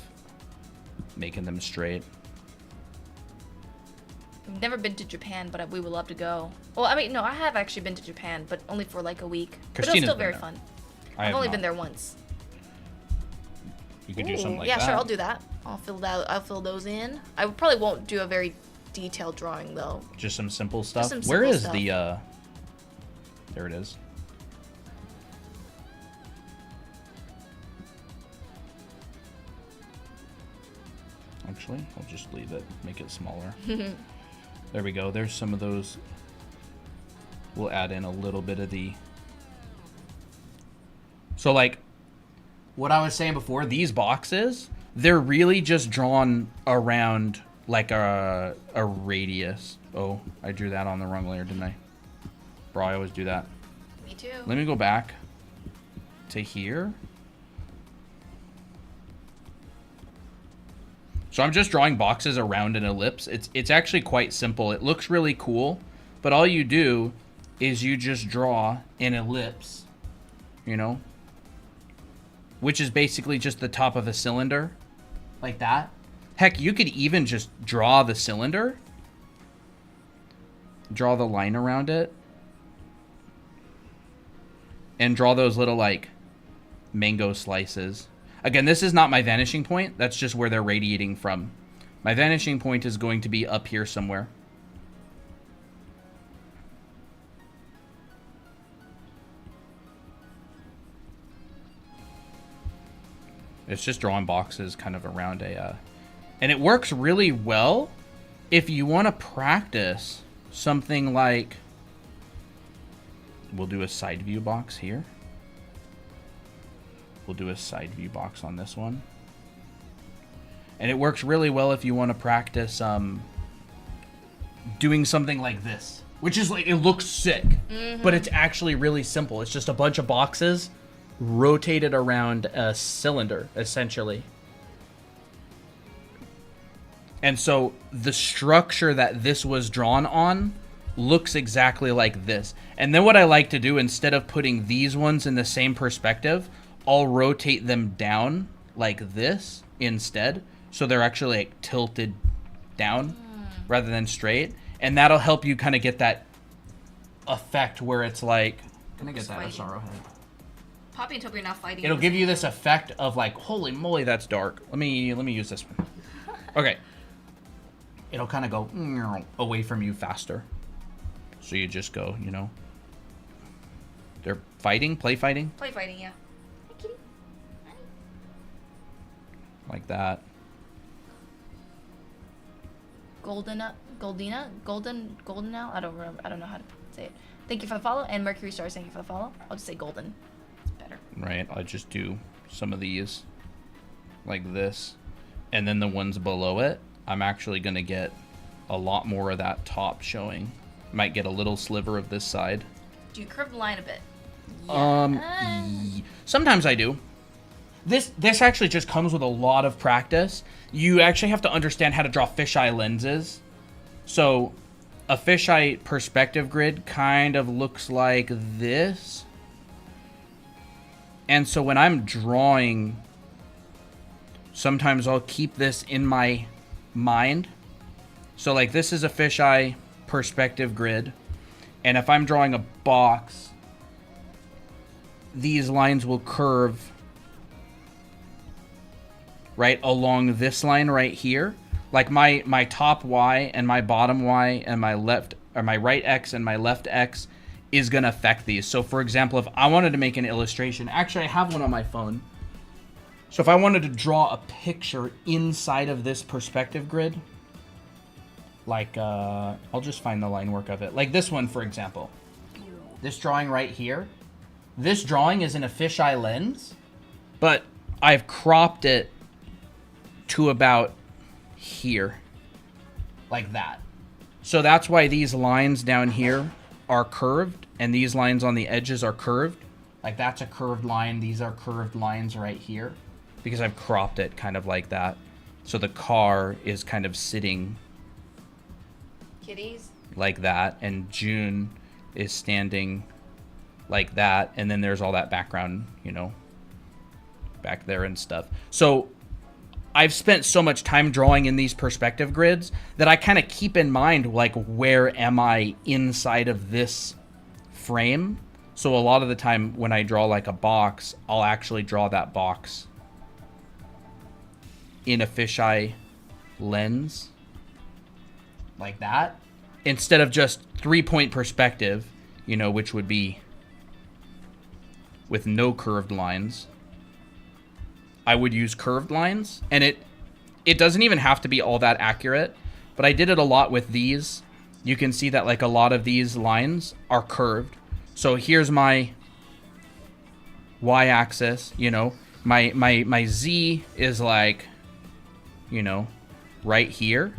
making them straight. I've never been to Japan, but we would love to go. Well, I mean, no, I have actually been to Japan, but only for like a week. But it was Christina's still been very there. fun. I I've have only not. been there once. You could do something like yeah, that. sure, I'll do that. I'll fill those in. I probably won't do a very detailed drawing though. Just some simple stuff. some Where simple is stuff. the there it is. Actually, I'll just leave it, make it smaller. There we go. There's some of those. We'll add in a little bit of the... So like what I was saying before, these boxes, they're really just drawn around like a radius. Oh, I drew that on the wrong layer, didn't I? Bro, I always do that. Me too. Let me go back to here. So I'm just drawing boxes around an ellipse. It's actually quite simple. It looks really cool, but all you do is you just draw an ellipse, you know, which is basically just the top of a cylinder, like that. Heck, you could even just draw the cylinder, draw the line around it, and draw those little, like, mango slices. Again, this is not my vanishing point. That's just where they're radiating from. My vanishing point is going to be up here somewhere. It's just drawing boxes kind of around a... and it works really well if you want to practice something like... We'll do a side view box here. We'll do a side view box on this one. And it works really well if you want to practice doing something like this. Which is like, it looks sick. But it's actually really simple. It's just a bunch of boxes rotated around a cylinder, essentially. And so the structure that this was drawn on looks exactly like this. And then what I like to do, instead of putting these ones in the same perspective, I'll rotate them down like this instead. So they're actually like tilted down rather than straight. And that'll help you kind of get that effect where it's like... Can I get that SRO head? Poppy and Toby are now fighting. It'll give you this effect of like, holy moly, that's dark. Let me use this one. Okay. It'll kind of go away from you faster. So you just go, you know. They're fighting, play fighting. Play fighting, yeah. Hi, kitty. Hi. Like that. Golden now. I don't remember. I don't know how to say it. Thank you for the follow, and Mercury Stars, thank you for the follow. I'll just say golden. It's better. Right. I'll just do some of these like this, and then the ones below it, I'm actually gonna get a lot more of that top showing. Might get a little sliver of this side. Do you curve the line a bit? Sometimes I do. This actually just comes with a lot of practice. You actually have to understand how to draw fisheye lenses. So a fisheye perspective grid kind of looks like this. And so when I'm drawing, sometimes I'll keep this in my mind. So like this is a fisheye perspective grid. And if I'm drawing a box, these lines will curve right along this line right here. Like my top Y and my bottom Y and my left, or my right X and my left X is going to affect these. So for example, if I wanted to make an illustration, actually I have one on my phone. So if I wanted to draw a picture inside of this perspective grid, like, I'll just find the line work of it. Like this one, for example. This drawing right here. This drawing is in a fisheye lens, but I've cropped it to about here. Like that. So that's why these lines down here are curved, and these lines on the edges are curved. Like that's a curved line. These are curved lines right here. Because I've cropped it kind of like that. So the car is kind of sitting... Kitties? Like that, and June is standing like that, and then there's all that background, you know, back there and stuff. So I've spent so much time drawing in these perspective grids that I kind of keep in mind, like, where am I inside of this frame? So a lot of the time when I draw like a box, I'll actually draw that box in a fisheye lens. Like that, instead of just 3-point perspective, you know, which would be with no curved lines. I would use curved lines, and it doesn't even have to be all that accurate, but I did it a lot with these. You can see that like a lot of these lines are curved. So here's my y-axis, you know, my z is like, you know, right here.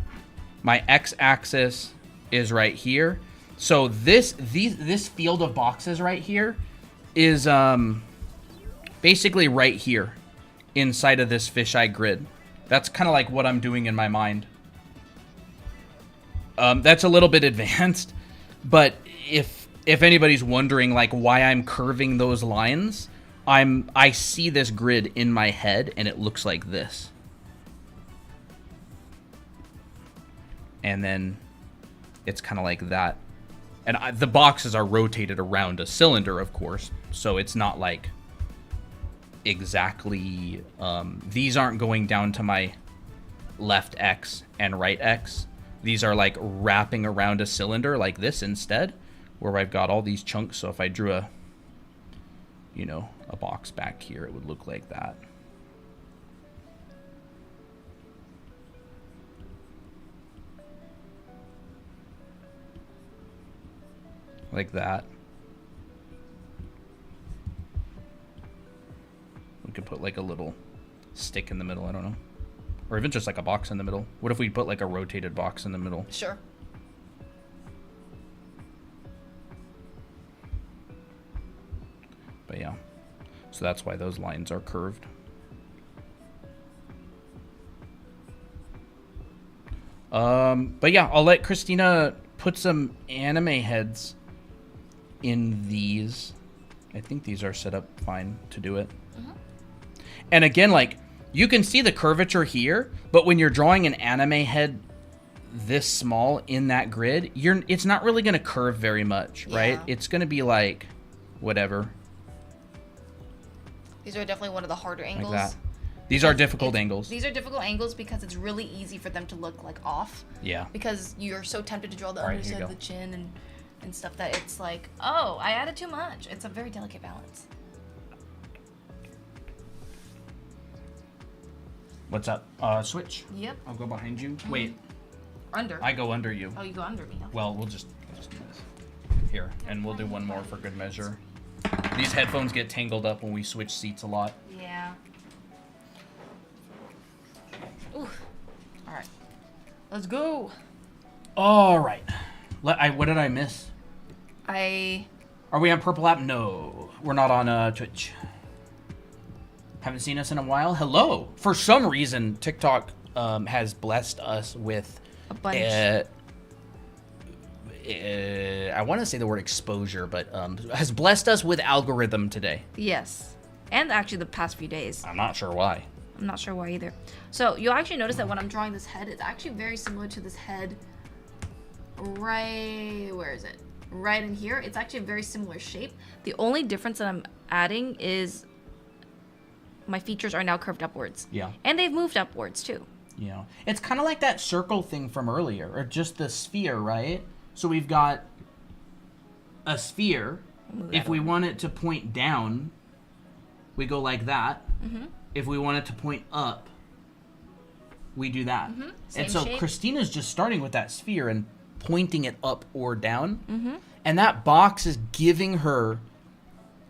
My x-axis is right here. So this field of boxes right here is basically right here inside of this fisheye grid. That's kind of like what I'm doing in my mind. That's a little bit advanced, but if anybody's wondering like why I'm curving those lines, I see this grid in my head and it looks like this. And then it's kind of like that. And the boxes are rotated around a cylinder, of course. So it's not like exactly... these aren't going down to my left X and right X. These are like wrapping around a cylinder like this instead. Where I've got all these chunks. So if I drew a box back here, it would look like that. Like that. We could put like a little stick in the middle, I don't know. Or even just like a box in the middle. What if we put like a rotated box in the middle? Sure. But yeah. So that's why those lines are curved. But yeah, I'll let Christina put some anime heads in these. I think these are set up fine to do it. And again, like, you can see the curvature here, but when you're drawing an anime head this small in that grid, it's not really going to curve very much, right? Yeah. It's going to be like whatever. These are definitely one of the harder angles. Like that. These are difficult angles. These are difficult angles because it's really easy for them to look like off. Yeah. Because you're so tempted to draw the All right, underside here of you the chin and stuff that it's like, oh, I added too much. It's a very delicate balance. What's up? Switch. Yep. I'll go behind you. Wait, Under. I go under you. Oh, you go under me. Okay. Well, we'll just do this. Here, and we'll do one more for good measure. These headphones get tangled up when we switch seats a lot. Yeah. Ooh. All right. Let's go. All right. What did I miss? I Are we on Purple App? No, we're not on Twitch. Haven't seen us in a while. Hello. For some reason, TikTok has blessed us with a bunch. I want to say the word exposure, but has blessed us with algorithm today. Yes. And actually the past few days. I'm not sure why. I'm not sure why either. So you'll actually notice that when I'm drawing this head, it's actually very similar to this head right, where is it? Right in here. It's actually a very similar shape. The only difference that I'm adding is my features are now curved upwards. Yeah. And they've moved upwards too. Yeah. It's kind of like that circle thing from earlier, or just the sphere, right? So we've got a sphere. If we want it to point down, we go like that. Mm-hmm. If we want it to point up, we do that. Mm-hmm. And so shape. Christina's just starting with that sphere and pointing it up or down. Mm-hmm. And that box is giving her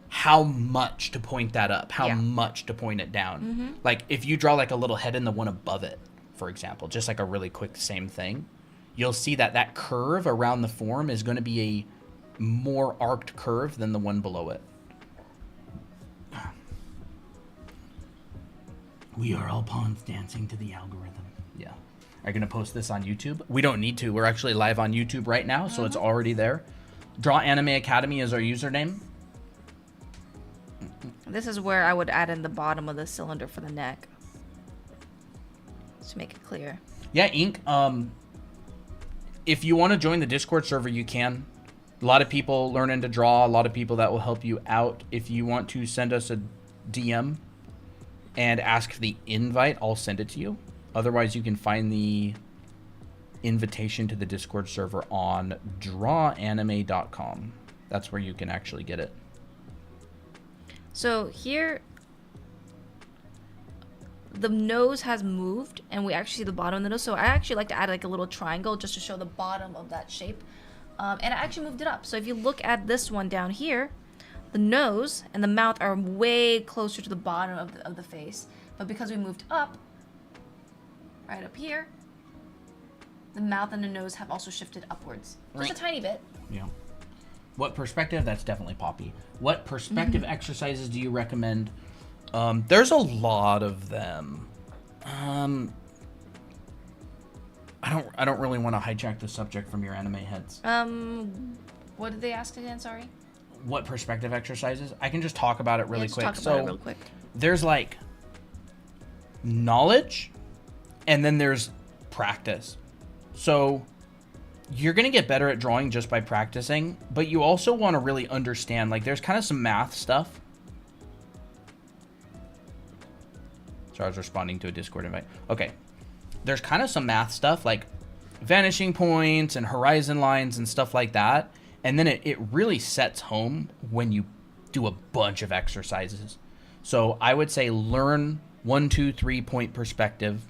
how much to point that up, how much to point it down. Mm-hmm. Like if you draw like a little head in the one above it, for example, just like a really quick same thing, you'll see that that curve around the form is going to be a more arced curve than the one below it. We are all pawns dancing to the algorithm. Yeah. Are you going to post this on YouTube? We don't need to. We're actually live on YouTube right now, so it's already there. Draw Anime Academy is our username. This is where I would add in the bottom of the cylinder for the neck. To make it clear. Yeah, Ink. If you want to join the Discord server, you can. A lot of people learning to draw. A lot of people that will help you out. If you want to send us a DM and ask for the invite, I'll send it to you. Otherwise, you can find the invitation to the Discord server on drawanime.com. That's where you can actually get it. So here, the nose has moved, and we actually see the bottom of the nose. So I actually like to add like a little triangle just to show the bottom of that shape. And I actually moved it up. So if you look at this one down here, the nose and the mouth are way closer to the bottom of the face. But because we moved up, right up here, the mouth and the nose have also shifted upwards. Just a tiny bit. Yeah. What perspective? That's definitely Poppy. What perspective exercises do you recommend? There's a lot of them. I don't really want to hijack the subject from your anime heads. What did they ask again? Sorry. What perspective exercises? I can just talk about it really quick. Talk about it real quick. There's like knowledge, and then there's practice. So you're going to get better at drawing just by practicing, but you also want to really understand, like there's kind of some math stuff. So I was responding to a Discord invite. Okay. There's kind of some math stuff like vanishing points and horizon lines and stuff like that. And then it really sets home when you do a bunch of exercises. So I would say learn 1, 2, 3 point perspective,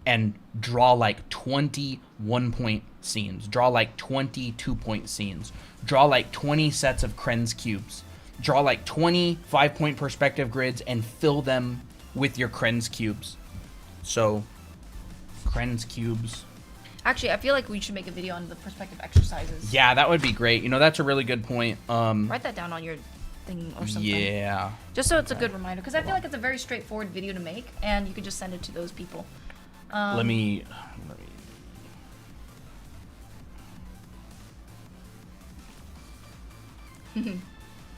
and draw like 20 1-point scenes, draw like 20 2-point scenes, draw like 20 sets of Krenz cubes, draw like 20 5-point perspective grids, and fill them with your Krenz cubes. So, Krenz cubes. Actually, I feel like we should make a video on the perspective exercises. Yeah, that would be great. You know, that's a really good point. Write that down on your thing or something. Yeah. Just so it's a good reminder, because I feel like it's a very straightforward video to make, and you could just send it to those people. Let me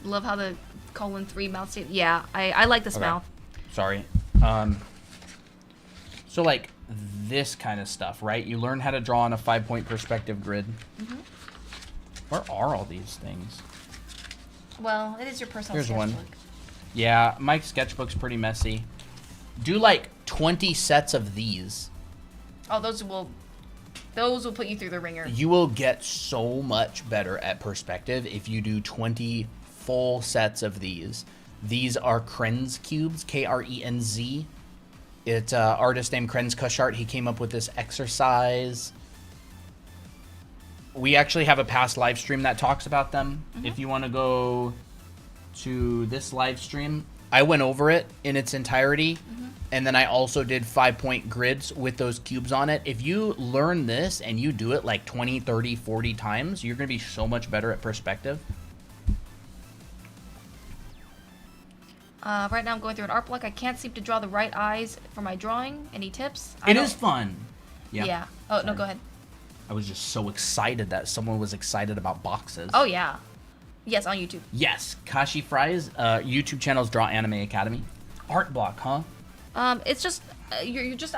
Love how the :3 mouth state. Yeah, I like this Okay. mouth. Sorry. So like this kind of stuff, right? You learn how to draw on a 5-point perspective grid. Where are all these things? Well, it is your personal Here's one. sketchbook. Yeah, my sketchbook's pretty messy. Do like 20 sets of these. Oh, those will put you through the ringer. You will get so much better at perspective if you do 20 full sets of these. These are Krenz cubes, Krenz. It's an artist named Krenz Kushart. He came up with this exercise. We actually have a past live stream that talks about them. If you want to go to this live stream, I went over it in its entirety. And then I also did 5-point grids with those cubes on it. If you learn this and you do it like 20, 30, 40 times, you're going to be so much better at perspective. Right now I'm going through an art block. I can't seem to draw the right eyes for my drawing. Any tips? It is fun. Yeah. Oh, no, Sorry. go ahead. I was just so excited that someone was excited about boxes. Oh, yeah. Yes, on YouTube. Yes, Kashi Fry's YouTube channel's Draw Anime Academy. Art block, huh? It's just you're just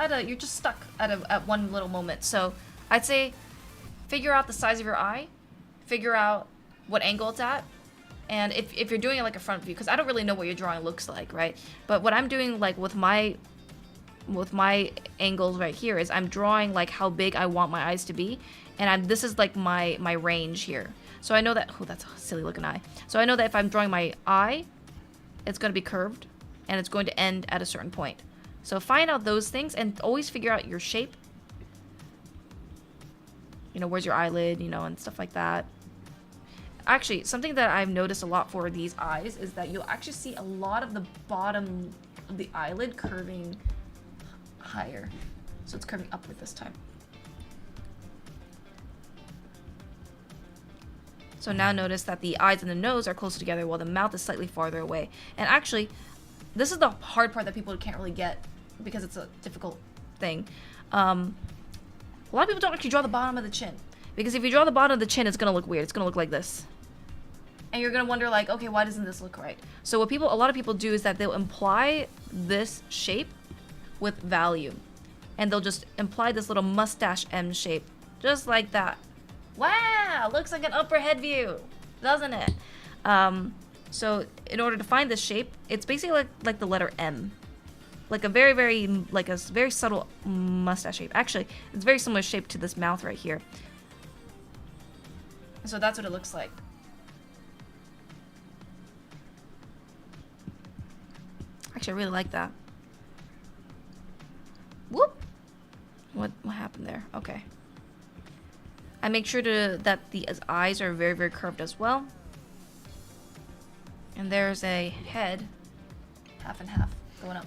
stuck at one little moment. So I'd say figure out the size of your eye, figure out what angle it's at, and if you're doing it like a front view, because I don't really know what your drawing looks like, right? But what I'm doing like with my angles right here is I'm drawing like how big I want my eyes to be, and this is like my range here. So I know that that's a silly looking eye. So I know that if I'm drawing my eye, it's going to be curved, and it's going to end at a certain point. So find out those things and always figure out your shape. You know, where's your eyelid, you know, and stuff like that. Actually, something that I've noticed a lot for these eyes is that you'll actually see a lot of the bottom of the eyelid curving higher. So it's curving upward this time. So now notice that the eyes and the nose are closer together while the mouth is slightly farther away. And actually, this is the hard part that people can't really get because it's a difficult thing. A lot of people don't actually draw the bottom of the chin. Because if you draw the bottom of the chin, it's going to look weird. It's going to look like this. And you're going to wonder like, okay, why doesn't this look right? So what a lot of people do is that they'll imply this shape with value. And they'll just imply this little mustache M shape. Just like that. Wow, looks like an upper head view, doesn't it? So in order to find this shape, it's basically like the letter M. Like a very subtle mustache shape. Actually, it's very similar shape to this mouth right here. So that's what it looks like. Actually, I really like that. Whoop! What happened there? Okay. I make sure that the eyes are very, very curved as well. And there's a head, half and half, going up.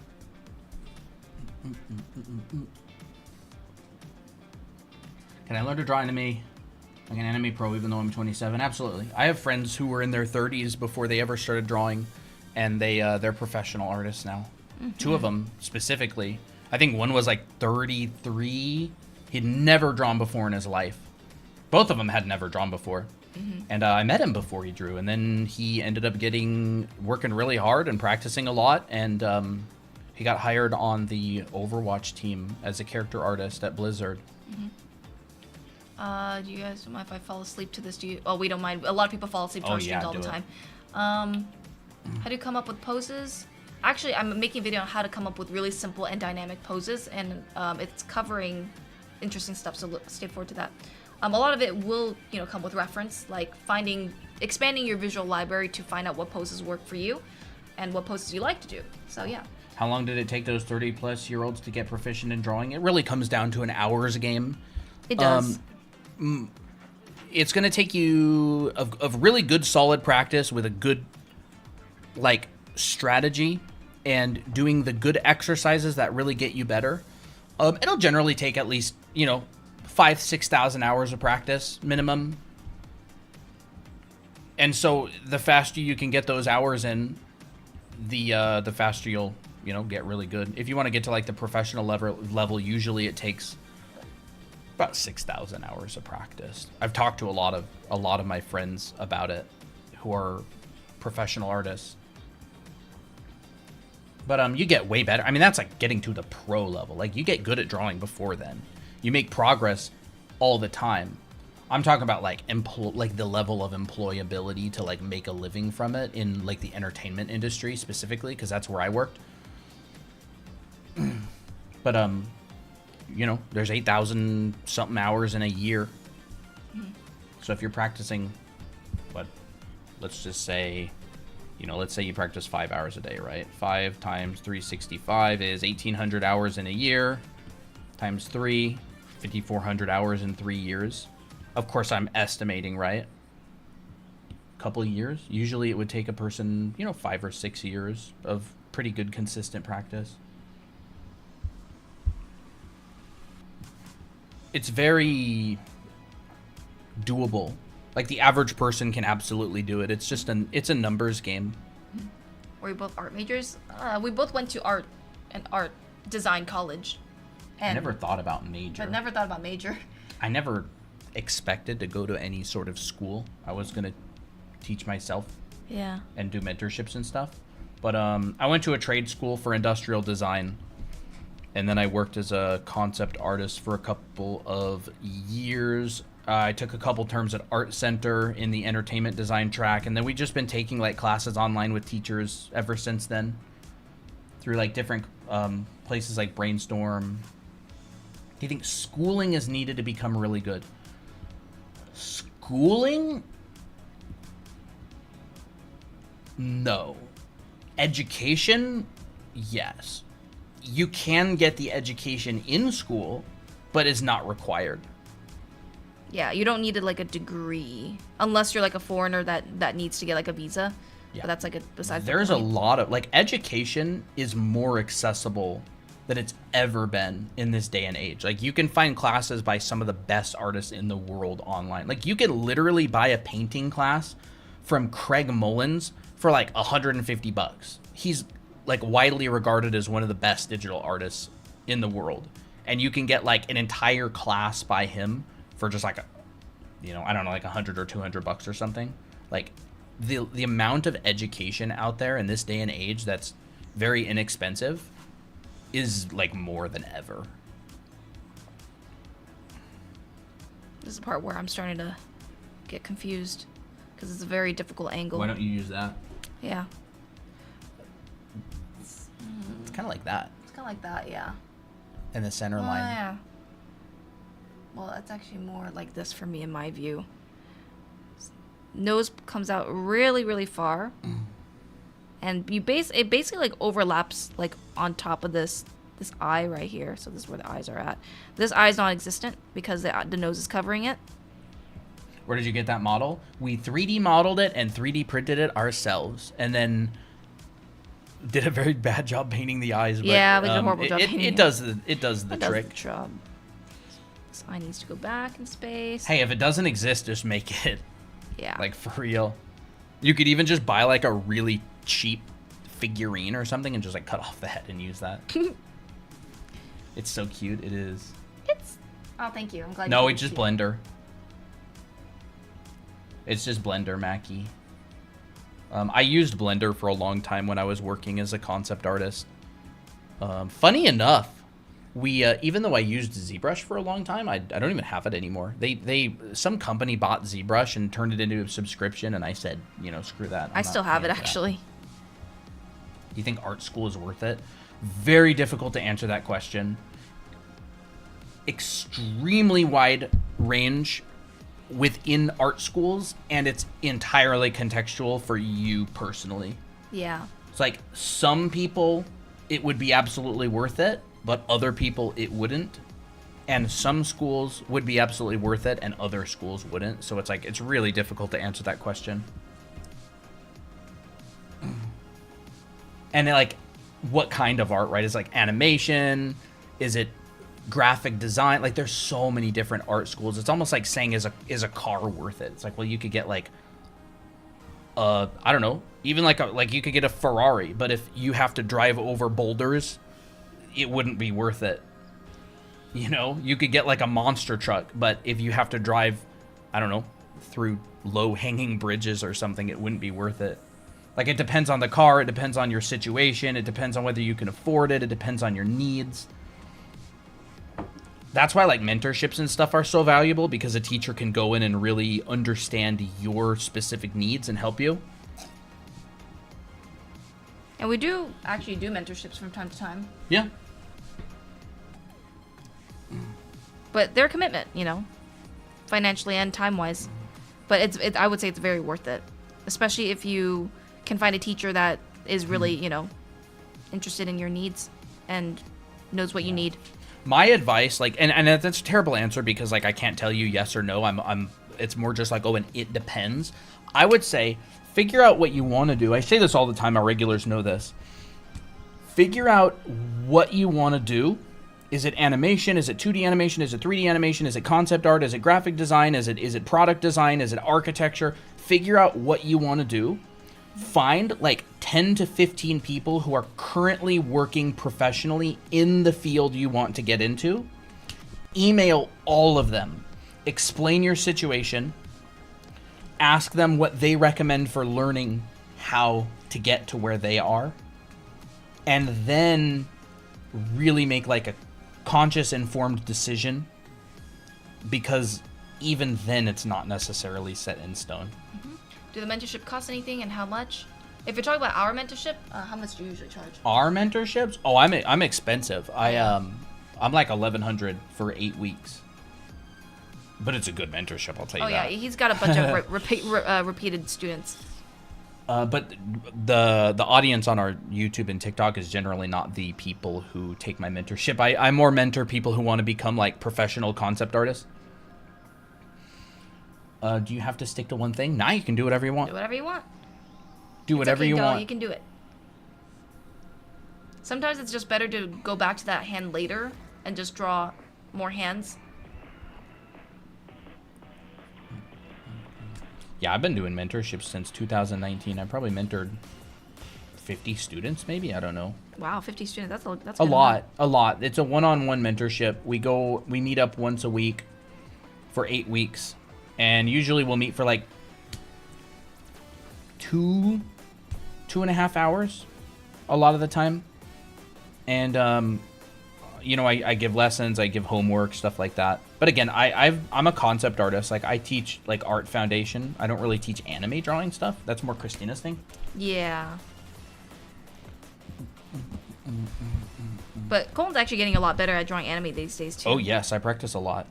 Can I learn to draw anime like an anime pro even though I'm 27? Absolutely. I have friends who were in their 30s before they ever started drawing, and they're professional artists now. Two of them specifically. I think one was like 33. He'd never drawn before in his life. Both of them had never drawn before. And I met him before he drew, and then he ended up working really hard and practicing a lot, and he got hired on the Overwatch team as a character artist at Blizzard. Do you guys mind if I fall asleep to this? Oh, we don't mind. A lot of people fall asleep to our streams all the time. How do you come up with poses? Actually, I'm making a video on how to come up with really simple and dynamic poses, and it's covering interesting stuff, so stay forward to that. A lot of it will, come with reference, like expanding your visual library to find out what poses work for you and what poses you like to do. So, yeah. How long did it take those 30-plus-year-olds to get proficient in drawing? It really comes down to an hours game. It does. It's going to take you of really good, solid practice with a good, like, strategy and doing the good exercises that really get you better. It'll generally take at least, 5,000-6,000 hours of practice minimum. And so the faster you can get those hours in, the faster you'll, get really good. If you want to get to like the professional level, usually it takes about 6,000 hours of practice. I've talked to a lot of my friends about it who are professional artists. But you get way better. I mean, that's like getting to the pro level. Like, you get good at drawing before then. You make progress all the time. I'm talking about like the level of employability to like make a living from it in like the entertainment industry specifically, because that's where I worked. But there's 8,000 something hours in a year. So if you're practicing, let's just say, let's say you practice 5 hours a day, right? 5 times 365 is 1,800 hours in a year, times 3, 5,400 hours in 3 years. Of course, I'm estimating, right? A couple of years. Usually it would take a person, 5 or 6 years of pretty good, consistent practice. It's very doable. Like, the average person can absolutely do it. It's just it's a numbers game. Were you both art majors? We both went to art design college. I never thought about major. But never thought about major. I never expected to go to any sort of school. I was going to teach myself. Yeah. And do mentorships and stuff. But I went to a trade school for industrial design. And then I worked as a concept artist for a couple of years. I took a couple terms at Art Center in the entertainment design track. And then we've just been taking like classes online with teachers ever since then. Through like different places like Brainstorm. Do you think schooling is needed to become really good? Schooling? No. Education? Yes. You can get the education in school, but it's not required. Yeah, you don't need like a degree unless you're like a foreigner that needs to get like a visa. Yeah. But that's like besides There's the a point. lot of like education is more accessible than it's ever been in this day and age. Like, you can find classes by some of the best artists in the world online. Like, you can literally buy a painting class from Craig Mullins for like $150. He's like widely regarded as one of the best digital artists in the world. And you can get like an entire class by him for just like I don't know, like $100 or $200 or something. Like, the amount of education out there in this day and age that's very inexpensive is like more than ever. This is the part where I'm starting to get confused because it's a very difficult angle. Why don't you use that? Yeah. It's kind of like that. It's kind of like that, yeah. In the center line. Yeah. Well, that's actually more like this for me in my view. Nose comes out really, really far. And it basically like overlaps like on top of this eye right here. So this is where the eyes are at. This eye is non-existent because the nose is covering it. Where did you get that model? We 3D modeled it and 3D printed it ourselves, and then did a very bad job painting the eyes. But, yeah, we did a horrible job painting it. Does the trick. Does the job. This eye needs to go back in space. Hey, if it doesn't exist, just make it. Yeah. Like, for real. You could even just buy like a really cheap figurine or something and just like cut off the head and use that. It's so cute. It is. Oh, thank you. I'm glad. No, it's just Blender. It's just Blender, Mackie. I used Blender for a long time when I was working as a concept artist. Funny enough, we even though I used ZBrush for a long time, I don't even have it anymore. Some company bought ZBrush and turned it into a subscription, and I said, screw that. I still have it actually. Do you think art school is worth it? Very difficult to answer that question. Extremely wide range within art schools, and it's entirely contextual for you personally. Yeah. It's like some people it would be absolutely worth it, but other people it wouldn't. And some schools would be absolutely worth it and other schools wouldn't. So it's like, it's really difficult to answer that question. And like, what kind of art, right? Is like animation? Is it graphic design? Like, there's so many different art schools. It's almost like saying, is a car worth it? It's like, well, you could get like, I don't know, even like you could get a Ferrari, but if you have to drive over boulders, it wouldn't be worth it. You know, you could get like a monster truck, but if you have to drive, I don't know, through low-hanging bridges or something, it wouldn't be worth it. Like, it depends on the car, it depends on your situation, it depends on whether you can afford it, it depends on your needs. That's why, like, mentorships and stuff are so valuable, because a teacher can go in and really understand your specific needs and help you. And we do actually do mentorships from time to time. Yeah. But they're a commitment, you know, financially and time-wise. But I would say it's very worth it, especially if you can find a teacher that is really, you know, interested in your needs and knows what you need. My advice, like, and that's a terrible answer because, like, I can't tell you yes or no. It's more just like, oh, and it depends. I would say figure out what you want to do. I say this all the time. Our regulars know this. Figure out what you want to do. Is it animation? Is it 2D animation? Is it 3D animation? Is it concept art? Is it graphic design? Is it product design? Is it architecture? Figure out what you want to do. Find like 10 to 15 people who are currently working professionally in the field you want to get into. Email all of them. Explain your situation. Ask them what they recommend for learning how to get to where they are. And then really make like a conscious, informed decision, because even then it's not necessarily set in stone. Mm-hmm. Do the mentorship cost anything, and how much? If you're talking about our mentorship, how much do you usually charge? Our mentorships? Oh, I'm expensive. I'm like $1,100 for 8 weeks. But it's a good mentorship, I'll tell you that. Oh yeah, he's got a bunch of repeated students. But the audience on our YouTube and TikTok is generally not the people who take my mentorship. I more mentor people who want to become like professional concept artists. Do you have to stick to one thing? Nah, you can do whatever you want. Do whatever you want. Do whatever you want. You can do it. Sometimes it's just better to go back to that hand later and just draw more hands. Yeah, I've been doing mentorships since 2019. I probably mentored 50 students, maybe. I don't know. Wow, 50 students. That's a lot. A lot. It's a one-on-one mentorship. We meet up once a week for 8 weeks, and usually we'll meet for like 2.5 hours a lot of the time. And you know, I give lessons, I give homework, stuff like that. But again, I'm a concept artist. Like, I teach like art foundation. I don't really teach anime drawing stuff. That's more Christina's thing. Yeah. But Colin's actually getting a lot better at drawing anime these days too. Oh yes, I practice a lot.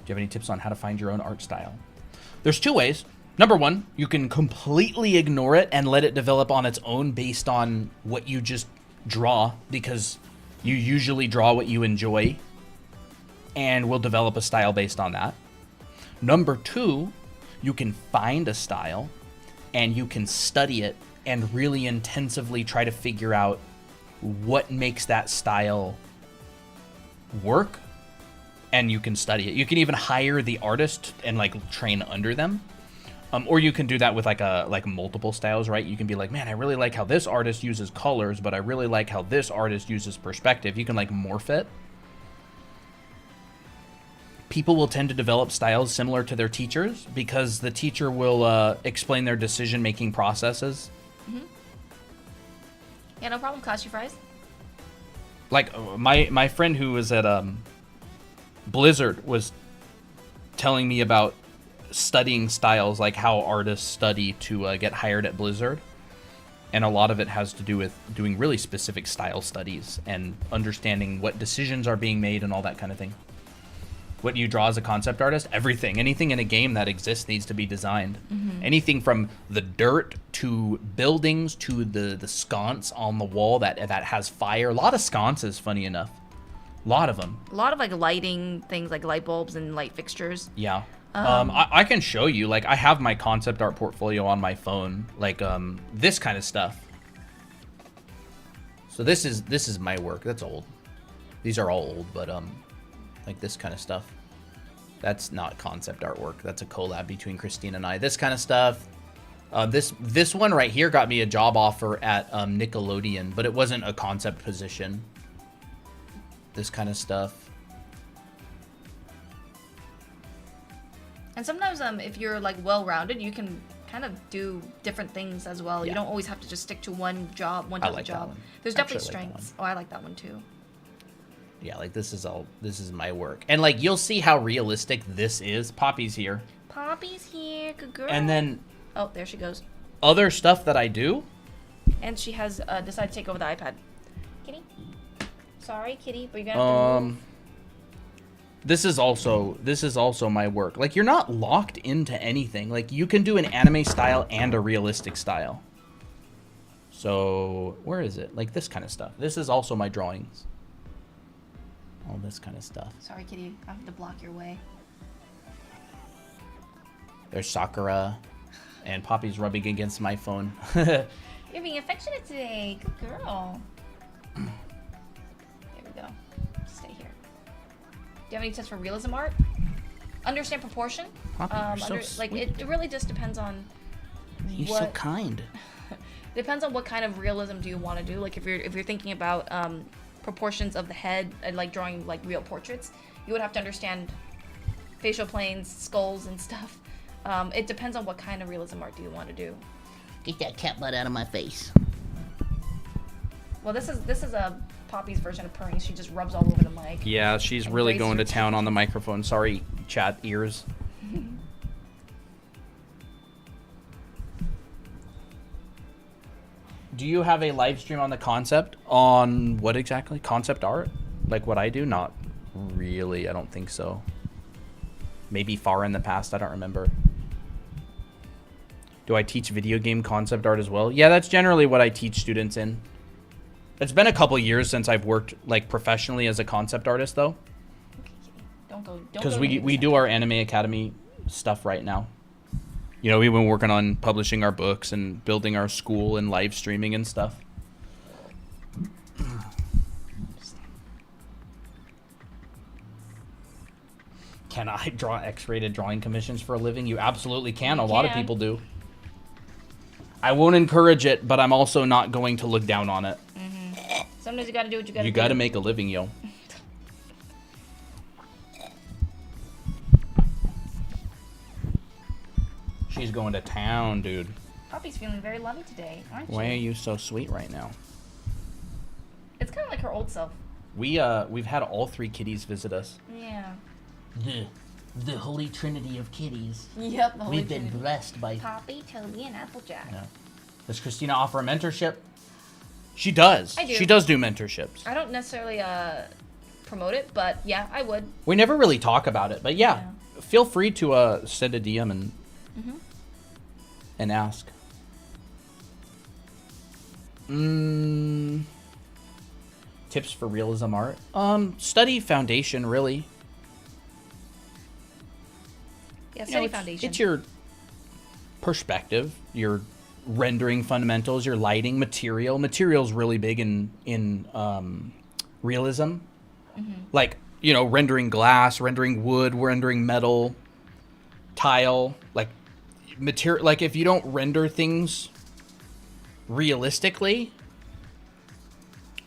Do you have any tips on how to find your own art style? There's 2 ways. Number 1, you can completely ignore it and let it develop on its own based on what you just draw, because you usually draw what you enjoy and will develop a style based on that. Number 2, you can find a style and you can study it and really intensively try to figure out what makes that style work. And you can study it. You can even hire the artist and like train under them. Or you can do that with like multiple styles, right? You can be like, man, I really like how this artist uses colors, but I really like how this artist uses perspective. You can like morph it. People will tend to develop styles similar to their teachers because the teacher will explain their decision-making processes. Mm-hmm. Yeah, no problem. Cost you fries. Like my friend who was at Blizzard was telling me about studying styles, like how artists study to get hired at Blizzard. And a lot of it has to do with doing really specific style studies and understanding what decisions are being made and all that kind of thing. what you draw as a concept artist. Anything in a game that exists needs to be designed. Anything from the dirt to buildings to the sconce on the wall that has fire. A lot of sconces, funny enough. A lot of them. A lot of like lighting things, like light bulbs and light fixtures. Yeah. I can show you, like, I have my concept art portfolio on my phone, like, this kind of stuff. So this is my work. That's old. These are all old, but like this kind of stuff. That's not concept artwork. That's a collab between Christine and I. This kind of stuff. This one right here got me a job offer at Nickelodeon, but it wasn't a concept position. This kind of stuff. And sometimes if you're like well-rounded, you can kind of do different things as well. Yeah. You don't always have to just stick to one type of job. One. There's definitely strengths. Oh, I like that one too. Yeah, like this is my work. And like you'll see how realistic this is. Poppy's here. Poppy's here, good girl. And then oh, there she goes. Other stuff that I do. And she has decided to take over the iPad. Kitty? Sorry, Kitty, but you're gonna have to move. This is also my work. Like, you're not locked into anything. Like, you can do an anime style and a realistic style. So, where is it? Like, this kind of stuff. This is also my drawings. All this kind of stuff. Sorry, Kitty. I have to block your way. There's Sakura. And Poppy's rubbing against my phone. You're being affectionate today. Good girl. There we go. Stay here. Do you have any tips for realism art? Understand proportion. Poppy, you're so like sweet. it really just depends on. You're so kind. Depends on what kind of realism do you want to do. Like if you're thinking about proportions of the head and like drawing like real portraits, you would have to understand facial planes, skulls, and stuff. It depends on what kind of realism art do you want to do. Get that cat butt out of my face. Well, this is a Poppy's version of purring. She just rubs all over the mic. Yeah, she's really going to town on the microphone. Sorry, chat ears. Do you have a live stream on the concept? On what exactly? Concept art? Like what I do? Not really. I don't think so. Maybe far in the past. I don't remember. Do I teach video game concept art as well? Yeah, that's generally what I teach students in. It's been a couple years since I've worked like professionally as a concept artist, though. Don't go. Because we do our Anime Academy stuff right now. You know, we've been working on publishing our books and building our school and live streaming and stuff. Can I draw X-rated drawing commissions for a living? You absolutely can. A lot of people do. I won't encourage it, but I'm also not going to look down on it. Mm-hmm. Sometimes you gotta do what you gotta do. You gotta make a living, yo. She's going to town, dude. Poppy's feeling very lovey today, aren't you? Why are you so sweet right now? It's kind of like her old self. We've had all 3 kitties visit us. Yeah. The holy trinity of kitties. Yep. The We've been blessed by Poppy, Toby, and Applejack. Yeah. Does Christina offer a mentorship? She does. I do. She does do mentorships. I don't necessarily promote it, but yeah, I would. We never really talk about it, but yeah. Feel free to send a DM and ask. Tips for realism art? Study foundation, really. Yeah, study foundation. It's your perspective, your rendering fundamentals, your lighting, material. Material's really big in realism. Like, you know, rendering glass, rendering wood, rendering metal, tile, like material. Like if you don't render things realistically,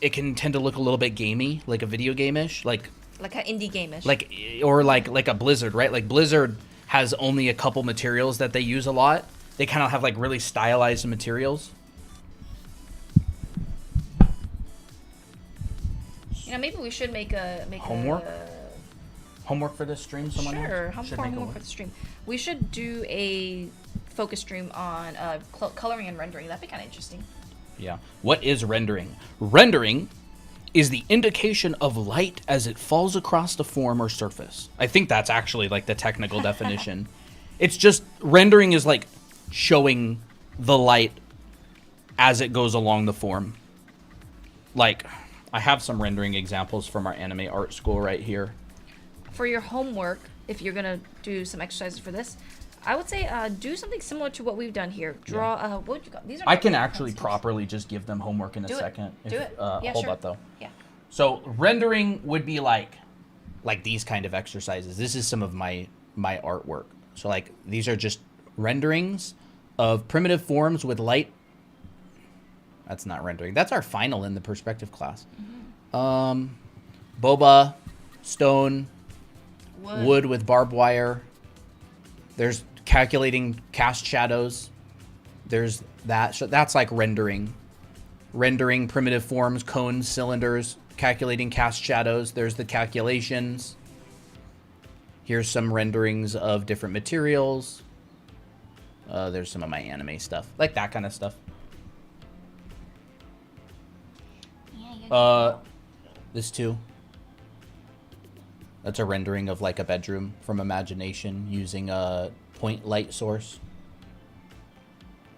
it can tend to look a little bit gamey, like a video game-ish, like an indie game-ish. Like a Blizzard, right? Like Blizzard has only a couple materials that they use a lot. They kind of have like really stylized materials. You know, maybe we should make homework. Homework for this stream. Someone sure. else? Homework for the stream. We should do a focus stream on coloring and rendering. That'd be kind of interesting. Yeah. What is rendering? Rendering is the indication of light as it falls across the form or surface. I think that's actually like the technical definition. It's just rendering is like showing the light as it goes along the form. Like, I have some rendering examples from our anime art school right here. For your homework, if you're gonna do some exercises for this, I would say do something similar to what we've done here. Draw. What you got? These are. I can actually properly just give them homework in a second. Do it. Yeah, hold sure. up though. Yeah. So rendering would be like these kind of exercises. This is some of my artwork. So like these are just renderings of primitive forms with light. That's not rendering. That's our final in the perspective class. Boba, stone, wood with barbed wire. There's calculating cast shadows. There's that. So that's like rendering. Rendering primitive forms, cones, cylinders, calculating cast shadows. There's the calculations. Here's some renderings of different materials. There's some of my anime stuff. Like that kind of stuff. This too. That's a rendering of like a bedroom from Imagination using a point light source.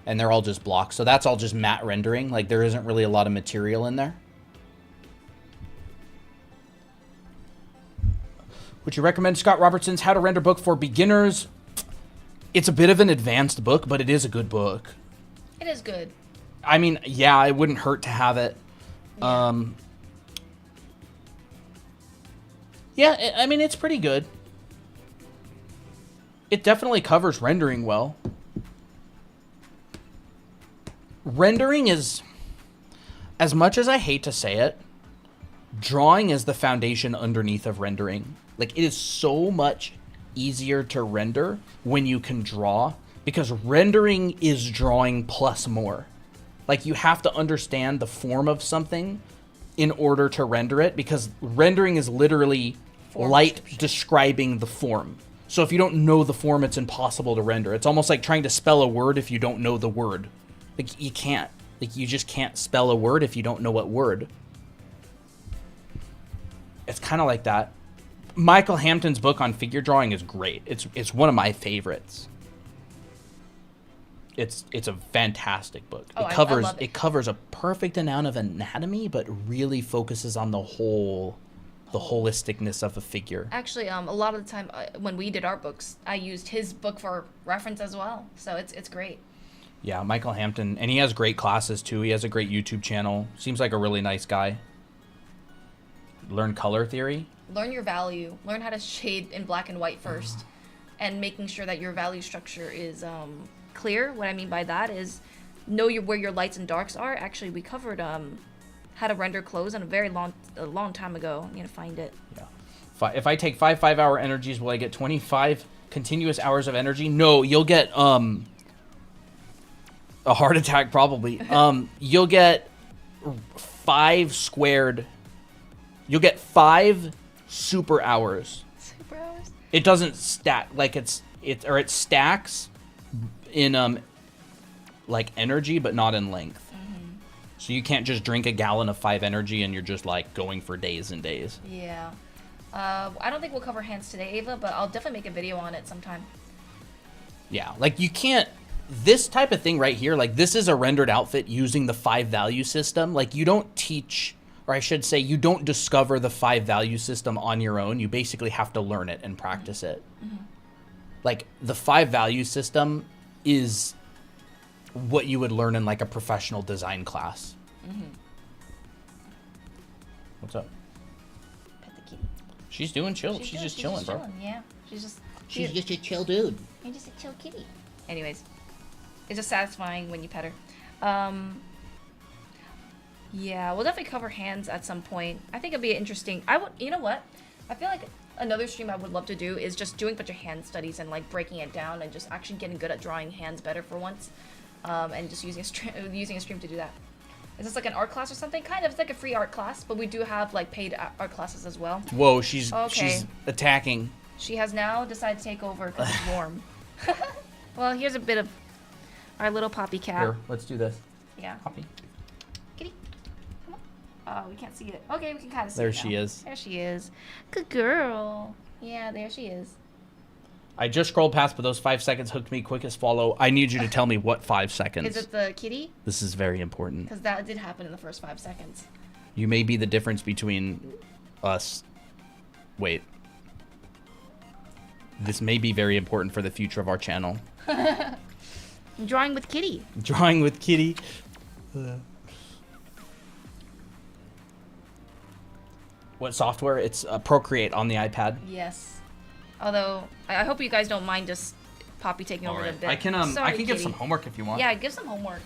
And they're all just blocks. So that's all just matte rendering. Like there isn't really a lot of material in there. Would you recommend Scott Robertson's How to Render book for beginners? It's a bit of an advanced book, but it is a good book. It is good. I mean, yeah, it wouldn't hurt to have it. Yeah, I mean, it's pretty good. It definitely covers rendering well. Rendering is, as much as I hate to say it, drawing is the foundation underneath of rendering. Like, it is so much easier to render when you can draw, because rendering is drawing plus more. Like, you have to understand the form of something in order to render it, because rendering is literally light describing the form. So if you don't know the form, it's impossible to render. It's almost like trying to spell a word if you don't know the word. Like, you can't. Like, you just can't spell a word if you don't know what word. It's kind of like that. Michael Hampton's book on figure drawing is great. It's one of my favorites. It's a fantastic book. Oh, I love it. It covers a perfect amount of anatomy, but really focuses on the holisticness of a figure. Actually, a lot of the time when we did our books, I used his book for reference as well. So it's great. Yeah, Michael Hampton, and he has great classes too. He has a great YouTube channel. Seems like a really nice guy. Learn color theory. Learn your value. Learn how to shade in black and white first, and making sure that your value structure is clear. What I mean by that is know where your lights and darks are. Actually, we covered how to render clothes on a long time ago. I'm gonna find it. Yeah. If I take 5 5-hour energies, will I get 25 continuous hours of energy? No, you'll get a heart attack probably. You'll get 5 squared. You'll get 5 super hours. Super hours? It doesn't stack like it stacks in like energy, but not in length. So you can't just drink a gallon of 5 energy and you're just like going for days and days. Yeah. I don't think we'll cover hands today, Ava, but I'll definitely make a video on it sometime. Yeah, like you can't, this type of thing right here, like this is a rendered outfit using the 5 value system. Like you don't teach, or I should say you don't discover the 5 value system on your own. You basically have to learn it and practice it. Like the 5 value system is what you would learn in like a professional design class. What's up? Pet the kitty. She's doing chill. She's just chilling, bro. Yeah, she's just a chill dude. You're just a chill kitty. Anyways, it's just satisfying when you pet her. Yeah, we'll definitely cover hands at some point. I think it'd be interesting. You know what? I feel like another stream I would love to do is just doing a bunch of hand studies and like breaking it down and just actually getting good at drawing hands better for once. And just using a stream to do that. Is this like an art class or something? Kind of. It's like a free art class, but we do have like paid art classes as well. Whoa, she's attacking. She has now decided to take over because it's warm. Well, here's a bit of our little poppy cat. Here, let's do this. Yeah. Poppy. Kitty, come on. Oh, we can't see it. Okay, we can kind of see There it now. she is. There she is. Good girl. Yeah, there she is. I just scrolled past, but those 5 seconds hooked me quick as follow. I need you to tell me what 5 seconds. Is it the kitty? This is very important. Because that did happen in the first 5 seconds. You may be the difference between us. Wait. This may be very important for the future of our channel. Drawing with kitty. Drawing with kitty. What software? It's Procreate on the iPad. Yes. Although, I hope you guys don't mind just Poppy taking over the bit. I can Sorry, give kitty. some homework if you want. Yeah, give some homework.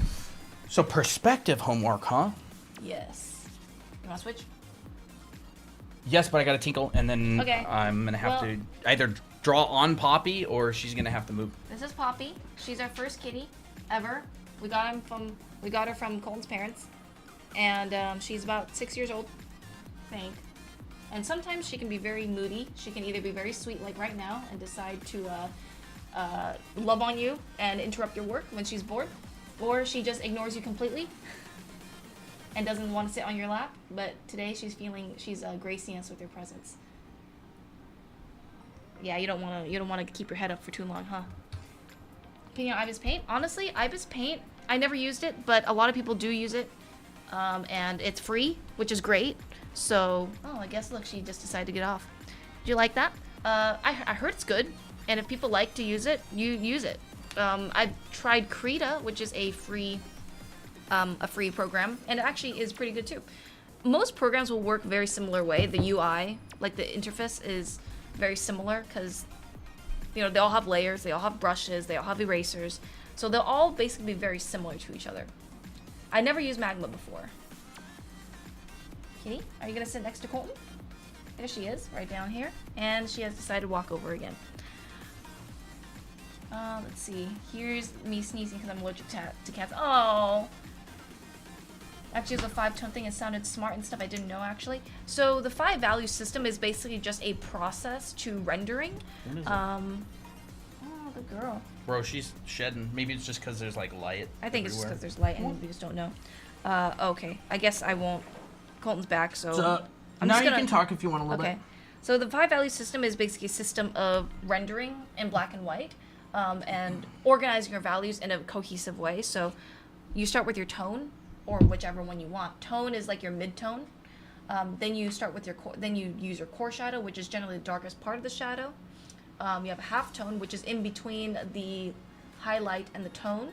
So perspective homework, huh? Yes. You want to switch? Yes, but I got to tinkle, and then Okay. I'm gonna have Well- to either draw on Poppy or she's gonna have to move. This is Poppy. She's our first kitty ever. We got her from Colton's parents, and she's about 6 years old, I think. And sometimes she can be very moody. She can either be very sweet, like right now, and decide to love on you and interrupt your work when she's bored, or she just ignores you completely and doesn't want to sit on your lap. But today she's gracing us with her presence. Yeah, you don't want to keep your head up for too long, huh? Opinion on Ibis Paint? Honestly, Ibis Paint, I never used it, but a lot of people do use it, and it's free, which is great. So, I guess, look, she just decided to get off. Do you like that? I heard it's good, and if people like to use it, you use it. I've tried Krita, which is a free program, and it actually is pretty good too. Most programs will work very similar way. The UI, like the interface, is very similar because, they all have layers, they all have brushes, they all have erasers, so they'll all basically be very similar to each other. I never used Magma before. Kitty, are you gonna sit next to Colton? There she is, right down here. And she has decided to walk over again. Let's see. Here's me sneezing because I'm allergic to cats. Oh! Actually, it was a 5-tone thing. It sounded smart and stuff I didn't know, actually. So the 5-value system is basically just a process to rendering. What is it? Oh, good girl. Bro, she's shedding. Maybe it's just because there's like light. I think it's just everywhere. because there's light and we just don't know. Okay. I guess I won't. Colton's back, so... I'm now just you gonna- can talk if you want a little Okay. So the 5-value system is basically a system of rendering in black and white, and organizing your values in a cohesive way. So you start with your tone, or whichever one you want. Tone is like your mid-tone. Then you start with then you use your core shadow, which is generally the darkest part of the shadow. You have a half tone, which is in between the highlight and the tone.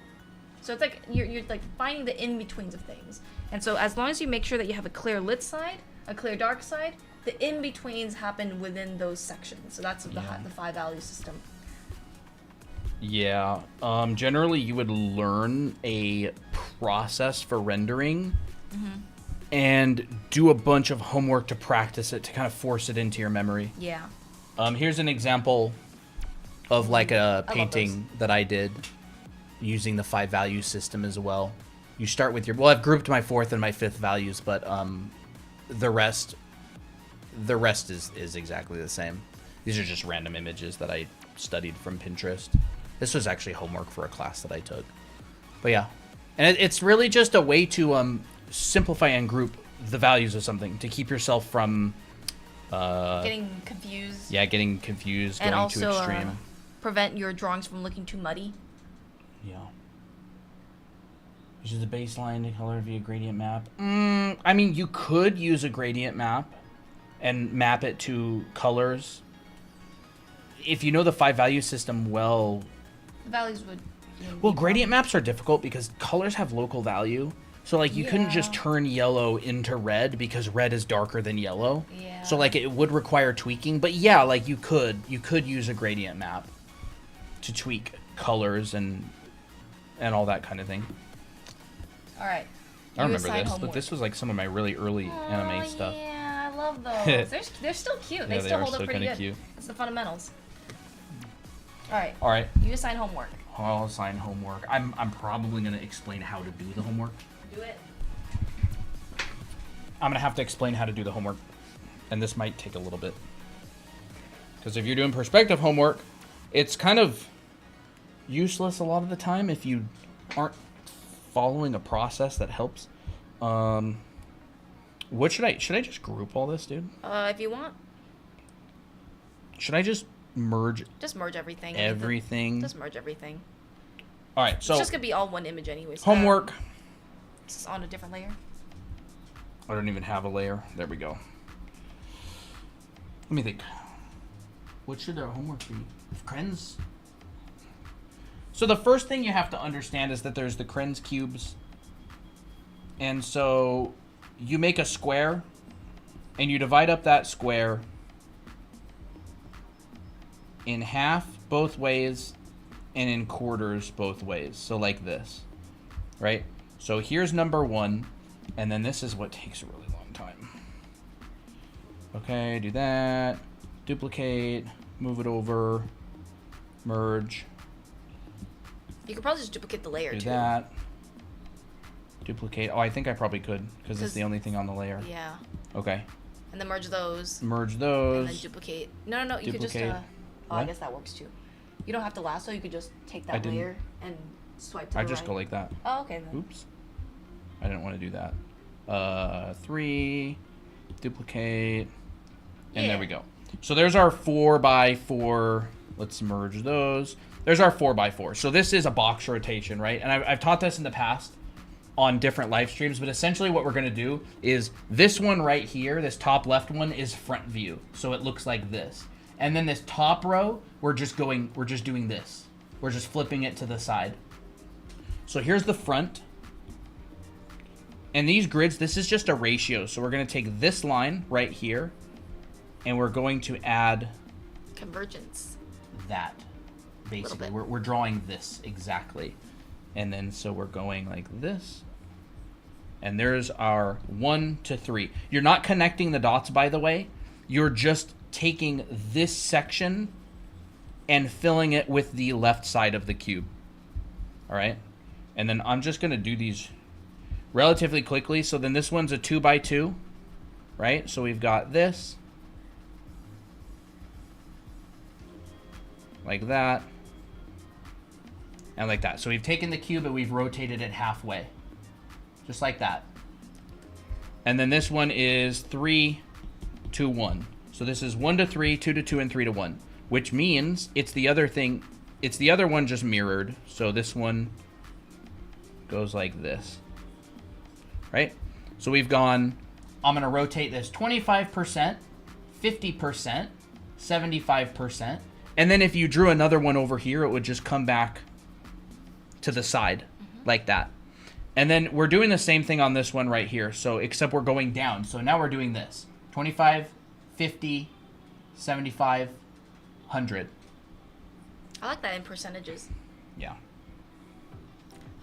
So it's like you're like finding the in-betweens of things. And so as long as you make sure that you have a clear lit side, a clear dark side, the in-betweens happen within those sections. So that's the 5-value system. Yeah. Generally, you would learn a process for rendering and do a bunch of homework to practice it to kind of force it into your memory. Yeah. Here's an example of like a I love painting that I did using the 5-value system as well. You start with well, I've grouped my 4th and my 5th values, but the rest is exactly the same. These are just random images that I studied from Pinterest. This was actually homework for a class that I took. But yeah, and it's really just a way to simplify and group the values of something to keep yourself from Getting confused. yeah, getting confused, And going also too extreme. prevent your drawings from looking too muddy. Yeah. Use the baseline to color via gradient map. I mean, you could use a gradient map and map it to colors. If you know the 5-value system well. The values would. Well, gradient maps are difficult because colors have local value. So, like, you couldn't just Yeah. turn yellow into red because red is darker than yellow. Yeah. So, like, it would require tweaking. But, yeah, like, you could use a gradient map to tweak colors and all that kind of thing. All right. I You remember assign this, homework. but this was, like, some of my really early anime stuff. Yeah, I love those. They're still cute. Yeah, They they still are hold up still pretty kinda good. cute. It's the fundamentals. All right. All right. You assign homework. I'll assign homework. I'm probably going to explain how to do the homework. Do it. I'm going to have to explain how to do the homework. And this might take a little bit. Because if you're doing perspective homework, it's kind of useless a lot of the time if you aren't following a process that helps. What should I just group all this, dude? If you want, Should I just merge just merge everything. everything? Just merge everything. All right, so It's just gonna be all one image anyways. homework. It's just on a different layer. I don't even have a layer. There we go. Let me think. What should our homework be? Krenz? So the first thing you have to understand is that there's the Krenz cubes. And so you make a square and you divide up that square in half both ways and in quarters both ways. So like this, right? So here's number 1, and then this is what takes a really long time. Okay, do that. Duplicate, move it over, merge. You could probably just duplicate the layer Do too. that. Duplicate. Oh, I think I probably could because it's the only thing on the layer. Yeah. Okay. And then merge those. Merge those. And then duplicate. No. You could just. Duplicate. Oh, I What? guess that works too. You don't have to lasso. You could just take I that didn't. layer and swipe to I the just right. go like that. Oh, okay then. Oops. I didn't want to do that. 3, duplicate, and there we go. So there's our 4x4. Let's merge those. There's our 4x4. So this is a box rotation, right? And I've taught this in the past on different live streams, but essentially what we're going to do is this one right here, this top left one is front view. So it looks like this. And then this top row, we're just doing this. We're just flipping it to the side. So here's the front. And these grids, this is just a ratio. So we're going to take this line right here, and we're going to add Convergence. that. Basically, bit. we're drawing this exactly. And then so we're going like this. And there's our 1 to 3. You're not connecting the dots, by the way. You're just taking this section and filling it with the left side of the cube. All right? And then I'm just going to do these relatively quickly. So then this one's a 2x2, right? So we've got this. Like that. And like that. So we've taken the cube and we've rotated it halfway. Just like that. And then this one is 3, 2, 1. So this is 1 to 3, 2 to 2, and 3 to 1. Which means it's the other thing. It's the other one just mirrored. So this one goes like this. Right? So we've gone, I'm going to rotate this 25%, 50%, 75%. And then if you drew another one over here, it would just come back to the side like that. And then we're doing the same thing on this one right here. So except we're going down. So now we're doing this. 25, 50, 75, 100. I like that in percentages. Yeah.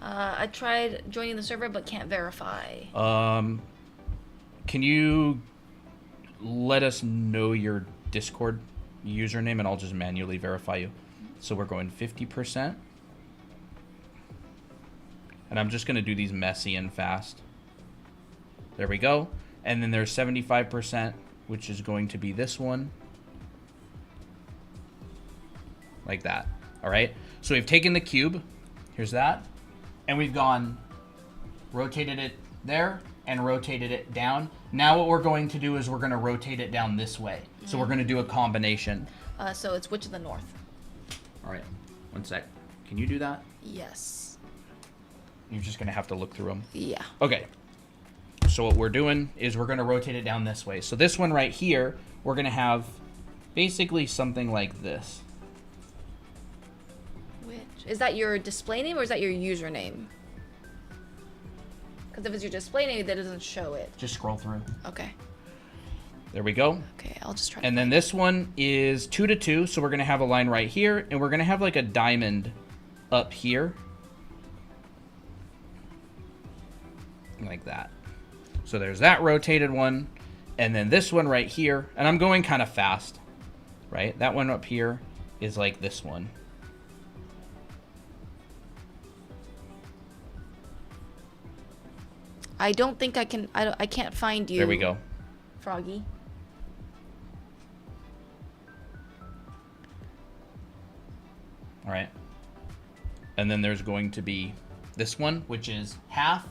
I tried joining the server but can't verify. Can you let us know your Discord username and I'll just manually verify you. So we're going 50%. And I'm just going to do these messy and fast. There we go. And then there's 75%, which is going to be this one. Like that. All right. So we've taken the cube. Here's that. And we've gone, rotated it there and rotated it down. Now what we're going to do is we're going to rotate it down this way. So we're going to do a combination. So it's which of the north? All right. One sec. Can you do that? Yes. You're just going to have to look through them. Yeah. Okay. So what we're doing is we're going to rotate it down this way. So this one right here, we're going to have basically something like this. Which is that your display name or is that your username? Because if it's your display name, that doesn't show it. Just scroll through. Okay. There we go. Okay, I'll just try. And then this one is 2 to 2. So we're going to have a line right here. And we're going to have like a diamond up here. Like that. So there's that rotated one. And then this one right here. And I'm going kind of fast. Right? That one up here is like this one. I don't think I can. I can't find you. There we go. Froggy. All right. And then there's going to be this one, which is half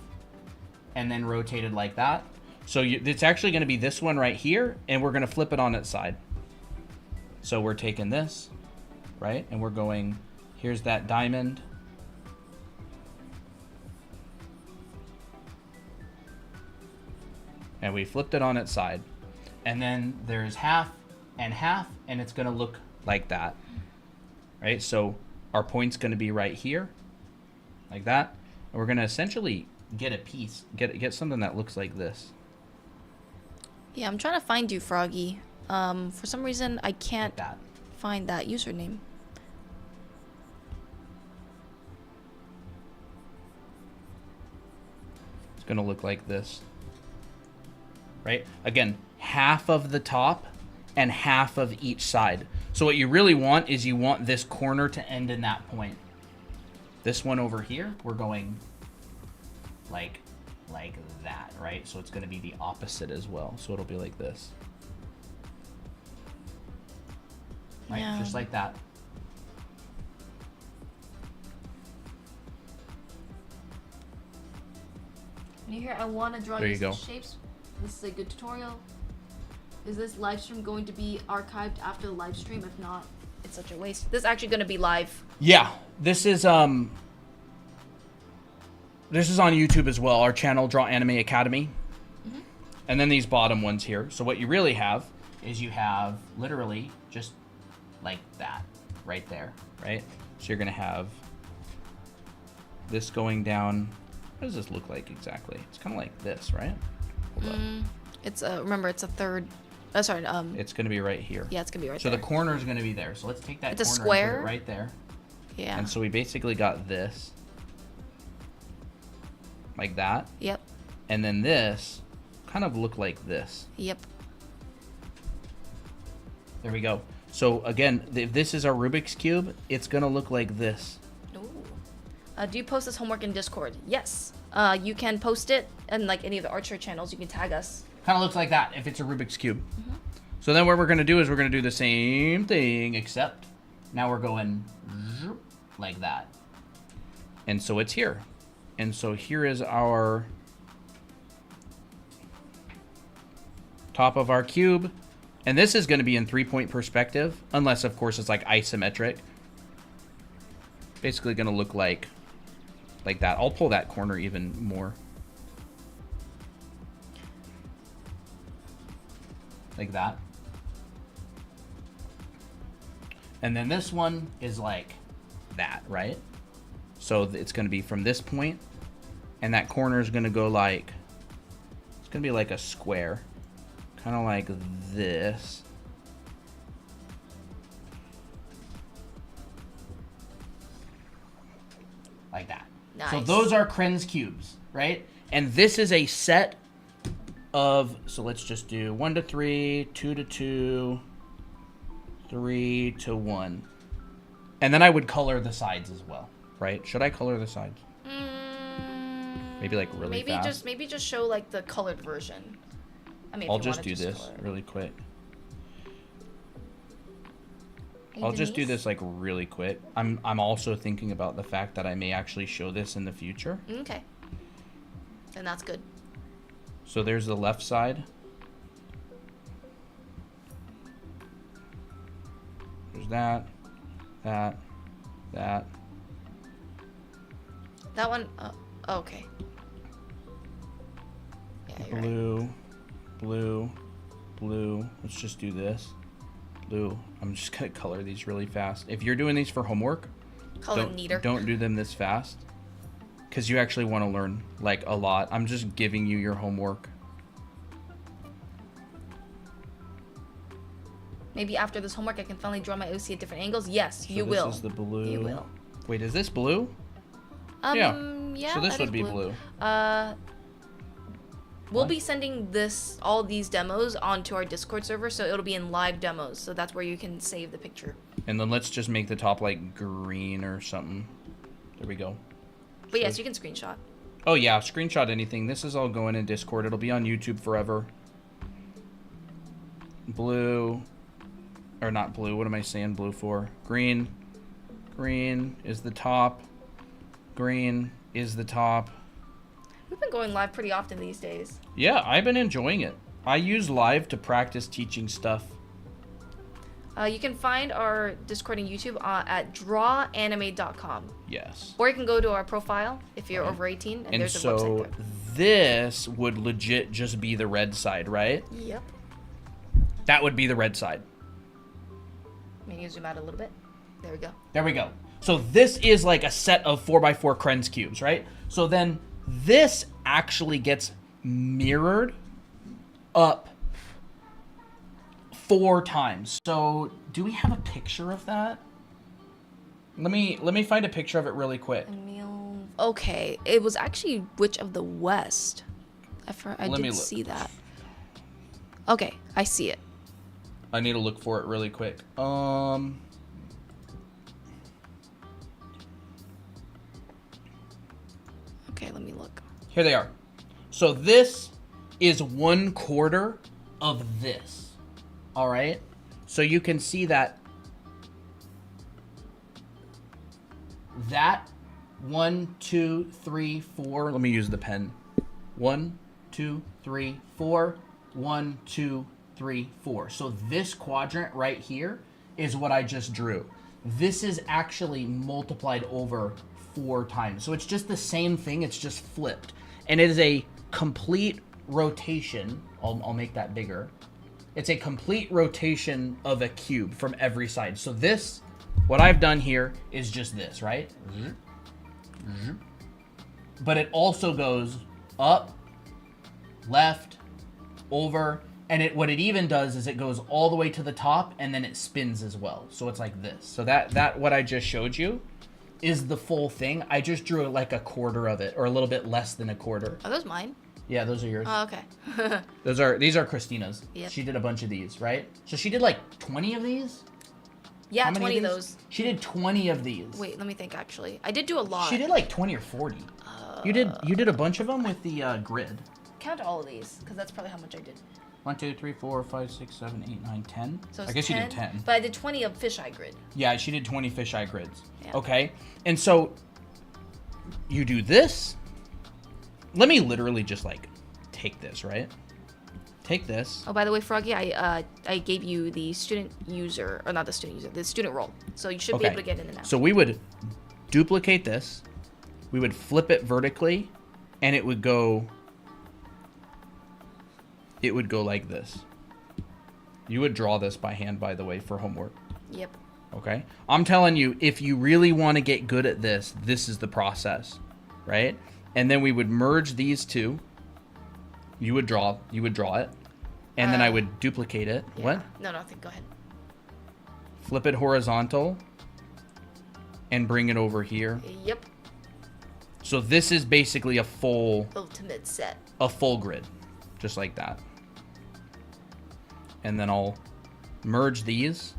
and then rotated like that. So it's actually going to be this one right here, and we're going to flip it on its side. So we're taking this, right? And we're going, here's that diamond. And we flipped it on its side. And then there's half, and it's going to look like that, right? So our point's going to be right here, like that. And we're going to essentially get a piece, get something that looks like this. Yeah, I'm trying to find you, Froggy. For some reason, I can't Like that. find that username. It's going to look like this. Right? Again, half of the top and half of each side. So what you really want is you want this corner to end in that point. This one over here, we're going like that, right? So it's going to be the opposite as well. So it'll be like this. Right? Yeah. Just like that. And here, I want to draw There you you some go. shapes. This is a good tutorial. Is this live stream going to be archived after the live stream? If not, it's such a waste. This is actually going to be live. Yeah, this is on YouTube as well. Our channel, Draw Anime Academy. Mm-hmm. And then these bottom ones here. So what you really have is you have literally just like that right there, right? So you're going to have this going down. What does this look like exactly? It's kind of like this, right? Hold up. It's remember, it's a third. Sorry. It's going to be right here. Yeah, it's gonna be right so there. the corner is going to be there. So let's take that It's a corner square? and put it right there. Yeah. And so we basically got this. Like that. Yep. And then this kind of look like this. Yep. There we go. So again, if this is our Rubik's Cube, it's going to look like this. Ooh. Do you post this homework in Discord? Yes. You can post it in like any of the Archer channels. You can tag us. Kind of looks like that if it's a Rubik's Cube. So then what we're going to do is we're going to do the same thing, except now we're going like that. And so it's here. And so here is our top of our cube. And this is going to be in 3-point perspective, unless, of course, it's like isometric. Basically going to look like that. I'll pull that corner even more. Like that. And then this one is like that, right? So it's going to be from this point, and that corner is going to go like, it's going to be like a square. Kind of like this. Like that. Nice. So those are Krenz cubes, right? And this is a set of, so let's just do 1 to 3, 2 to 2, 3 to 1. And then I would color the sides as well, right? Should I color the sides? Maybe like really fast? Maybe just show like the colored version. I mean, I'll just do this really quick. I'll just do this like really quick. I'm also thinking about the fact that I may actually show this in the future. Okay. And that's good. So there's the left side. There's that. That. That one. Okay. Yeah, you're right. Blue. Blue. Blue. Let's just do this. Blue. I'm just gonna color these really fast. If you're doing these for homework, Color neater. don't do them this fast, because you actually want to learn like a lot. I'm just giving you your homework. Maybe after this homework, I can finally draw my OC at different angles. Yes, So you will. This is the blue. You will. Wait, is this blue? Yeah. So this that would is be blue. We'll be sending all these demos onto our Discord server, so it'll be in live demos. So that's where you can save the picture. And then let's just make the top like green or something. There we go. But yes, you can screenshot. Oh yeah, screenshot anything. This is all going in Discord. It'll be on YouTube forever. Blue. Or not blue. What am I saying blue for? Green. Green is the top. Green is the top. We've been going live pretty often these days. Yeah, I've been enjoying it. I use live to practice teaching stuff. You can find our Discord and YouTube at drawanime.com. Yes. Or you can go to our profile if you're over 18, and there's a website so there. this would legit just be the red side, right? Yep. That would be the red side. Maybe zoom out a little bit. There we go. There we go. So this is like a set of 4x4 Krenz cubes, right? So then this actually gets mirrored up 4 times. So do we have a picture of that? Let me find a picture of it really quick. Okay, it was actually Witch of the West. I did see that. Okay, I see it. I need to look for it really quick. Okay, let me look. Here they are. So this is 1/4 of this. All right. So you can see that 1, 2, 3, 4. Let me use the pen. 1, 2, 3, 4. 1, 2, 3, 4. So this quadrant right here is what I just drew. This is actually multiplied over 4 times. So it's just the same thing. It's just flipped. And it is a complete rotation. I'll make that bigger. It's a complete rotation of a cube from every side. So this, what I've done here is just this, right? But it also goes up, left, over, and what it even does is it goes all the way to the top and then it spins as well. So it's like this. So that what I just showed you is the full thing. I just drew like 1/4 of it, or a little bit less than 1/4. Are those mine? Yeah, those are yours. Oh, okay. These are Christina's. Yep. She did a bunch of these, right? So she did like 20 of these? Yeah, How many 20 of these? those. She did 20 of these. Wait, let me think actually. I did do a lot. She did like 20 or 40. You did a bunch of them with the grid. Count all of these, because that's probably how much I did. 1, 2, 3, 4, 5, 6, 7, 8, 9, 10. So I guess 10, you did 10. But I did 20 of fisheye grid. Yeah, she did 20 fisheye grids. Yeah. Okay. And so you do this. Let me literally just like take this, right? Take this. Oh, by the way, Froggy, I gave you the student user, or not the student user, the student role. So you should be able to get in and out. So we would duplicate this. We would flip it vertically, and it would go like this. You would draw this by hand, by the way, for homework. Yep. Okay? I'm telling you, if you really want to get good at this, this is the process, right? And then we would merge these two. You would draw it, and then I would duplicate it. Yeah. What? No, nothing. Go ahead. Flip it horizontal, and bring it over here. Yep. So this is basically a full Ultimate set. grid, just like that. And then I'll merge these.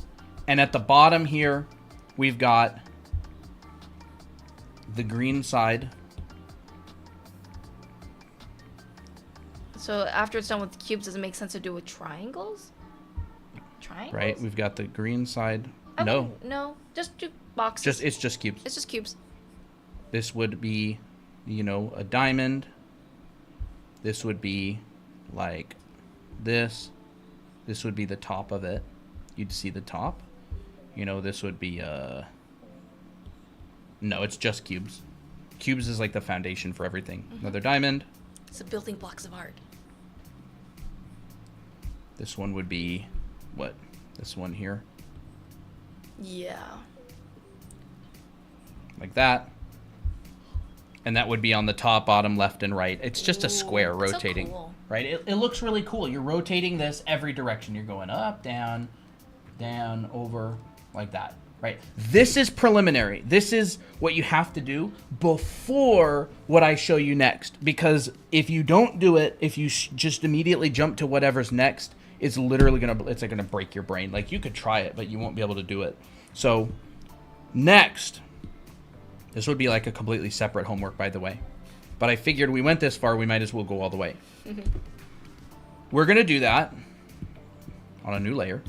And at the bottom here, we've got the green side. So after it's done with cubes, does it make sense to do with triangles? Triangles? Right, we've got the green side. No, just do boxes. It's just cubes. It's just cubes. This would be, a diamond. This would be like this. This would be the top of it. You'd see the top. This would be no, it's just cubes. Cubes is like the foundation for everything. Mm-hmm. Another diamond. It's the building blocks of art. This one would be what? This one here. Yeah. Like that. And that would be on the top, bottom, left, and right. It's just a square rotating. So cool. Right? It looks really cool. You're rotating this every direction. You're going up, down, down, over, like that. Right? This is preliminary. This is what you have to do before what I show you next. Because if you don't do it, if you just immediately jump to whatever's next, it's literally gonna break your brain. Like, you could try it, but you won't be able to do it. So next, this would be like a completely separate homework, by the way. But I figured we went this far, we might as well go all the way. We're gonna do that on a new layer.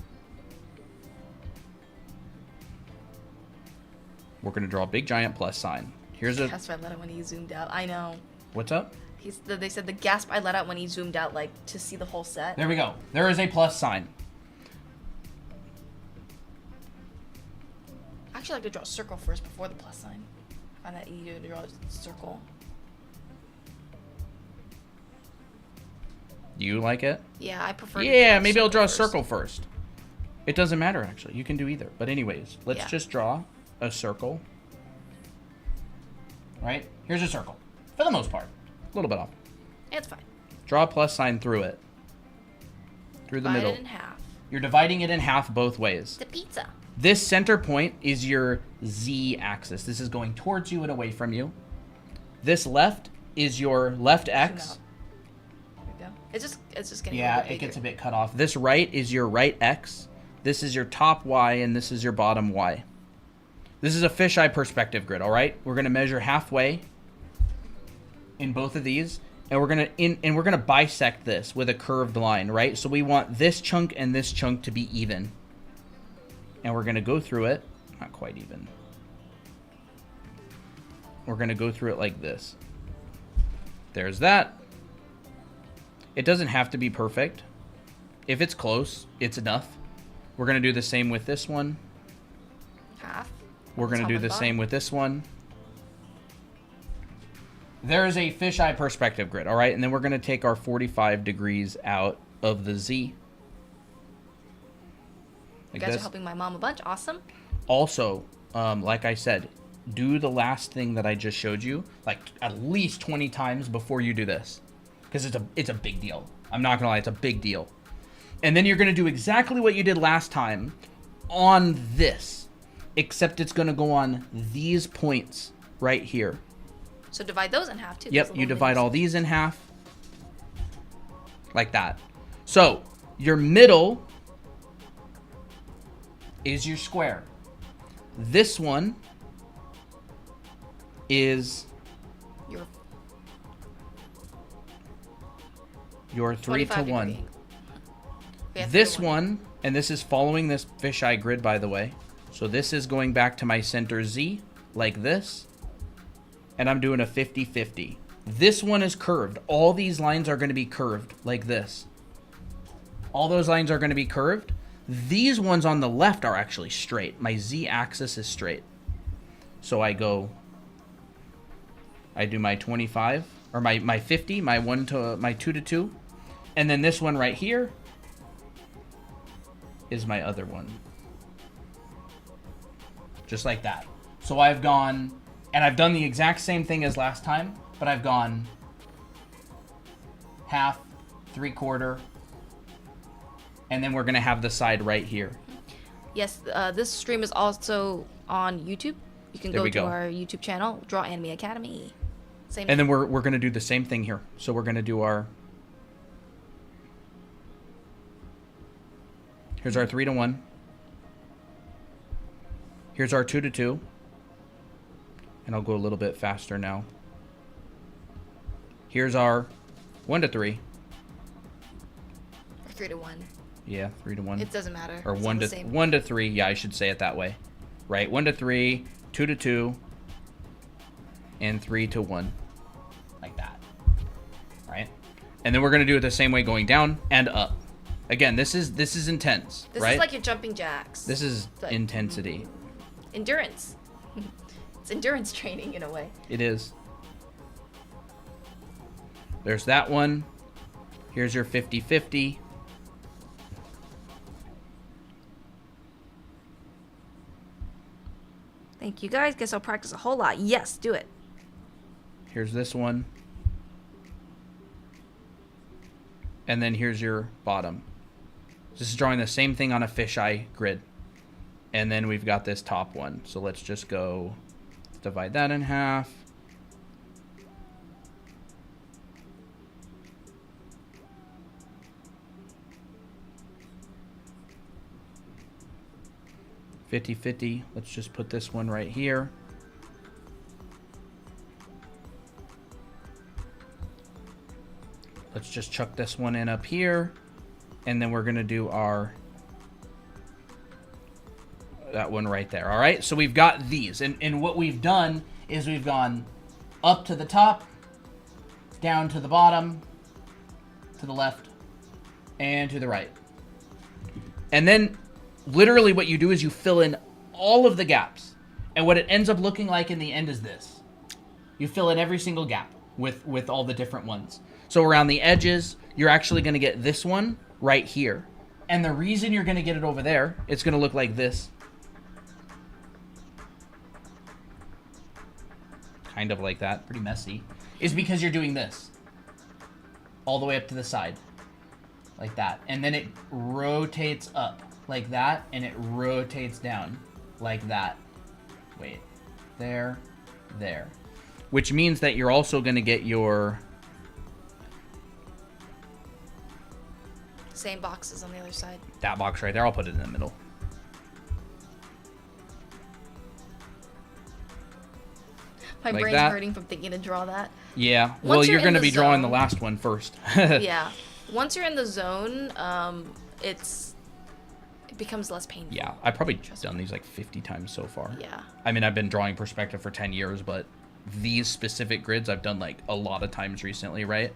We're gonna draw a big giant plus sign. That's why I let him when he zoomed out. I know. What's up? They said the gasp I let out when he zoomed out, like, to see the whole set. There we go. There is a plus sign. I actually like to draw a circle first before the plus sign. I find that easier to draw a circle. You like it? Yeah, I prefer to Yeah, draw a maybe I'll draw a first. circle first. It doesn't matter, actually. You can do either. But anyways, let's just draw a circle. Right? Here's a circle. For the most part. A little bit off. It's fine. Draw a plus sign through it. Through the Divide middle. it in half. You're dividing it in half both ways. The pizza. This center point is your z-axis. This is going towards you and away from you. This left is your left x. There we go. It's just getting Yeah, a little bit it gets a bigger. bit cut off. This right is your right x. This is your top y, and this is your bottom y. This is a fisheye perspective grid, all right? We're going to measure halfway in both of these, and we're going to bisect this with a curved line, right? So we want this chunk and this chunk to be even. And we're going to go through it, not quite even. We're going to go through it like this. There's that. It doesn't have to be perfect. If it's close, it's enough. We're going to do the same with this one. Half. We're going to Top do and the bottom. same with this one. There is a fisheye perspective grid, all right? And then we're going to take our 45 degrees out of the Z. You Like guys this. are helping my mom a bunch. Awesome. Also, like I said, do the last thing that I just showed you, like at least 20 times before you do this. Because it's a big deal. I'm not going to lie, it's a big deal. And then you're going to do exactly what you did last time on this. Except it's going to go on these points right here. So divide those in half too. Yep, those you little divide minis. all these in half. Like that. So, your middle is your square. This one is your 3 to 45 1. degree angle. We have This 3 to 1. one, and this is following this fisheye grid, by the way. So this is going back to my center Z, like this. And I'm doing a 50-50. This one is curved. All these lines are going to be curved, like this. All those lines are going to be curved. These ones on the left are actually straight. My Z-axis is straight. So I do my 25, or my 50, my 2 to 2. And then this one right here is my other one. Just like that. So I've gone, and I've done the exact same thing as last time, but I've gone half, 3/4, and then we're going to have the side right here. Yes, this stream is also on YouTube. You can There go we to go. our YouTube channel, Draw Anime Academy. Same. And then we're going to do the same thing here. So we're going to do here's our 3 to 1. Here's our 2 to 2. And I'll go a little bit faster now. Here's our 1 to 3. Or 3 to 1. Yeah, 3 to 1. It doesn't matter. Or It's 1 all the to same. 1 to 3. Yeah, I should say it that way. Right? 1 to 3, 2 to 2, and 3 to 1. Like that. Right? And then we're going to do it the same way going down and up. Again, this is intense, This right? is like your jumping jacks. This is Like- intensity. Endurance. It's endurance training in a way. It is. There's that one. Here's your 50-50. Thank you guys. Guess I'll practice a whole lot. Yes, do it. Here's this one. And then here's your bottom. This is drawing the same thing on a fisheye grid. And then we've got this top one. So let's just go divide that in half. (50-50). Let's just put this one right here. Let's just chuck this one in up here. And then we're going to do that one right there. All right. So we've got these. And what we've done is we've gone up to the top, down to the bottom, to the left, and to the right. And then literally what you do is you fill in all of the gaps. And what it ends up looking like in the end is this. You fill in every single gap with all the different ones. So around the edges, you're actually going to get this one right here. And the reason you're going to get it over there, it's going to look like this. Kind of like that, pretty messy, is because you're doing this. All the way up to the side. Like that. And then it rotates up like that, and it rotates down like that. Wait. There. There. Which means that you're also going to get your... Same boxes on the other side. That box right there, I'll put it in the middle. My Like brain's that. hurting from thinking to draw that. Yeah. Once Well, you're you're in going to the be drawing the zone- last one first. Yeah. Once you're in the zone, it becomes less painful. Yeah. I've probably Trust done me. these like 50 times so far. Yeah. I mean, I've been drawing perspective for 10 years, but these specific grids I've done like a lot of times recently, right?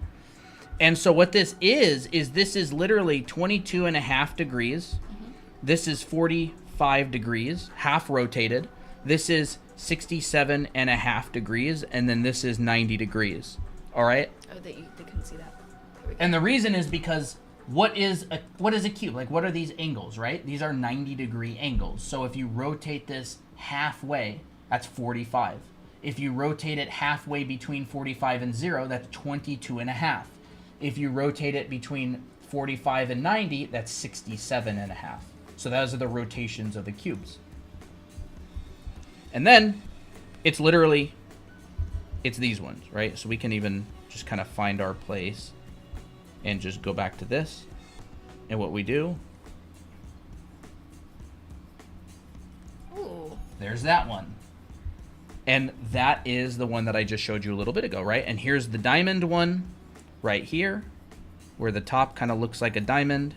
And so what this is this is literally 22.5 degrees. Mm-hmm. This is 45 degrees, half rotated. This is 67.5 degrees, and then this is 90 degrees. All right? Oh, they couldn't see that. There we go. And the reason is because what is a cube? Like, what are these angles, right? These are 90-degree angles. So if you rotate this halfway, that's 45. If you rotate it halfway between 45 and 0, that's 22.5. If you rotate it between 45 and 90, that's 67.5. So those are the rotations of the cubes. And then it's literally, it's these ones, right? So we can even just kind of find our place and just go back to this. And what we do, Ooh. there's that one. And that is the one that I just showed you a little bit ago, right? And here's the diamond one right here, where the top kind of looks like a diamond.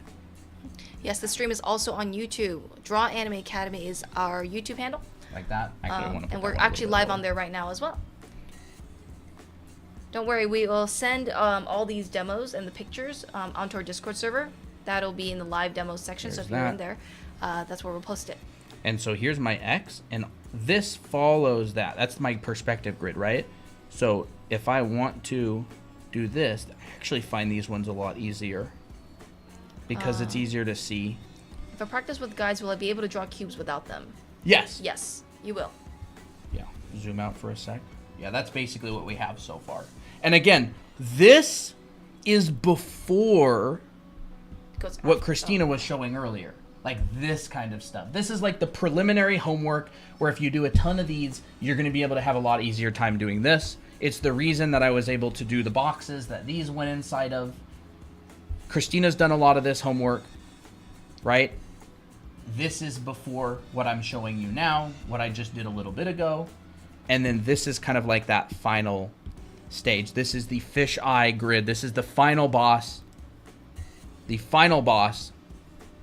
Yes, the stream is also on YouTube. Draw Anime Academy is our YouTube handle. Like that. Actually, I want to put And that we're one a actually little bit live on lower. there right now as well. Don't worry, we will send all these demos and the pictures onto our Discord server. That'll be in the live demo section, so There's if you're in that. there, that's where we'll post it. And so here's my X, and this follows that. That's my perspective grid, right? So if I want to do this, I actually find these ones a lot easier because it's easier to see. If I practice with guides, will I be able to draw cubes without them? Yes. Yes, you will. Yeah. Zoom out for a sec. Yeah, that's basically what we have so far. And again, this is before It goes what after, Christina was showing earlier. Like this kind of stuff. This is like the preliminary homework where if you do a ton of these, you're going to be able to have a lot easier time doing this. It's the reason that I was able to do the boxes that these went inside of. Christina's done a lot of this homework, right? This is before what I'm showing you now, what I just did a little bit ago. And then this is kind of like that final stage. This is the fisheye grid. This is the final boss. The final boss.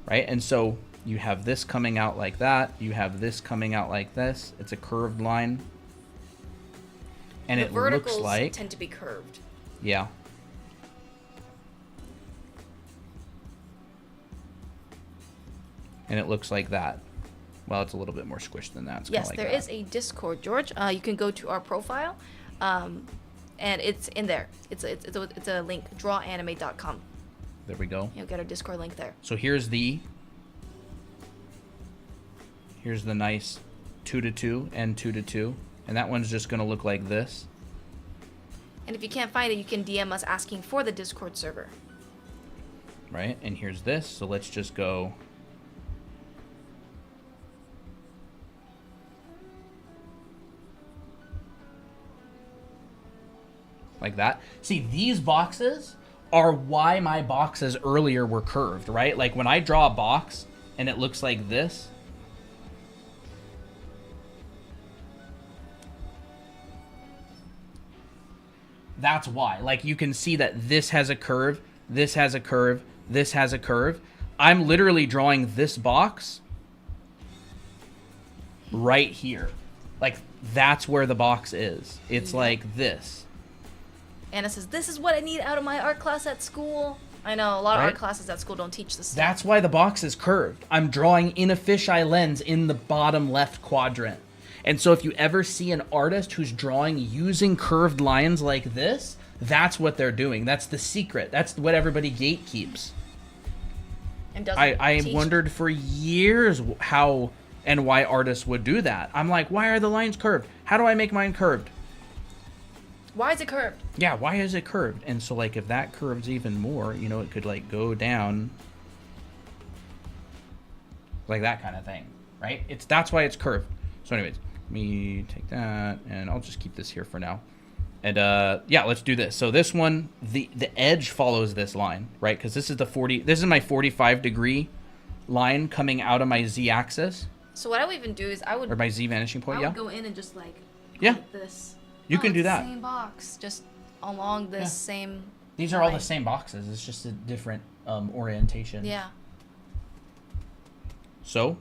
Right? And so you have this coming out like that. You have this coming out like this. It's a curved line. And The it verticals looks like... tend to be curved. Yeah. And it looks like that. Well, it's a little bit more squished than that. It's Yes, like there that. is a Discord, George. You can go to our profile, and it's in there. It's a link, drawanime.com. There we go. You'll get our Discord link there. So here's the nice 2-to-2 and 2-to-2. And that one's just going to look like this. And if you can't find it, you can DM us asking for the Discord server. Right? And here's this. So let's just go... like that. See, these boxes are why my boxes earlier were curved, right? Like when I draw a box and it looks like this, that's why. Like you can see that this has a curve, this has a curve, this has a curve. I'm literally drawing this box right here. Like that's where the box is. It's like this. Anna says, this is what I need out of my art class at school. I know, a lot of Right? art classes at school don't teach this stuff. That's why the box is curved. I'm drawing in a fisheye lens in the bottom left quadrant. And so if you ever see an artist who's drawing using curved lines like this, that's what they're doing. That's the secret. That's what everybody gatekeeps. And doesn't I teach. wondered for years how and why artists would do that. I'm like, why are the lines curved? How do I make mine curved? Why is it curved? Yeah, why is it curved? And so, like, if that curves even more, you know, it could, like, go down. Like that kind of thing, right? That's why it's curved. So anyways, let me take that, and I'll just keep this here for now. And, yeah, let's do this. So this one, the edge follows this line, right? Because this is this is my 45-degree line coming out of my z-axis. So what I would even do is I would... Or my z vanishing point, I yeah? would go in and just, like, Yeah. put this... You can do it's the that. Same box, just along this Yeah. same. These are all line. the same boxes. It's just a different orientation. Yeah. So,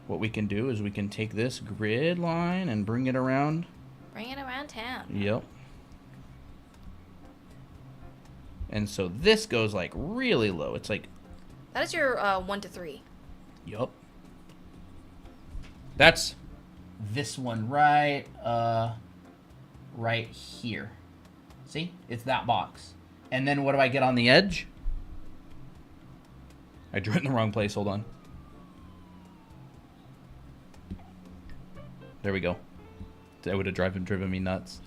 what we can do is we can take this grid line and bring it around. Bring it around town. Yep. And so this goes like really low. It's like, That is your 1 to 3. yup. That's this one right here. See? It's that box. And then what do I get on the edge? I drew it in the wrong place. Hold on. There we go. That would have driven me nuts.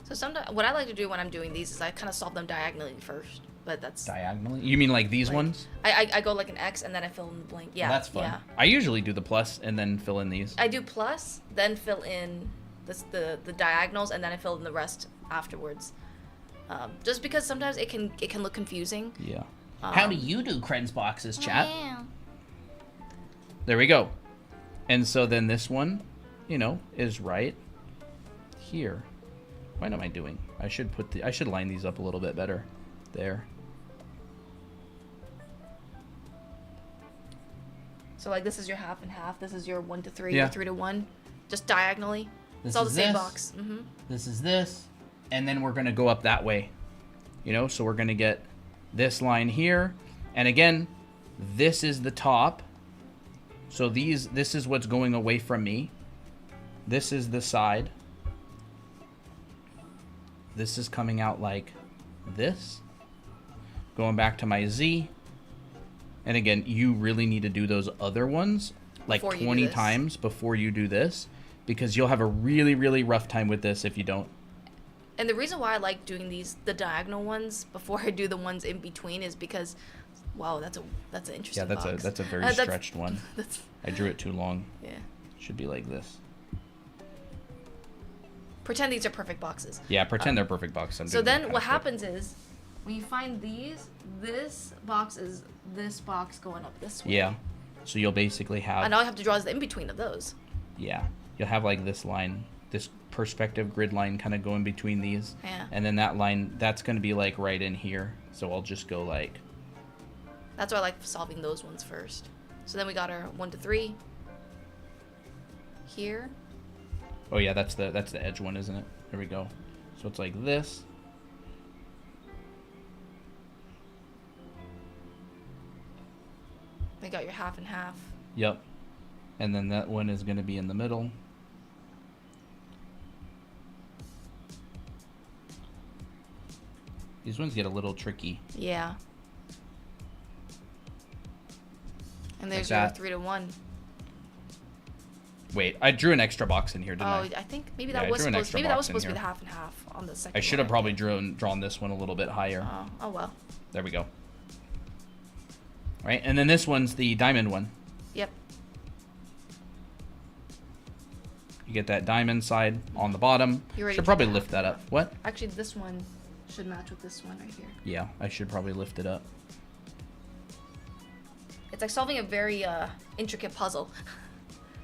So sometimes what I like to do when I'm doing these is I kind of solve them diagonally first. But that's... Diagonally? You mean like these like, ones? I go like an X and then I fill in the blank. Yeah. Well, that's fun. Yeah. I usually do the plus and then fill in these. I do plus, then fill in the diagonals, and then I fill in the rest afterwards. Just because sometimes it can look confusing. Yeah. How do you do Kren's boxes, chat? Yeah. There we go. And so then this one, you know, is right here. What am I doing? I should line these up a little bit better. There. So like this is your half and half. This is your 1 to 3 Yeah. or 3 to 1, just diagonally. This It's all the is same this. box. Mm-hmm. This is this. And then we're going to go up that way. You know, so we're going to get this line here. And again, this is the top. So this is what's going away from me. This is the side. This is coming out like this. Going back to my Z. And again, you really need to do those other ones like Before you do 20 this. times before you do this. Because you'll have a really, really rough time with this if you don't. And the reason why I like doing the diagonal ones before I do the ones in between is because, wow, that's an interesting Yeah, box. that's a very That's- stretched one. That's, I drew it too long. yeah. Should be like this. Pretend these are perfect boxes. Yeah, pretend they're perfect boxes. I'm So doing that then kinda what quick. happens is, when you find these, this box is this box going up this way. Yeah. So you'll basically have... And all I have to draw is the in-between of those. Yeah. You'll have like this line, this perspective grid line kind of going between these. Yeah. And then that line, that's going to be like right in here. So I'll just go like... That's why I like solving those ones first. So then we got our 1 to 3. Here. Oh yeah, that's the edge one, isn't it? There we go. So it's like this. We got your half and half. Yep. And then that one is going to be in the middle. These ones get a little tricky. Yeah. And there's Like your that. 3 to 1. Wait, I drew an extra box in here, didn't Oh, I? I think maybe Yeah, I that was drew an supposed. extra Maybe that was box in supposed to be the here. half and half on the second. I should have one. probably drawn this one a little bit higher. Oh well. There we go. Right, and then this one's the diamond one. Yep. You get that diamond side on the bottom. You already Should probably drew lift that up. What? Actually, this one should match with this one right here. Yeah, I should probably lift it up. It's like solving a very intricate puzzle.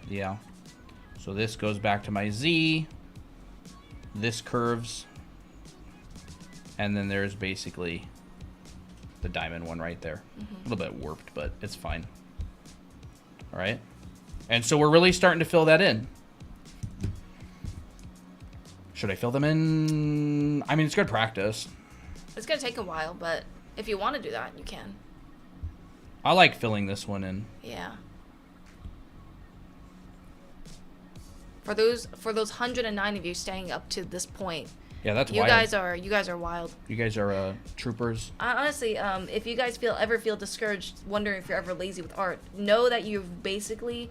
Yeah. So this goes back to my Z. This curves. And then there's basically the diamond one right there. A little bit warped, but it's fine. All right. And so we're really starting to fill that in. Should I fill them in? I mean, it's good practice. It's going to take a while, but if you want to do that, you can. I like filling this one in. Yeah. For those 109 of you staying up to this point, Yeah, that's you wild. you guys are wild. You guys are troopers. Honestly, if you guys ever feel discouraged, wondering if you're ever lazy with art, know that you've basically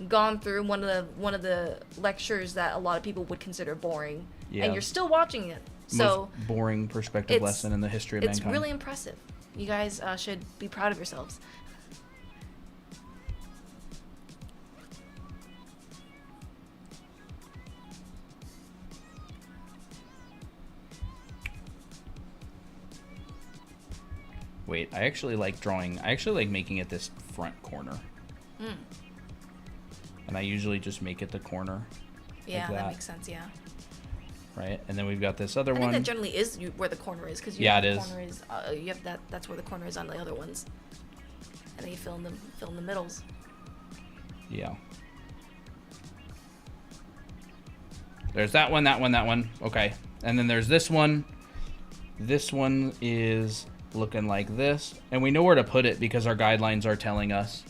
gone through one of the lectures that a lot of people would consider boring, Yeah. and you're still watching it. So Most boring perspective lesson in the history of it's mankind. really impressive. You guys should be proud of yourselves. Wait, I actually like drawing. I actually like making it this front corner. And I usually just make it the corner. Yeah, like that makes sense. Yeah. Right, and then we've got this other I one. think that generally is where the corner is, because Yeah, the it is. corner is. You have that. That's where the corner is on the other ones, and then you fill in the middles. Yeah. There's that one, that one, that one. Okay, and then there's this one. This one is looking like this, and we know where to put it because our guidelines are telling us.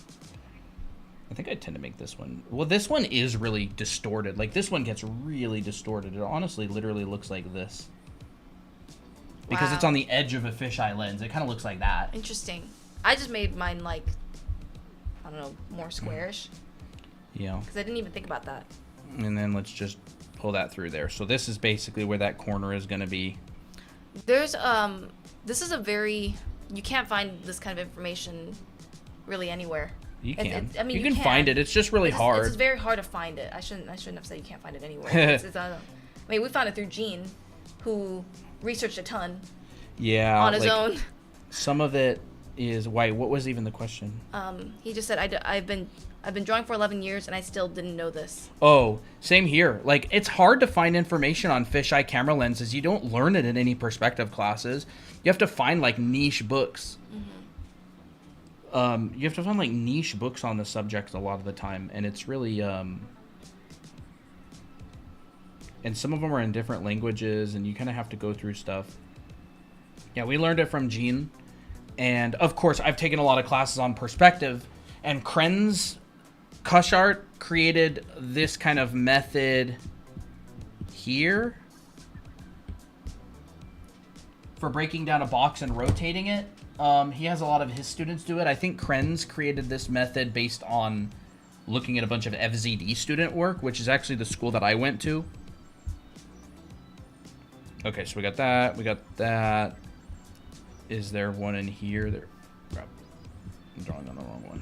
I think I tend to make this one. Well, this one is really distorted. Like, this one gets really distorted. It honestly literally looks like this. Because it's Wow. on the edge of a fisheye lens. It kind of looks like that. Interesting. I just made mine like, I don't know, more squarish, Yeah. because I didn't even think about that. And then let's just pull that through there. So this is basically where that corner is going to be. There's this is a very, you can't find this kind of information really anywhere. You can. I mean, you can find it. It's just really hard. It's very hard to find it. I shouldn't have said you can't find it anywhere. I mean, we found it through Gene, who researched a ton Yeah. on his own. Some of it is why. What was even the question? He just said, I've been drawing for 11 years and I still didn't know this. Oh, same here. Like, it's hard to find information on fisheye camera lenses. You don't learn it in any perspective classes. You have to find like niche books. You have to find like niche books on the subject a lot of the time, and it's really and some of them are in different languages, and you kind of have to go through stuff. Yeah, we learned it from Gene, and of course I've taken a lot of classes on perspective, and Krenz Kushart created this kind of method here for breaking down a box and rotating it. He has a lot of his students do it. I think Krenz created this method based on looking at a bunch of FZD student work, which is actually the school that I went to. Okay, so we got that. We got that. Is there one in here? There. Crap. I'm drawing on the wrong one.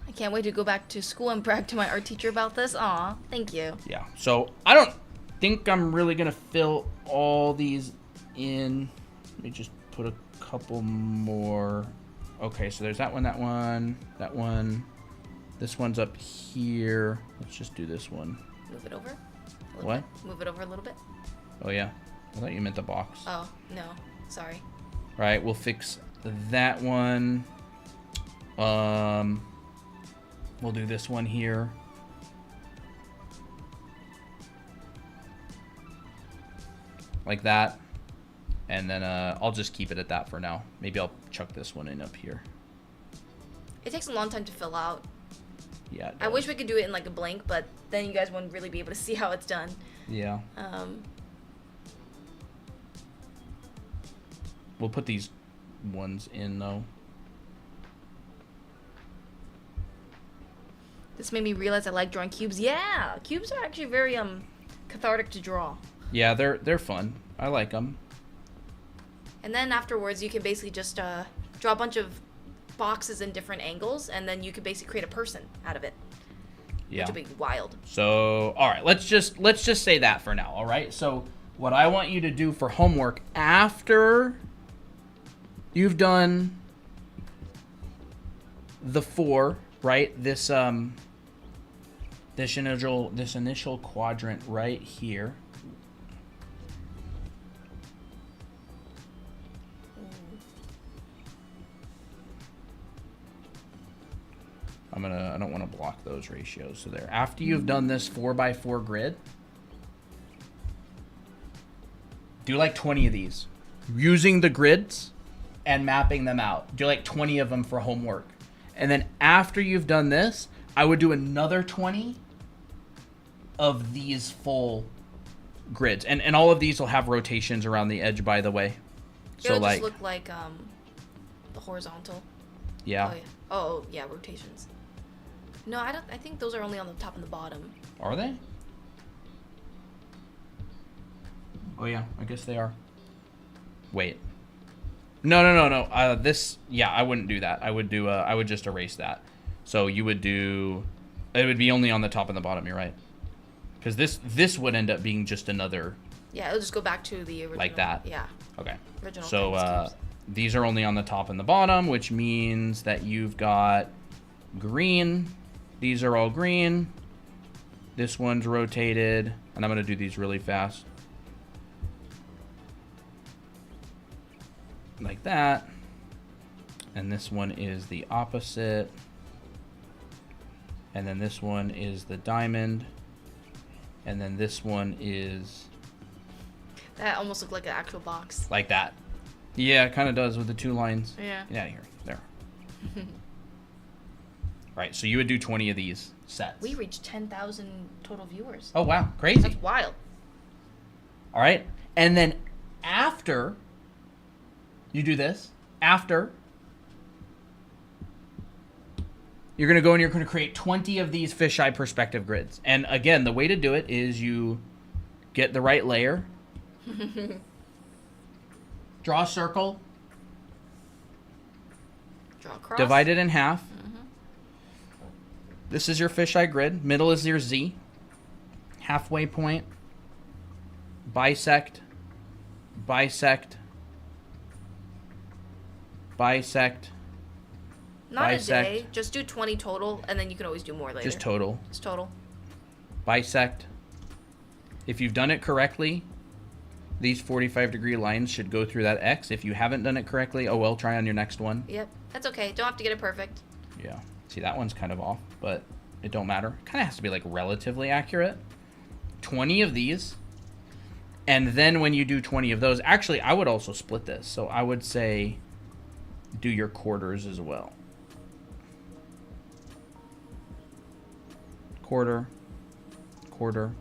I can't wait to go back to school and brag to my art teacher about this. Aw, thank you. Yeah, so I don't think I'm really going to fill all these in. Let me just put a couple more. Okay, so there's that one, that one, that one. This one's up here. Let's just do this one. Move it over. What? Move it over a little bit. Oh, yeah. I thought you meant the box. Oh, no. Sorry. All right, we'll fix that one. We'll do this one here. Like that. And then I'll just keep it at that for now. Maybe I'll chuck this one in up here. It takes a long time to fill out. Yeah. I wish we could do it in like a blank, but then you guys wouldn't really be able to see how it's done. Yeah. We'll put these ones in though. This made me realize I like drawing cubes. Yeah, cubes are actually very cathartic to draw. Yeah, they're fun. I like them. And then afterwards, you can basically just draw a bunch of boxes in different angles, and then you could basically create a person out of it. Yeah. Which would be wild. So, all right, let's just say that for now, all right? So, what I want you to do for homework after you've done the 4, right? This initial quadrant right here. I don't want to block those ratios. So there. After you've done this 4x4 grid, Do like 20 of these. Using the grids and mapping them out. Do like 20 of them for homework. And then after you've done this, I would do another 20 of these full grids. And all of these will have rotations around the edge, by the way. So It'll like, just look like the horizontal. yeah. Oh yeah. Oh yeah, rotations. No, I don't. I think those are only on the top and the bottom. Are they? Oh yeah, I guess they are. Wait. No. This, yeah, I wouldn't do that. I would do. I would just erase that. So you would do. It would be only on the top and the bottom. You're right. Because this would end up being just another. Yeah, it'll just go back to the original. Like that. Yeah. Okay. Original. So these are only on the top and the bottom, which means that you've got green. These are all green. This one's rotated, and I'm gonna do these really fast. Like that. And this one is the opposite. And then this one is the diamond. And then this one is That almost looked like an actual box. like that. Yeah, it kind of does with the two lines. Yeah. Get out of here. There. Right, so you would do 20 of these sets. We reached 10,000 total viewers. Oh, wow. Crazy. That's wild. All right. And then after you do this, after, you're going to go and you're going to create 20 of these fisheye perspective grids. And again, the way to do it is you get the right layer, draw a circle, Draw a cross. divide it in half. This is your fisheye grid. Middle is your Z. Halfway point. Bisect. Bisect. Bisect. Not bisect. a day. Just do 20 total, and then you can always do more later. Just total. Just total. Bisect. If you've done it correctly, these 45-degree lines should go through that X. If you haven't done it correctly, oh well, try on your next one. Yep. That's okay. Don't have to get it perfect. Yeah. See, that one's kind of off, but it don't matter. Kind of has to be like relatively accurate. 20 of these. And then when you do 20 of those, actually, I would also split this. So I would say do your quarters as well. Quarter, quarter,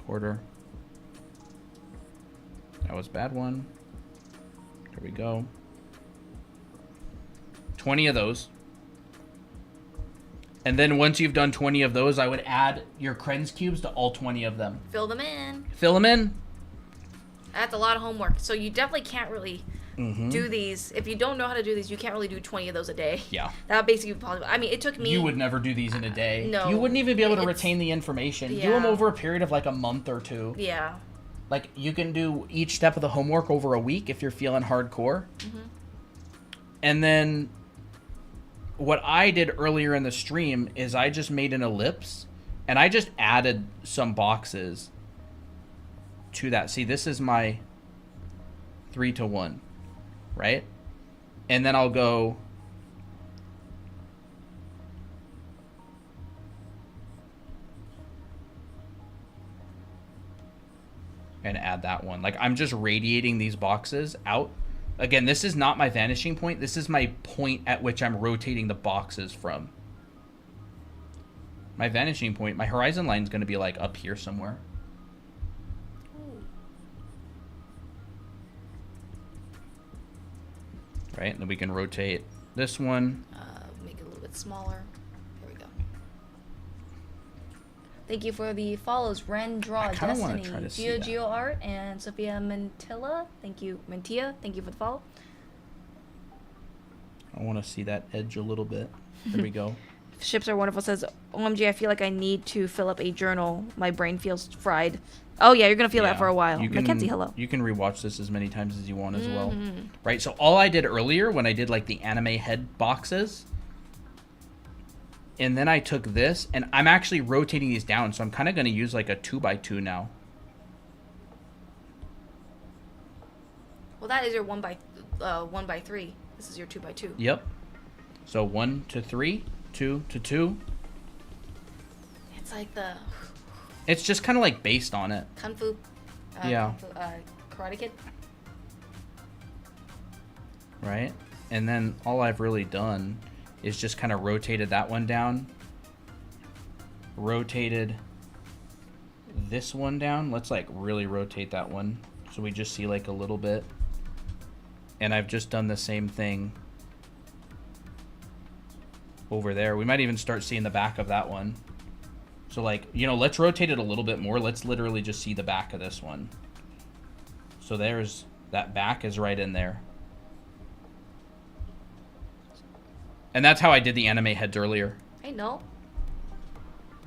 quarter. That was a bad one. There we go. 20 of those. And then once you've done 20 of those, I would add your Krenz cubes to all 20 of them. Fill them in. Fill them in. That's a lot of homework. So you definitely can't really do these. If you don't know how to do these, you can't really do 20 of those a day. Yeah. That would basically be possible. I mean, it took me... You would never do these in a day. No. You wouldn't even be able to It's- retain the information. Do Yeah. them over a period of like a month or two. Yeah. Like, you can do each step of the homework over a week if you're feeling hardcore. And then what I did earlier in the stream is I just made an ellipse and I just added some boxes to that. See, this is my 3-to-1, right? And then I'll go and add that one. Like, I'm just radiating these boxes out. Again, this is not my vanishing point. This is my point at which I'm rotating the boxes from. My vanishing point, my horizon line is going to be like up here somewhere. Right? And then we can rotate this one. Make it a little bit smaller. There we go. Thank you for the follows. Ren Draw I kinda wanna Destiny, try to see Geo that. Geo Art, and Sophia Mantilla. Thank you, Mantia. Thank you for the follow. I want to see that edge a little bit. There we go. Ships Are Wonderful says, OMG, I feel like I need to fill up a journal. My brain feels fried. Oh, yeah, you're going to feel that for a while. Mackenzie, hello. You can rewatch this as many times as you want as well. Right, so all I did earlier when I did like the anime head boxes, and then I took this, and I'm actually rotating these down, so I'm kind of going to use like a 2x2 now. Well, that is your 1x3. This is your 2x2. Yep. So 1 to 3, 2 to 2. It's like the... It's just kind of like based on it. Kung Fu. Yeah. Kung Fu, Karate Kid. Right? And then all I've really done is just kind of rotated that one down. Rotated this one down. Let's like really rotate that one so we just see like a little bit. And I've just done the same thing over there. We might even start seeing the back of that one. So like, you know, let's rotate it a little bit more. Let's literally just see the back of this one. So there's, that back is right in there. And that's how I did the anime heads earlier. I know.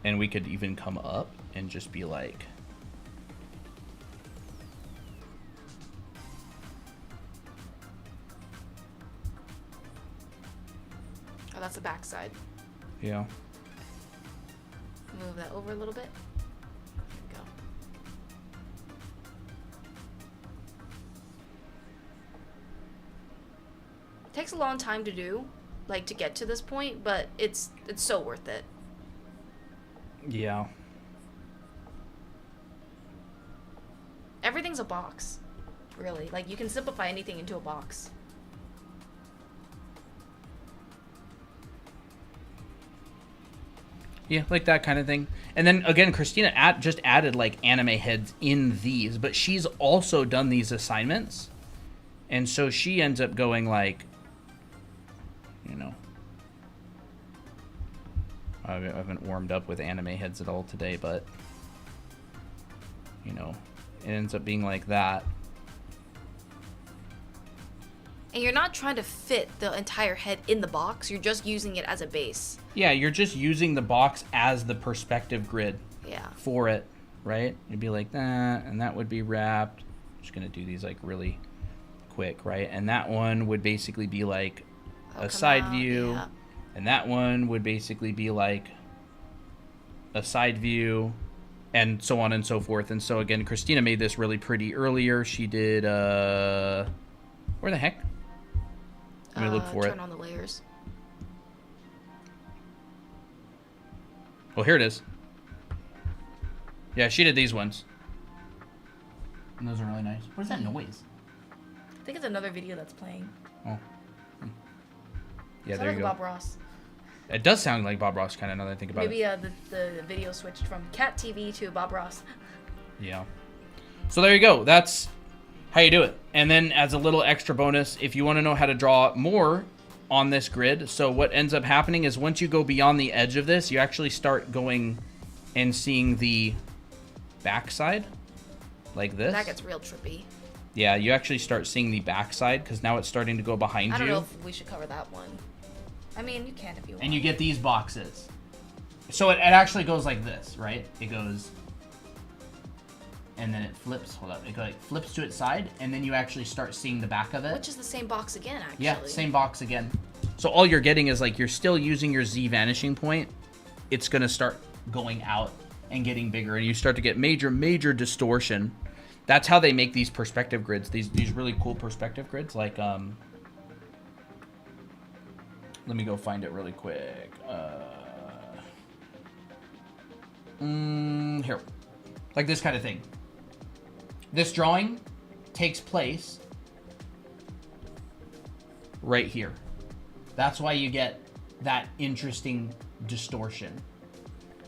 And we could even come up and just be like... Oh, that's the back side. Yeah. Move that over a little bit. There we go. Takes a long time to do, like to get to this point, but it's so worth it. Yeah. Everything's a box, really. Like you can simplify anything into a box. Yeah, like that kind of thing. And then again, Christina just added like anime heads in these, but she's also done these assignments. And so she ends up going like, you know, I haven't warmed up with anime heads at all today, but you know, it ends up being like that. And you're not trying to fit the entire head in the box, you're just using it as a base. Yeah, you're just using the box as the perspective grid for it, right? You'd be like that, and that would be wrapped. I'm just going to do these like really quick, right? And that one would basically be like a side view, and that one would basically be like a side view, and so on and so forth. And so again, Christina made this really pretty earlier. She did, where the heck? Let me look for it. Turn on the layers. Well, here it is. Yeah, she did these ones. And those are really nice. What is that noise? I think it's another video that's playing. Oh. Yeah, Sounds there like you go. Bob Ross. It does sound like Bob Ross kind of now that I think about Maybe it. the video switched from Cat TV to Bob Ross. Yeah. So there you go. That's how you do it. And then as a little extra bonus, if you want to know how to draw more on this grid, so what ends up happening is once you go beyond the edge of this, you actually start going and seeing the backside like this. That gets real trippy. Yeah, you actually start seeing the backside because now it's starting to go behind you. I don't know if we should cover that one. I mean, you can if you want. And you get these boxes. So it actually goes like this, right? It goes, and then it flips. Hold up. It like flips to its side, and then you actually start seeing the back of it. Which is the same box again, actually. Yeah, same box again. So all you're getting is like you're still using your Z vanishing point. It's gonna start going out and getting bigger, and you start to get major distortion. That's how they make these perspective grids. These really cool perspective grids. Like let me go find it really quick. Here, like this kind of thing. This drawing takes place right here. That's why you get that interesting distortion,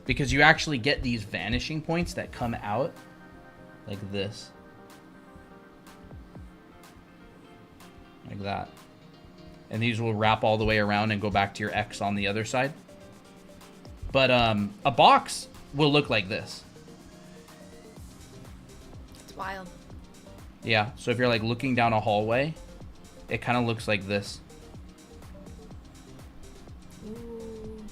because you actually get these vanishing points that come out like this, like that, and these will wrap all the way around and go back to your X on the other side. But a box will look like this. It's wild. Yeah, so if you're like looking down a hallway, it kind of looks like this. Ooh.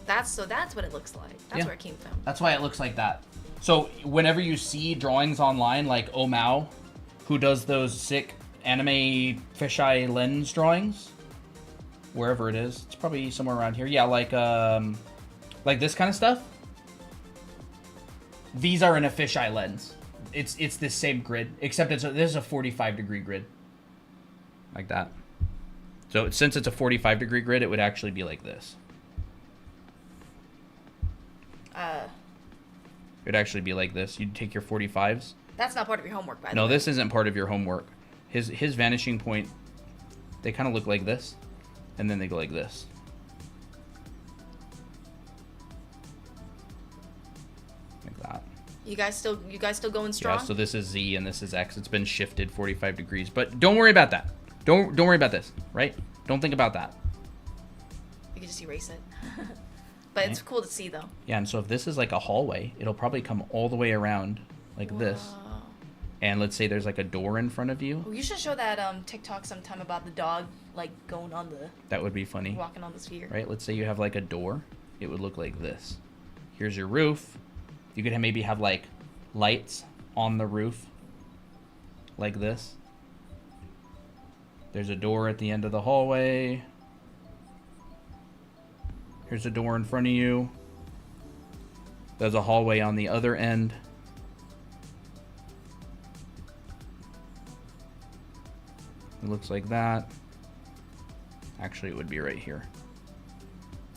That's what it looks like. That's where it came from. That's why it looks like that. So whenever you see drawings online like Omao, who does those sick anime fisheye lens drawings, wherever it is, it's probably somewhere around here. Yeah, like this kind of stuff. These are in a fisheye lens. It's this same grid, except this is a 45-degree grid, like that. So since it's a 45-degree grid, it would actually be like this. It'd actually be like this. You'd take your 45s. That's not part of your homework, by the way. No, this isn't part of your homework. His vanishing point, they kind of look like this, and then they go like this. Like that. You guys still going strong? Yeah, so this is Z and this is X. It's been shifted 45 degrees, but don't worry about that. Don't worry about this, right? Don't think about that. You can just erase it. But it's cool to see, though. Yeah, and so if this is like a hallway, it'll probably come all the way around like this. And let's say there's like a door in front of you. Oh, you should show that TikTok sometime about the dog like going on the. That would be funny. Walking on the sphere. Right? Let's say you have like a door. It would look like this. Here's your roof. You could maybe have like lights on the roof like this. There's a door at the end of the hallway. Here's a door in front of you. There's a hallway on the other end. It looks like that. Actually, it would be right here.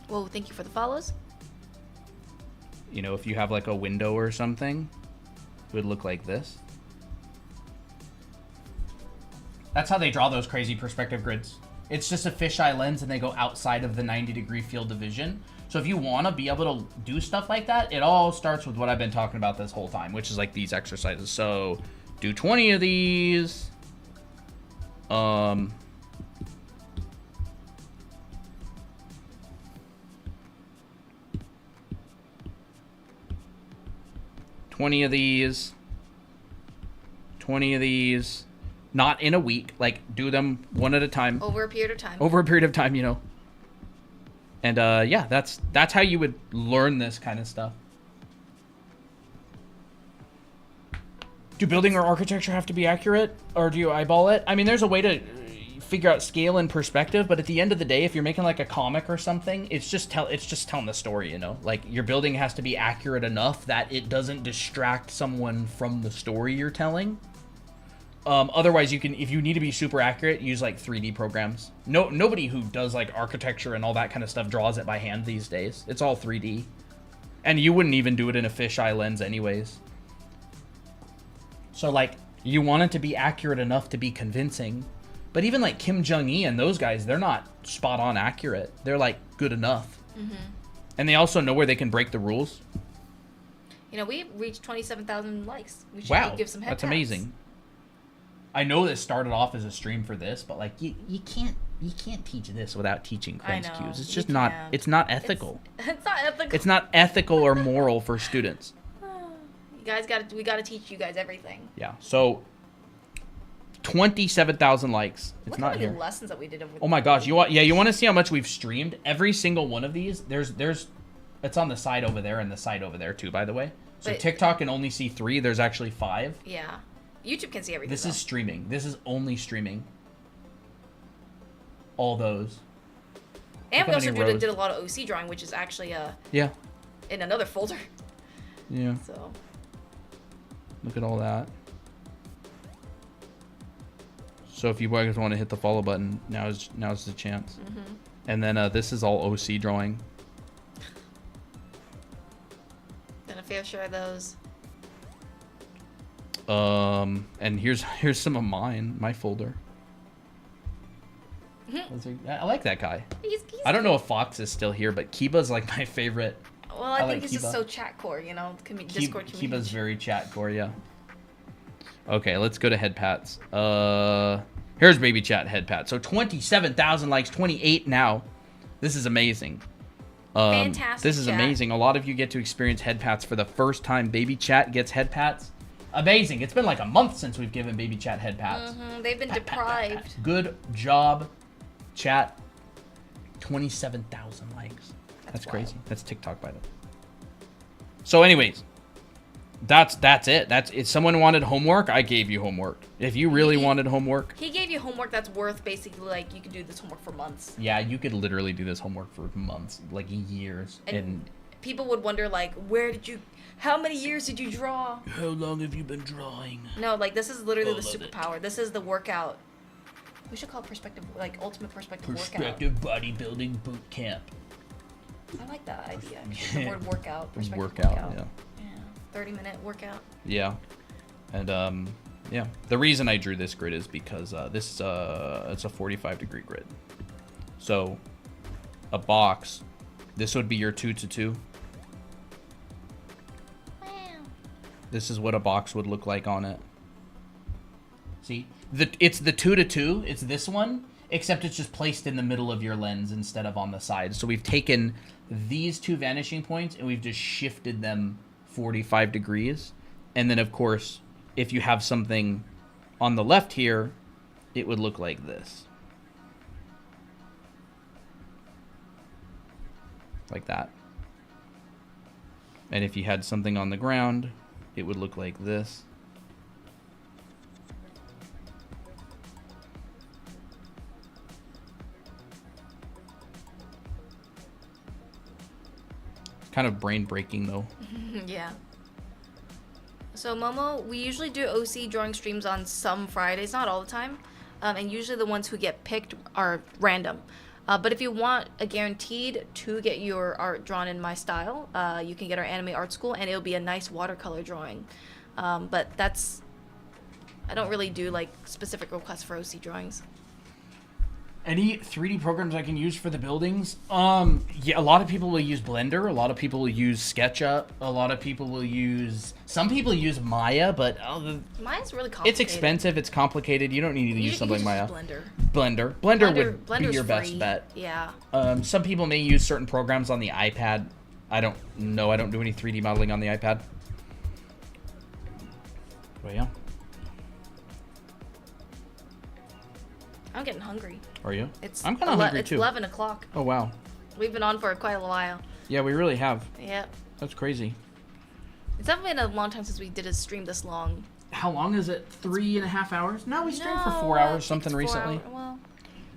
Well, thank you for the follows. You know, if you have like a window or something, it would look like this. That's how they draw those crazy perspective grids. It's just a fisheye lens and they go outside of the 90-degree field of vision. So if you want to be able to do stuff like that, it all starts with what I've been talking about this whole time, which is like these exercises. So do 20 of these. 20 of these. 20 of these. Not in a week. Like, do them one at a time. Over a period of time. Over a period of time, you know. And, yeah, that's how you would learn this kind of stuff. Do building or architecture have to be accurate? Or do you eyeball it? I mean, there's a way to figure out scale and perspective, but at the end of the day, if you're making like a comic or something, it's just telling the story, you know? Like, your building has to be accurate enough that it doesn't distract someone from the story you're telling. Otherwise, you can, if you need to be super accurate, use like 3D programs. Nobody who does like architecture and all that kind of stuff draws it by hand these days. It's all 3D. And you wouldn't even do it in a fisheye lens anyways. So like, you want it to be accurate enough to be convincing. But even like Kim Jong-un and those guys, they're not spot on accurate. They're like good enough. Mm-hmm. And they also know where they can break the rules. You know, we reached 27,000 likes. We should give some head that's taps. Amazing. I know this started off as a stream for this, but like you can't teach this without teaching Quinn's cues. It's just not. It's not ethical. It's not ethical. It's not ethical or moral for students. We gotta teach you guys everything. Yeah. So 27,000 likes. It's Look not how here. many lessons that we did over. Oh my gosh! You want to see how much we've streamed? Every single one of these. There's it's on the side over there and the side over there too. By the way, so But TikTok can only see 3. There's actually 5. Yeah, YouTube can see everything. This is streaming. This is only streaming. All those. And we also did a lot of OC drawing, which is actually yeah, in another folder. Yeah. So. Look at all that. So if you guys want to hit the follow button, now's the chance. Mm-hmm. And then this is all OC drawing. Done a fair share of those. And here's some of my folder. Mm-hmm. I like that guy. He's I don't know if Fox is still here, but Kiba's like my favorite. Well, I think he's just so chat core, you know, Discord community. Kiba's very chat core, yeah. Okay, let's go to head pats. Here's baby chat head pat. So 27,000 likes, 28 now. This is amazing. Fantastic. This is amazing. A lot of you get to experience head pats for the first time. Baby chat gets head pats. Amazing. It's been like a month since we've given baby chat head pats. Mm-hmm. They've been deprived. Pat. Good job, chat. 27,000 likes. That's crazy. That's TikTok, by the way. So anyways, that's it. If someone wanted homework, I gave you homework. If you really wanted homework. He gave you homework that's worth basically like you could do this homework for months. Yeah, you could literally do this homework for months, like years. And people would wonder like, how many years did you draw? How long have you been drawing? No, like this is literally the superpower. This is the workout. We should call it ultimate perspective workout. Perspective bodybuilding boot camp. I like that idea. The word workout. Perspective Workout, yeah. 30-minute workout. Yeah. And yeah, the reason I drew this grid is because it's a 45-degree grid. So a box, this would be your 2-2. Wow. This is what a box would look like on it. See, it's the 2-2. It's this one, except it's just placed in the middle of your lens instead of on the side. So we've taken these two vanishing points and we've just shifted them 45 degrees. And then, of course, if you have something on the left here, it would look like this. Like that. And if you had something on the ground, it would look like this. Kind of brain breaking though. Yeah. So Momo, we usually do OC drawing streams on some Fridays, not all the time. And usually the ones who get picked are random. But if you want a guaranteed to get your art drawn in my style, you can get our anime art school and it'll be a nice watercolor drawing. But that's, I don't really do like specific requests for OC drawings. Any 3D programs I can use for the buildings? Yeah, a lot of people will use Blender. A lot of people will use SketchUp. A lot of people will use... Some people use Maya, but... Maya's really complicated. It's expensive. It's complicated. You don't need to use something like Maya. Blender. Blender would be Blender's your best free. bet. Yeah. Some people may use certain programs on the iPad. I don't know. I don't do any 3D modeling on the iPad. But yeah. I'm getting hungry. Are you? It's I'm kind of hungry it's too. 11 o'clock. Oh, wow. We've been on for quite a while. Yeah, we really have. Yep. That's crazy. It's definitely been a long time since we did a stream this long. How long is it? 3.5 hours? No, we streamed for No, 4 I hours, think something it's 4 recently. hours. Well,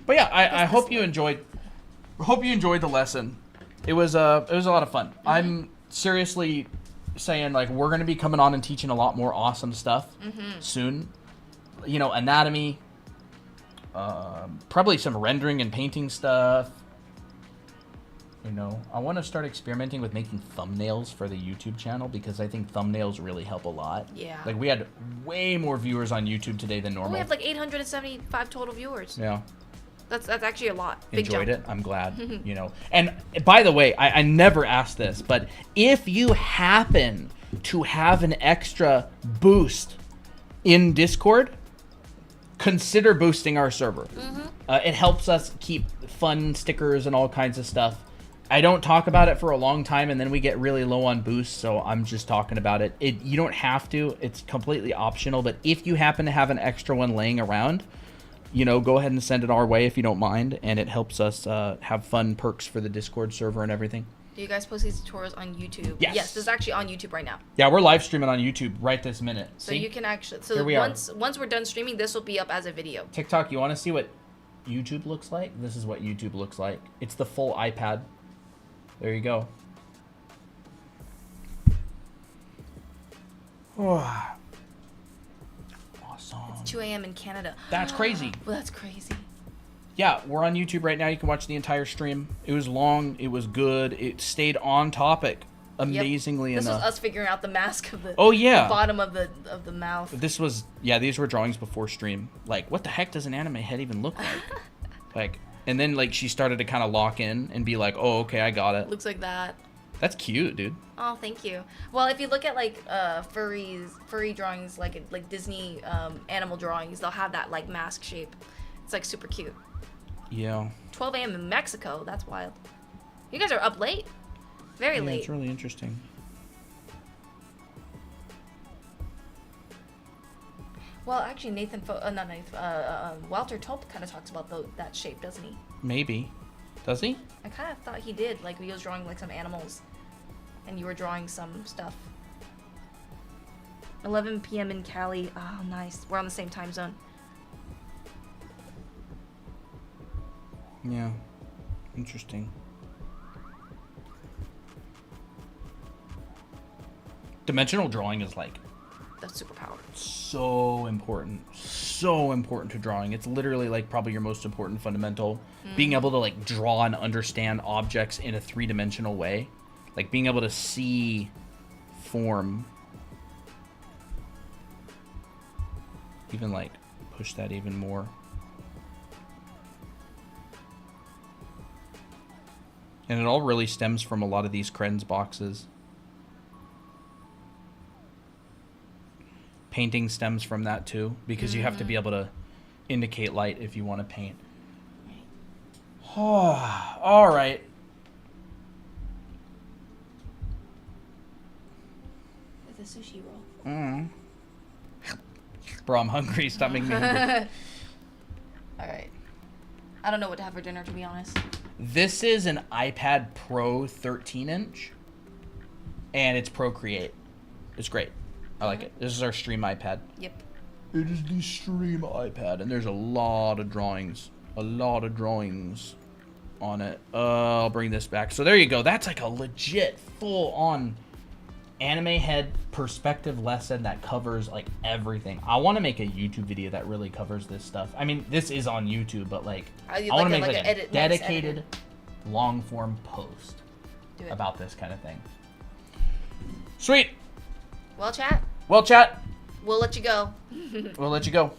But yeah, I this hope you way. enjoyed. Hope you enjoyed the lesson. It was a lot of fun. Mm-hmm. I'm seriously saying like we're gonna be coming on and teaching a lot more awesome stuff soon. You know, anatomy, probably some rendering and painting stuff. You know, I want to start experimenting with making thumbnails for the YouTube channel because I think thumbnails really help a lot. Yeah. Like we had way more viewers on YouTube today than normal. we have like 875 total viewers. Yeah. That's actually a lot. Big Enjoyed jump. it. I'm glad. You know. And by the way, I never asked this, but if you happen to have an extra boost in Discord, consider boosting our server. It helps us keep fun stickers and all kinds of stuff. I don't talk about it for a long time, and then we get really low on boosts, so I'm just talking about it. You don't have to. It's completely optional, but if you happen to have an extra one laying around, you know, go ahead and send it our way if you don't mind, and it helps us have fun perks for the Discord server and everything. Do you guys post these tutorials on YouTube? Yes. Yes, this is actually on YouTube right now. Yeah, we're live streaming on YouTube right this minute. So See? you can actually... So Here we are. once we're done streaming, this will be up as a video. TikTok, you want to see what YouTube looks like? This is what YouTube looks like. It's the full iPad. There you go. Awesome. 2 a.m. in Canada. That's crazy. Well, that's crazy. Yeah, we're on YouTube right now. You can watch the entire stream. It was long. It was good. It stayed on topic. Amazingly This enough. was us figuring out the mask of the, Oh, yeah. the bottom of the mouth. This was, yeah, these were drawings before stream. Like, what the heck does an anime head even look like? Like, and then, like, she started to kind of lock in and be like, oh, okay, I got it. Looks like that. That's cute, dude. Oh, thank you. Well, if you look at like furry drawings, like Disney animal drawings, they'll have that like mask shape. It's like super cute. Yeah. 12 a.m. in Mexico. That's wild. You guys are up late. Very Yeah, late. it's really interesting. Well, actually, Walter Tulp kind of talks about that shape, doesn't he? Maybe. Does he? I kind of thought he did. Like he was drawing like some animals, and you were drawing some stuff. 11 p.m. in Cali. Oh, nice. We're on the same time zone. Yeah. Interesting. Dimensional drawing is like That's superpower. so important to drawing. It's literally like probably your most important fundamental. Being able to like draw and understand objects in a 3-dimensional way, like being able to see form even like push that even more. And it all really stems from a lot of these Krenz boxes. Painting stems from that too, because you have to be able to indicate light if you want to paint. All right. With a sushi roll. Bro, I'm hungry. Stop making me hungry. All right. I don't know what to have for dinner, to be honest. This is an iPad Pro 13-inch, and it's Procreate. It's great. I like it. This is our stream iPad. Yep. It is the stream iPad, and there's a lot of drawings. A lot of drawings on it. I'll bring this back. So there you go. That's like a legit full-on anime head perspective lesson that covers like everything. I want to make a YouTube video that really covers this stuff. I mean, this is on YouTube, but like I want to make like a dedicated long-form post about this kind of thing. Sweet. Well, chat. Well, chat. We'll let you go. We'll let you go.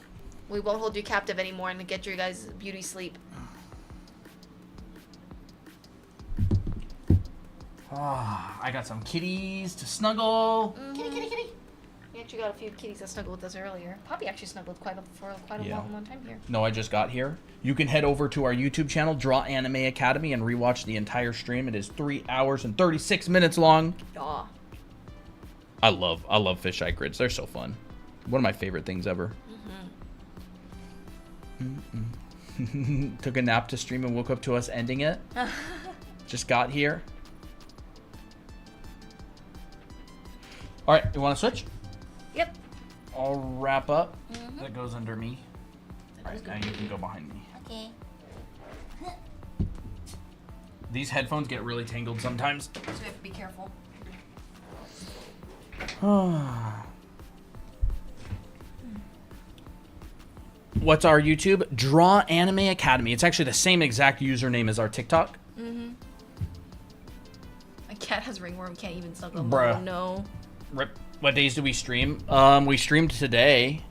We won't hold you captive anymore and get your guys beauty sleep. I got some kitties to snuggle. Kitty, kitty, kitty. We actually got a few kitties that snuggled with us earlier. Poppy actually snuggled for quite a long time here. No, I just got here. You can head over to our YouTube channel, Draw Anime Academy, and rewatch the entire stream. It is 3 hours and 36 minutes long. Yeah. I love fisheye grids. They're so fun. One of my favorite things ever. Took a nap to stream and woke up to us ending it. Just got here. All right, you want to switch? Yep. I'll wrap up. That goes under me. All right, now you can go behind me. Okay. These headphones get really tangled sometimes. So we have to be careful. What's our YouTube? Draw Anime Academy. It's actually the same exact username as our TikTok. My cat has ringworm. Can't even snuggle. Bruh. Oh, no. Rip. What days do we stream? We streamed today,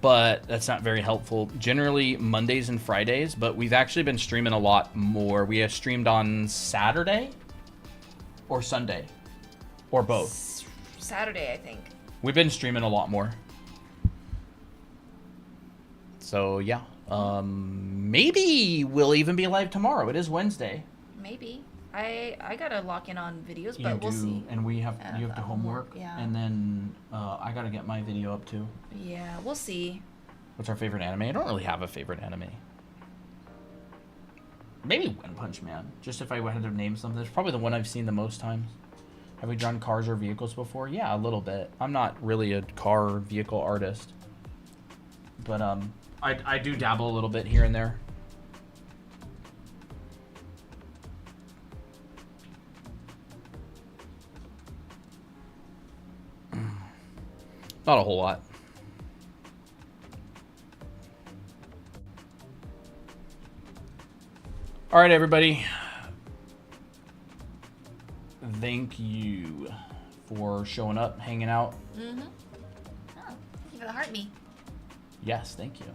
but that's not very helpful. Generally Mondays and Fridays, but we've actually been streaming a lot more. We have streamed on Saturday or Sunday or both. Saturday, I think. We've been streaming a lot more. So yeah, maybe we'll even be live tomorrow. It is Wednesday. Maybe. I gotta lock in on videos, but You we'll do, see. and you have to homework. Yeah. And then I gotta get my video up too. Yeah, we'll see. What's our favorite anime? I don't really have a favorite anime. Maybe One Punch Man. Just if I had to name something, it's probably the one I've seen the most times. Have we drawn cars or vehicles before? Yeah, a little bit. I'm not really a car or vehicle artist, but I do dabble a little bit here and there. Not a whole lot. All right, everybody. Thank you for showing up, hanging out. Oh, thank you for the heart me. Yes, thank you.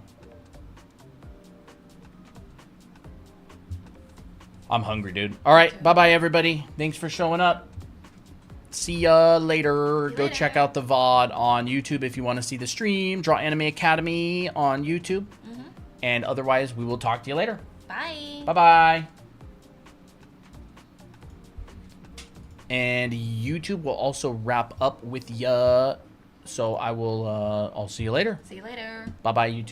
I'm hungry, dude. All right, bye-bye, everybody. Thanks for showing up. See ya later. Go check out the VOD on YouTube if you want to see the stream. Draw Anime Academy on YouTube. And otherwise, we will talk to you later. Bye. Bye-bye. And YouTube will also wrap up with ya. So I will, I'll see you later. See you later. Bye-bye, YouTube.